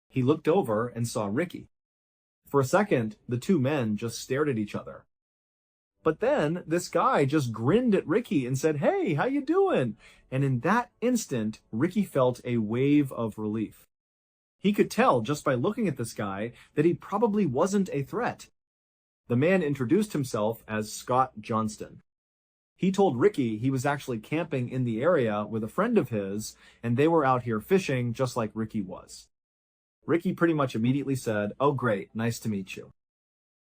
He looked over and saw Ricky. For a second, the two men just stared at each other. But then, this guy just grinned at Ricky and said, "Hey, how you doing?" And in that instant, Ricky felt a wave of relief. He could tell just by looking at this guy that he probably wasn't a threat. The man introduced himself as Scott Johnston. He told Ricky he was actually camping in the area with a friend of his, and they were out here fishing just like Ricky was. Ricky pretty much immediately said, "Oh great, nice to meet you.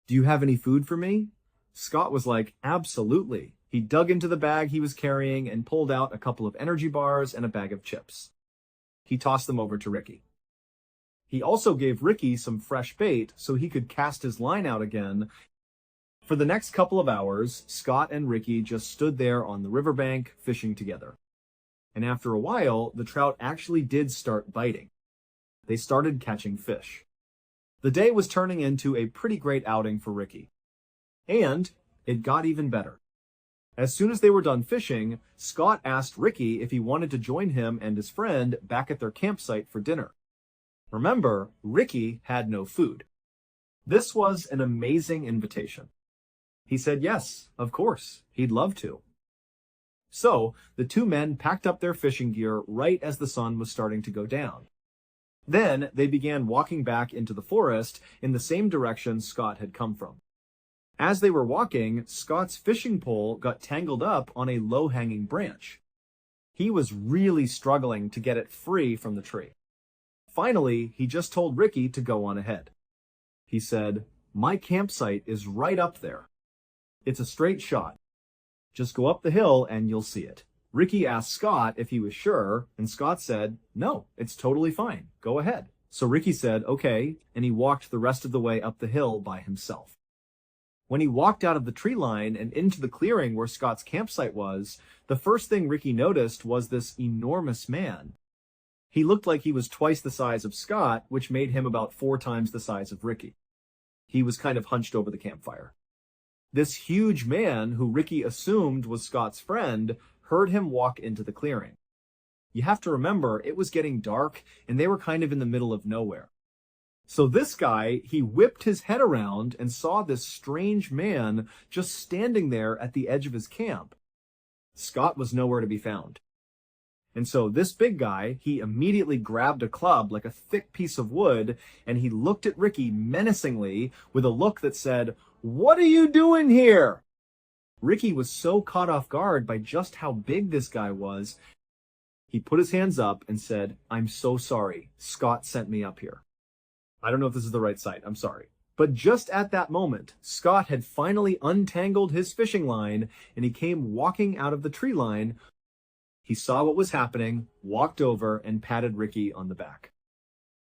Do you have any food for me?" Scott was like, "Absolutely." He dug into the bag he was carrying and pulled out a couple of energy bars and a bag of chips. He tossed them over to Ricky. He also gave Ricky some fresh bait so he could cast his line out again. For the next couple of hours, Scott and Ricky just stood there on the riverbank fishing together. And after a while, the trout actually did start biting. They started catching fish. The day was turning into a pretty great outing for Ricky. And it got even better. As soon as they were done fishing, Scott asked Ricky if he wanted to join him and his friend back at their campsite for dinner. Remember, Ricky had no food. This was an amazing invitation. He said yes, of course, he'd love to. So, the two men packed up their fishing gear right as the sun was starting to go down. Then, they began walking back into the forest in the same direction Scott had come from. As they were walking, Scott's fishing pole got tangled up on a low-hanging branch. He was really struggling to get it free from the tree. Finally, he just told Ricky to go on ahead. He said, "My campsite is right up there. It's a straight shot. Just go up the hill and you'll see it." Ricky asked Scott if he was sure, and Scott said, "No, it's totally fine. Go ahead." So Ricky said, "Okay," and he walked the rest of the way up the hill by himself. When he walked out of the tree line and into the clearing where Scott's campsite was, the first thing Ricky noticed was this enormous man. He looked like he was twice the size of Scott, which made him about 4 times the size of Ricky. He was kind of hunched over the campfire. This huge man, who Ricky assumed was Scott's friend, heard him walk into the clearing. You have to remember, it was getting dark, and they were kind of in the middle of nowhere. So this guy, he whipped his head around and saw this strange man just standing there at the edge of his camp. Scott was nowhere to be found. And so this big guy, he immediately grabbed a club like a thick piece of wood, and he looked at Ricky menacingly with a look that said, "What are you doing here?" Ricky was so caught off guard by just how big this guy was. He put his hands up and said, "I'm so sorry. Scott sent me up here." I don't know if this is the right site. I'm sorry. But just at that moment, Scott had finally untangled his fishing line, and he came walking out of the tree line. He saw what was happening, walked over, and patted Ricky on the back.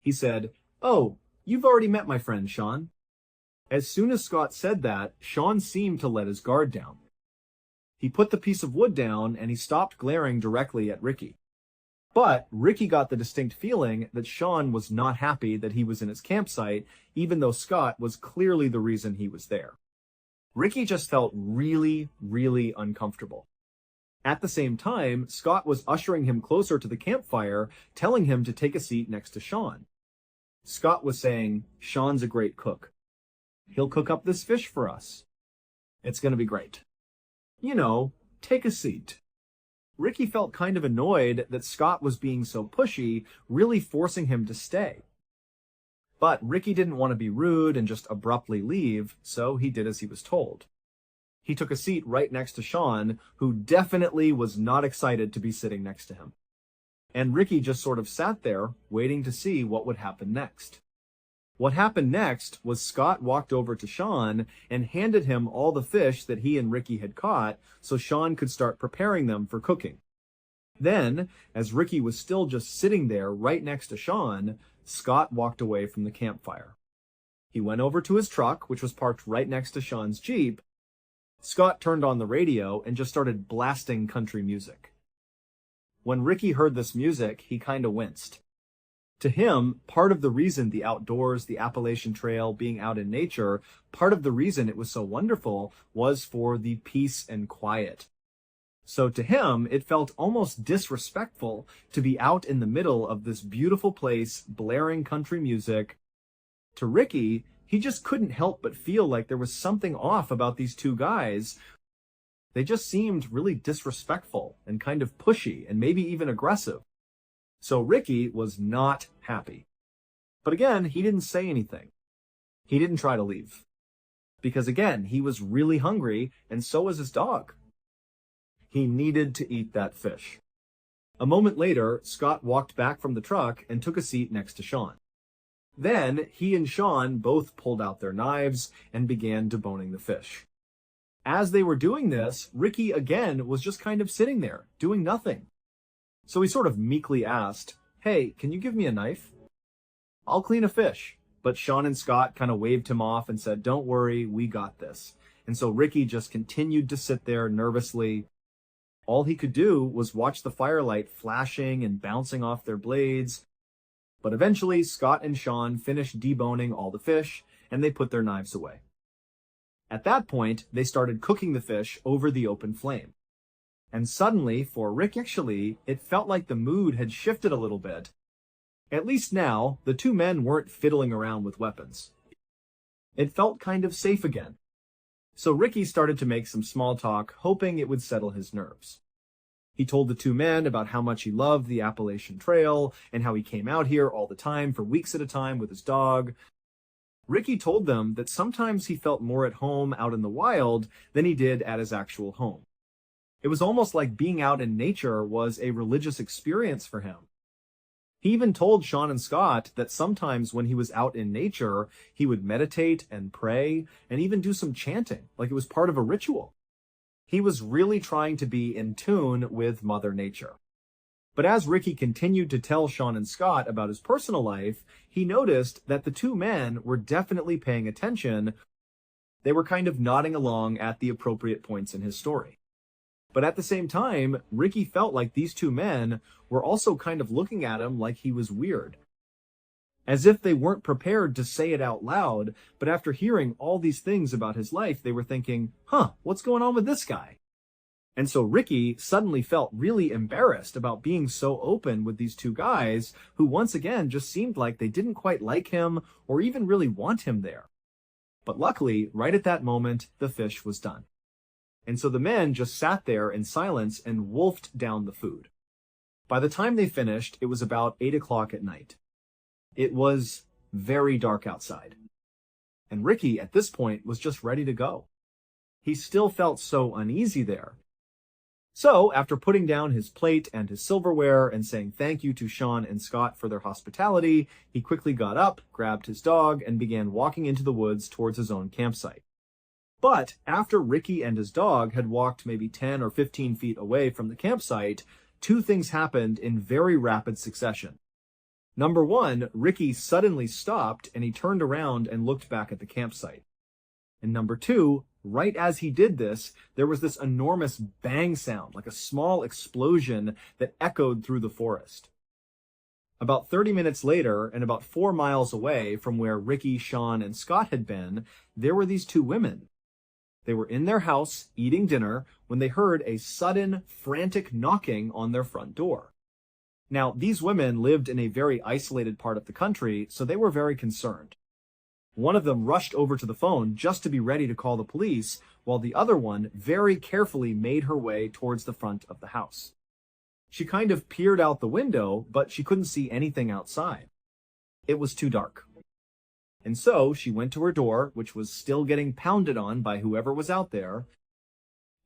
He said, "Oh, you've already met my friend, Sean." As soon as Scott said that, Sean seemed to let his guard down. He put the piece of wood down, and he stopped glaring directly at Ricky. But Ricky got the distinct feeling that Sean was not happy that he was in his campsite, even though Scott was clearly the reason he was there. Ricky just felt really, really uncomfortable. At the same time, Scott was ushering him closer to the campfire, telling him to take a seat next to Sean. Scott was saying, "Sean's a great cook. He'll cook up this fish for us. It's going to be great. You know, take a seat." Ricky felt kind of annoyed that Scott was being so pushy, really forcing him to stay. But Ricky didn't want to be rude and just abruptly leave, so he did as he was told. He took a seat right next to Sean, who definitely was not excited to be sitting next to him. And Ricky just sort of sat there, waiting to see what would happen next. What happened next was Scott walked over to Sean and handed him all the fish that he and Ricky had caught so Sean could start preparing them for cooking. Then, as Ricky was still just sitting there right next to Sean, Scott walked away from the campfire. He went over to his truck, which was parked right next to Sean's Jeep. Scott turned on the radio and just started blasting country music. When Ricky heard this music, he kind of winced. To him, part of the reason the outdoors, the Appalachian Trail, being out in nature, part of the reason it was so wonderful was for the peace and quiet. So to him, it felt almost disrespectful to be out in the middle of this beautiful place, blaring country music. To Ricky, he just couldn't help but feel like there was something off about these two guys. They just seemed really disrespectful and kind of pushy and maybe even aggressive. So Ricky was not happy. But again, he didn't say anything. He didn't try to leave. Because again, he was really hungry, and so was his dog. He needed to eat that fish. A moment later, Scott walked back from the truck and took a seat next to Sean. Then, he and Sean both pulled out their knives and began deboning the fish. As they were doing this, Ricky again was just kind of sitting there, doing nothing. So he sort of meekly asked, "Hey, can you give me a knife? I'll clean a fish." But Sean and Scott kind of waved him off and said, "Don't worry, we got this." And so Ricky just continued to sit there nervously. All he could do was watch the firelight flashing and bouncing off their blades. But eventually, Scott and Sean finished deboning all the fish, and they put their knives away. At that point, they started cooking the fish over the open flame. And suddenly, for Rick actually, it felt like the mood had shifted a little bit. At least now, the two men weren't fiddling around with weapons. It felt kind of safe again. So Ricky started to make some small talk, hoping it would settle his nerves. He told the two men about how much he loved the Appalachian Trail and how he came out here all the time for weeks at a time with his dog. Ricky told them that sometimes he felt more at home out in the wild than he did at his actual home. It was almost like being out in nature was a religious experience for him. He even told Sean and Scott that sometimes when he was out in nature, he would meditate and pray and even do some chanting, like it was part of a ritual. He was really trying to be in tune with Mother Nature. But as Ricky continued to tell Sean and Scott about his personal life, he noticed that the two men were definitely paying attention. They were kind of nodding along at the appropriate points in his story. But at the same time, Ricky felt like these two men were also kind of looking at him like he was weird. As if they weren't prepared to say it out loud, but after hearing all these things about his life, they were thinking, what's going on with this guy? And so Ricky suddenly felt really embarrassed about being so open with these two guys who once again just seemed like they didn't quite like him or even really want him there. But luckily, right at that moment, the fish was done. And so the men just sat there in silence and wolfed down the food. By the time they finished, it was about 8 o'clock at night. It was very dark outside. And Ricky, at this point, was just ready to go. He still felt so uneasy there. So, after putting down his plate and his silverware and saying thank you to Sean and Scott for their hospitality, he quickly got up, grabbed his dog, and began walking into the woods towards his own campsite. But after Ricky and his dog had walked maybe 10 or 15 feet away from the campsite, two things happened in very rapid succession. Number one, Ricky suddenly stopped and he turned around and looked back at the campsite. And number two, right as he did this, there was this enormous bang sound, like a small explosion that echoed through the forest. About 30 minutes later, and about 4 miles away from where Ricky, Sean, and Scott had been, there were these two women. They were in their house eating dinner when they heard a sudden, frantic knocking on their front door. Now, these women lived in a very isolated part of the country, so they were very concerned. One of them rushed over to the phone just to be ready to call the police, while the other one very carefully made her way towards the front of the house. She kind of peered out the window, but she couldn't see anything outside. It was too dark. And so she went to her door, which was still getting pounded on by whoever was out there.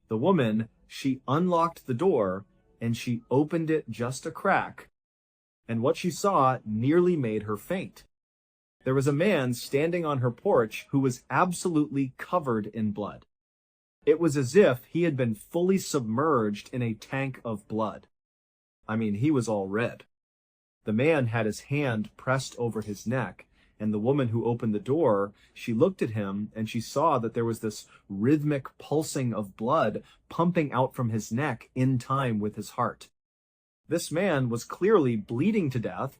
The woman, she unlocked the door and she opened it just a crack. And what she saw nearly made her faint. There was a man standing on her porch who was absolutely covered in blood. It was as if he had been fully submerged in a tank of blood. I mean, he was all red. The man had his hand pressed over his neck, and the woman who opened the door, she looked at him and she saw that there was this rhythmic pulsing of blood pumping out from his neck in time with his heart. This man was clearly bleeding to death,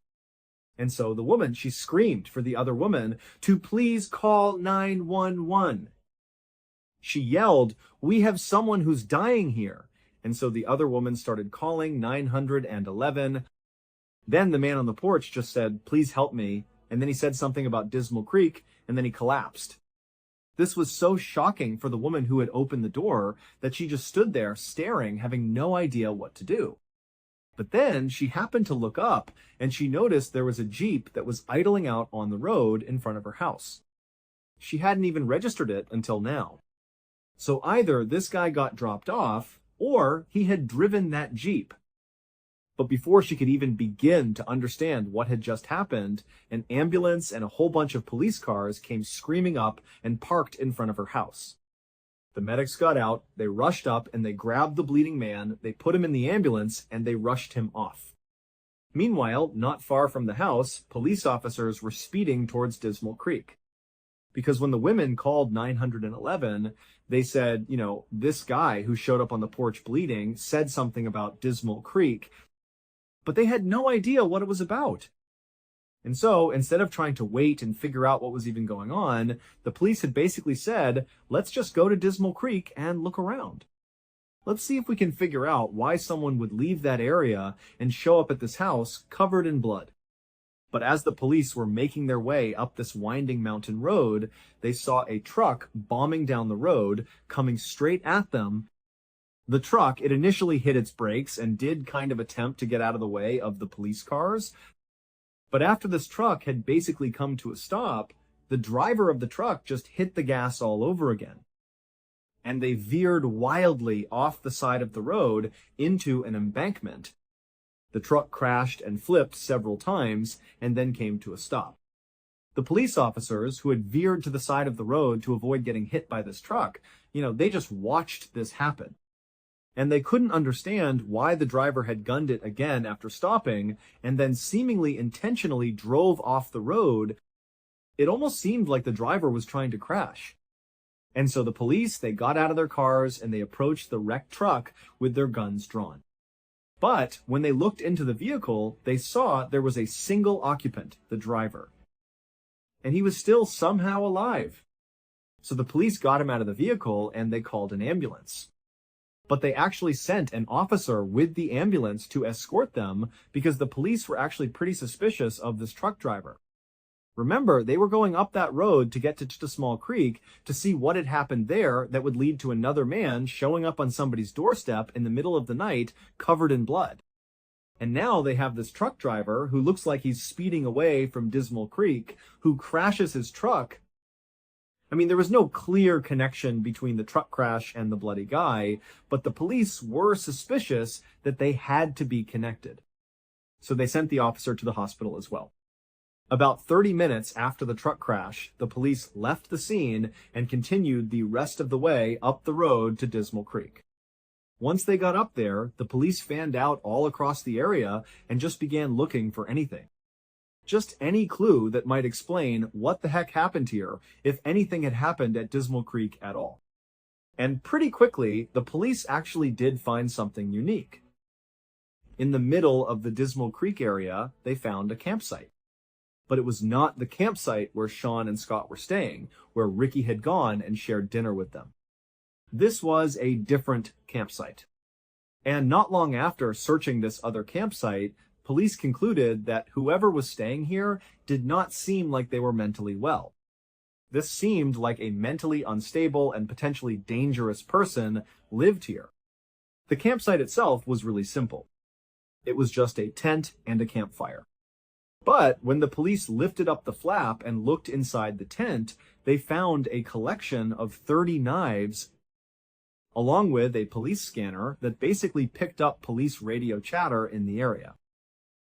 and so the woman, she screamed for the other woman to please call 911. She yelled, "We have someone who's dying here." And so the other woman started calling 911. Then the man on the porch just said, "Please help me." And then he said something about Dismal Creek, and then he collapsed. This was so shocking for the woman who had opened the door that she just stood there staring, having no idea what to do. But then she happened to look up, and she noticed there was a Jeep that was idling out on the road in front of her house. She hadn't even registered it until now. So either this guy got dropped off, or he had driven that Jeep. But before she could even begin to understand what had just happened, an ambulance and a whole bunch of police cars came screaming up and parked in front of her house. The medics got out, they rushed up, and they grabbed the bleeding man, they put him in the ambulance, and they rushed him off. Meanwhile, not far from the house, police officers were speeding towards Dismal Creek. Because when the women called 911, they said, this guy who showed up on the porch bleeding said something about Dismal Creek, but they had no idea what it was about. And so, instead of trying to wait and figure out what was even going on, the police had basically said, let's just go to Dismal Creek and look around. Let's see if we can figure out why someone would leave that area and show up at this house covered in blood. But as the police were making their way up this winding mountain road, they saw a truck bombing down the road, coming straight at them. The truck, it initially hit its brakes and did kind of attempt to get out of the way of the police cars. But after this truck had basically come to a stop, the driver of the truck just hit the gas all over again. And they veered wildly off the side of the road into an embankment. The truck crashed and flipped several times and then came to a stop. The police officers who had veered to the side of the road to avoid getting hit by this truck, they just watched this happen. And they couldn't understand why the driver had gunned it again after stopping and then seemingly intentionally drove off the road. It almost seemed like the driver was trying to crash. And so the police, they got out of their cars and they approached the wrecked truck with their guns drawn. But when they looked into the vehicle, they saw there was a single occupant, the driver. And he was still somehow alive. So the police got him out of the vehicle and they called an ambulance. But they actually sent an officer with the ambulance to escort them because the police were actually pretty suspicious of this truck driver. Remember, they were going up that road to get to Dismal Creek to see what had happened there that would lead to another man showing up on somebody's doorstep in the middle of the night covered in blood. And now they have this truck driver who looks like he's speeding away from Dismal Creek, who crashes his truck. I mean, there was no clear connection between the truck crash and the bloody guy, but the police were suspicious that they had to be connected. So they sent the officer to the hospital as well. About 30 minutes after the truck crash, the police left the scene and continued the rest of the way up the road to Dismal Creek. Once they got up there, the police fanned out all across the area and just began looking for anything. Just any clue that might explain what the heck happened here, if anything had happened at Dismal Creek at all. And pretty quickly, the police actually did find something unique. In the middle of the Dismal Creek area, they found a campsite. But it was not the campsite where Sean and Scott were staying, where Ricky had gone and shared dinner with them. This was a different campsite. And not long after searching this other campsite, police concluded that whoever was staying here did not seem like they were mentally well. This seemed like a mentally unstable and potentially dangerous person lived here. The campsite itself was really simple. It was just a tent and a campfire. But when the police lifted up the flap and looked inside the tent, they found a collection of 30 knives along with a police scanner that basically picked up police radio chatter in the area.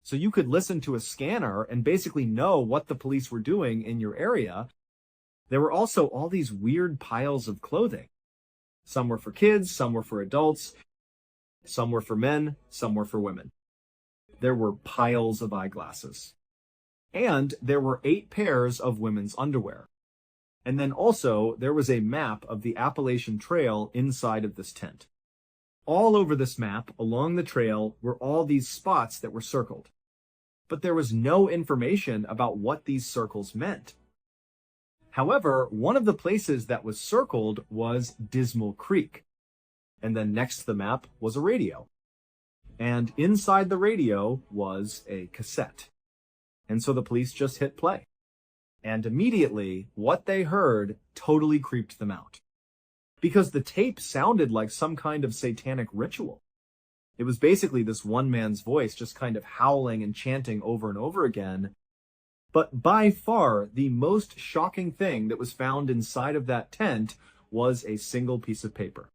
So you could listen to a scanner and basically know what the police were doing in your area. There were also all these weird piles of clothing. Some were for kids, some were for adults, some were for men, some were for women. There were piles of eyeglasses. And there were 8 pairs of women's underwear. And then also, there was a map of the Appalachian Trail inside of this tent. All over this map, along the trail, were all these spots that were circled. But there was no information about what these circles meant. However, one of the places that was circled was Dismal Creek. And then next to the map was a radio. And inside the radio was a cassette. And so the police just hit play. And immediately, what they heard totally creeped them out. Because the tape sounded like some kind of satanic ritual. It was basically this one man's voice just kind of howling and chanting over and over again. But by far, the most shocking thing that was found inside of that tent was a single piece of paper.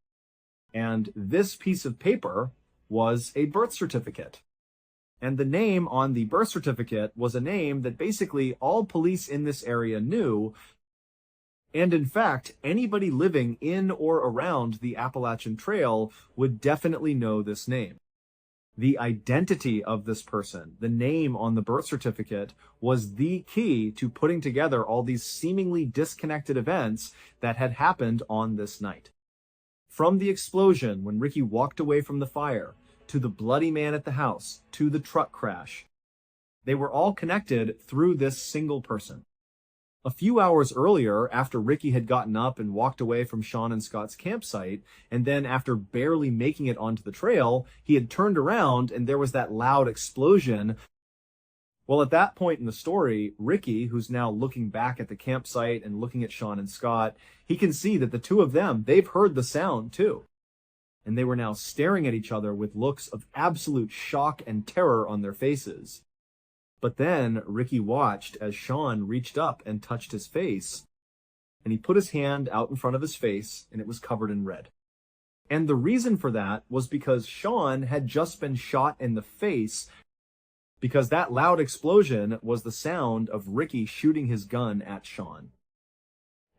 And this piece of paper was a birth certificate. And the name on the birth certificate was a name that basically all police in this area knew. And in fact, anybody living in or around the Appalachian Trail would definitely know this name. The identity of this person, the name on the birth certificate, was the key to putting together all these seemingly disconnected events that had happened on this night. From the explosion when Ricky walked away from the fire, to the bloody man at the house, to the truck crash. They were all connected through this single person. A few hours earlier, after Ricky had gotten up and walked away from Sean and Scott's campsite, and then after barely making it onto the trail, he had turned around and there was that loud explosion. Well, at that point in the story, Ricky, who's now looking back at the campsite and looking at Sean and Scott, he can see that the two of them, they've heard the sound too. And they were now staring at each other with looks of absolute shock and terror on their faces. But then Ricky watched as Sean reached up and touched his face, and he put his hand out in front of his face, and it was covered in red. And the reason for that was because Sean had just been shot in the face, because that loud explosion was the sound of Ricky shooting his gun at Sean.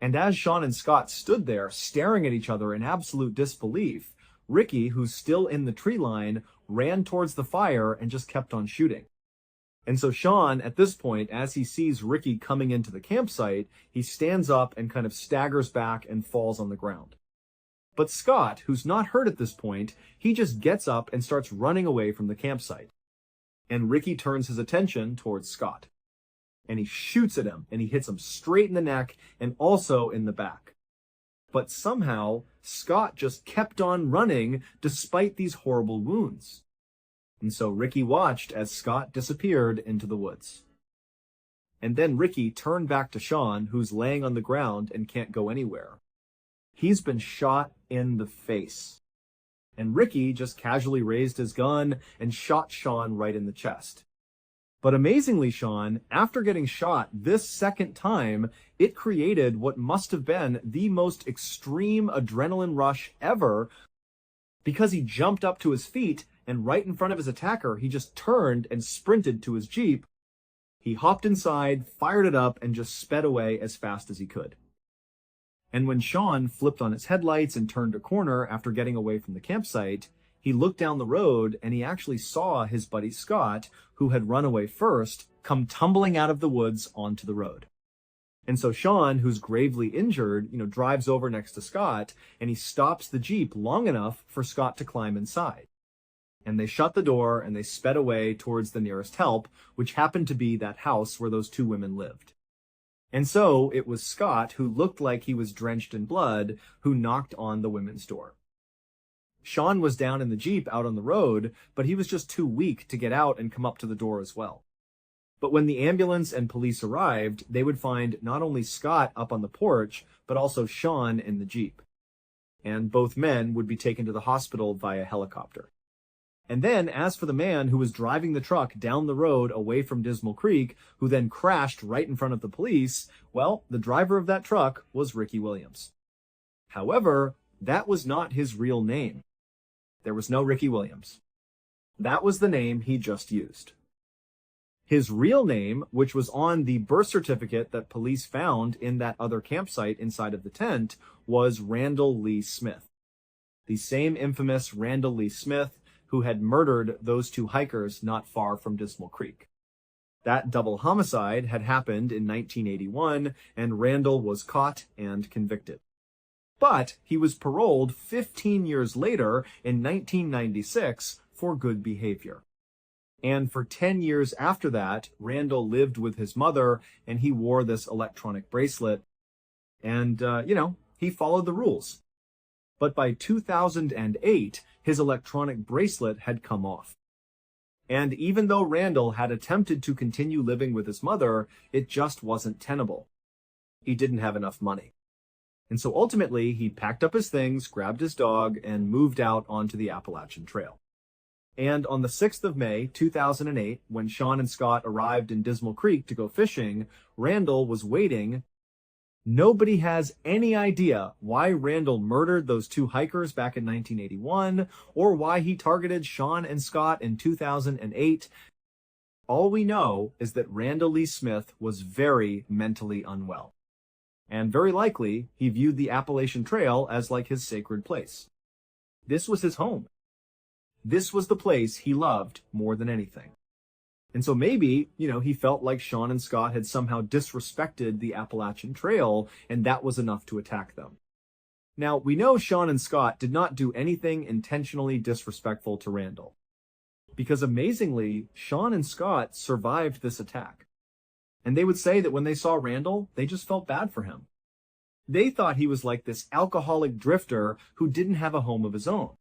And as Sean and Scott stood there staring at each other in absolute disbelief, Ricky, who's still in the tree line, ran towards the fire and just kept on shooting. And so Sean, at this point, as he sees Ricky coming into the campsite, he stands up and kind of staggers back and falls on the ground. But Scott, who's not hurt at this point, he just gets up and starts running away from the campsite. And Ricky turns his attention towards Scott. And he shoots at him, and he hits him straight in the neck and also in the back. But somehow, Scott just kept on running despite these horrible wounds. And so Ricky watched as Scott disappeared into the woods. And then Ricky turned back to Sean, who's laying on the ground and can't go anywhere. He's been shot in the face. And Ricky just casually raised his gun and shot Sean right in the chest. But amazingly, Sean, after getting shot this second time, it created what must have been the most extreme adrenaline rush ever, because he jumped up to his feet and right in front of his attacker, he just turned and sprinted to his Jeep. He hopped inside, fired it up, and just sped away as fast as he could. And when Sean flipped on his headlights and turned a corner after getting away from the campsite, he looked down the road and he actually saw his buddy Scott, who had run away first, come tumbling out of the woods onto the road. And so Sean, who's gravely injured, drives over next to Scott, and he stops the Jeep long enough for Scott to climb inside. And they shut the door and they sped away towards the nearest help, which happened to be that house where those two women lived. And so it was Scott, who looked like he was drenched in blood, who knocked on the women's door. Sean was down in the Jeep out on the road, but he was just too weak to get out and come up to the door as well. But when the ambulance and police arrived, they would find not only Scott up on the porch, but also Sean in the Jeep. And both men would be taken to the hospital via helicopter. And then, as for the man who was driving the truck down the road away from Dismal Creek, who then crashed right in front of the police, well, the driver of that truck was Ricky Williams. However, that was not his real name. There was no Ricky Williams. That was the name he just used. His real name, which was on the birth certificate that police found in that other campsite inside of the tent, was Randall Lee Smith. The same infamous Randall Lee Smith who had murdered those two hikers not far from Dismal Creek. That double homicide had happened in 1981, and Randall was caught and convicted. But he was paroled 15 years later in 1996 for good behavior. And for 10 years after that, Randall lived with his mother, and he wore this electronic bracelet. And, he followed the rules. But by 2008, his electronic bracelet had come off. And even though Randall had attempted to continue living with his mother, it just wasn't tenable. He didn't have enough money. And so ultimately, he packed up his things, grabbed his dog, and moved out onto the Appalachian Trail. And on the 6th of May, 2008, when Sean and Scott arrived in Dismal Creek to go fishing, Randall was waiting. Nobody has any idea why Randall murdered those two hikers back in 1981, or why he targeted Sean and Scott in 2008. All we know is that Randall Lee Smith was very mentally unwell. And very likely, he viewed the Appalachian Trail as like his sacred place. This was his home. This was the place he loved more than anything. And so maybe, he felt like Sean and Scott had somehow disrespected the Appalachian Trail, and that was enough to attack them. Now, we know Sean and Scott did not do anything intentionally disrespectful to Randall, because amazingly, Sean and Scott survived this attack. And they would say that when they saw Randall, they just felt bad for him. They thought he was like this alcoholic drifter who didn't have a home of his own.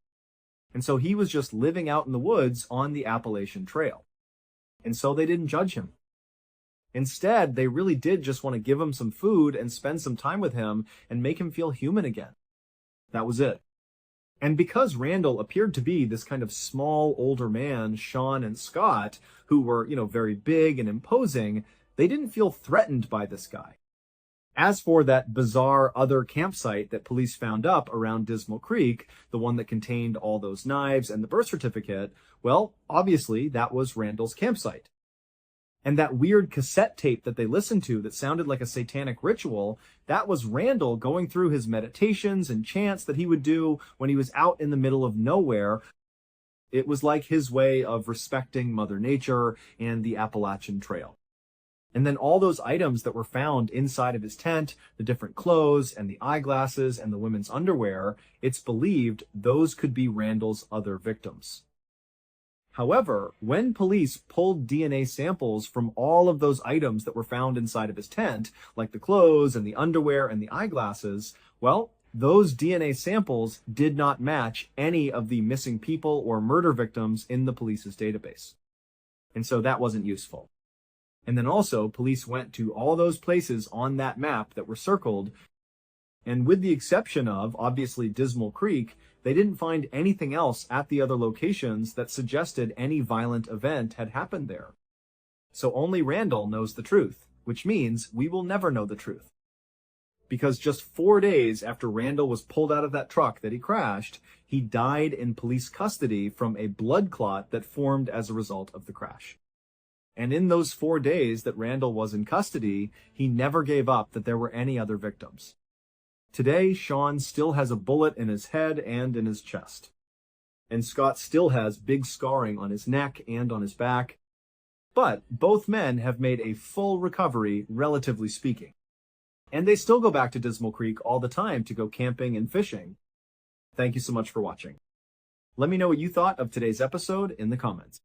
And so he was just living out in the woods on the Appalachian Trail. And so they didn't judge him. Instead, they really did just want to give him some food and spend some time with him and make him feel human again. That was it. And because Randall appeared to be this kind of small, older man, Sean and Scott, who were, very big and imposing, they didn't feel threatened by this guy. As for that bizarre other campsite that police found up around Dismal Creek, the one that contained all those knives and the birth certificate, well, obviously that was Randall's campsite. And that weird cassette tape that they listened to that sounded like a satanic ritual, that was Randall going through his meditations and chants that he would do when he was out in the middle of nowhere. It was like his way of respecting Mother Nature and the Appalachian Trail. And then all those items that were found inside of his tent, the different clothes and the eyeglasses and the women's underwear, it's believed those could be Randall's other victims. However, when police pulled DNA samples from all of those items that were found inside of his tent, like the clothes and the underwear and the eyeglasses, well, those DNA samples did not match any of the missing people or murder victims in the police's database. And so that wasn't useful. And then also, police went to all those places on that map that were circled, and with the exception of, obviously, Dismal Creek, they didn't find anything else at the other locations that suggested any violent event had happened there. So only Randall knows the truth, which means we will never know the truth. Because just 4 days after Randall was pulled out of that truck that he crashed, he died in police custody from a blood clot that formed as a result of the crash. And in those 4 days that Randall was in custody, he never gave up that there were any other victims. Today, Sean still has a bullet in his head and in his chest. And Scott still has big scarring on his neck and on his back. But both men have made a full recovery, relatively speaking. And they still go back to Dismal Creek all the time to go camping and fishing. Thank you so much for watching. Let me know what you thought of today's episode in the comments.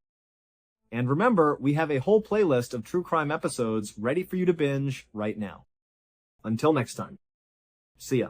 And remember, we have a whole playlist of true crime episodes ready for you to binge right now. Until next time. See ya.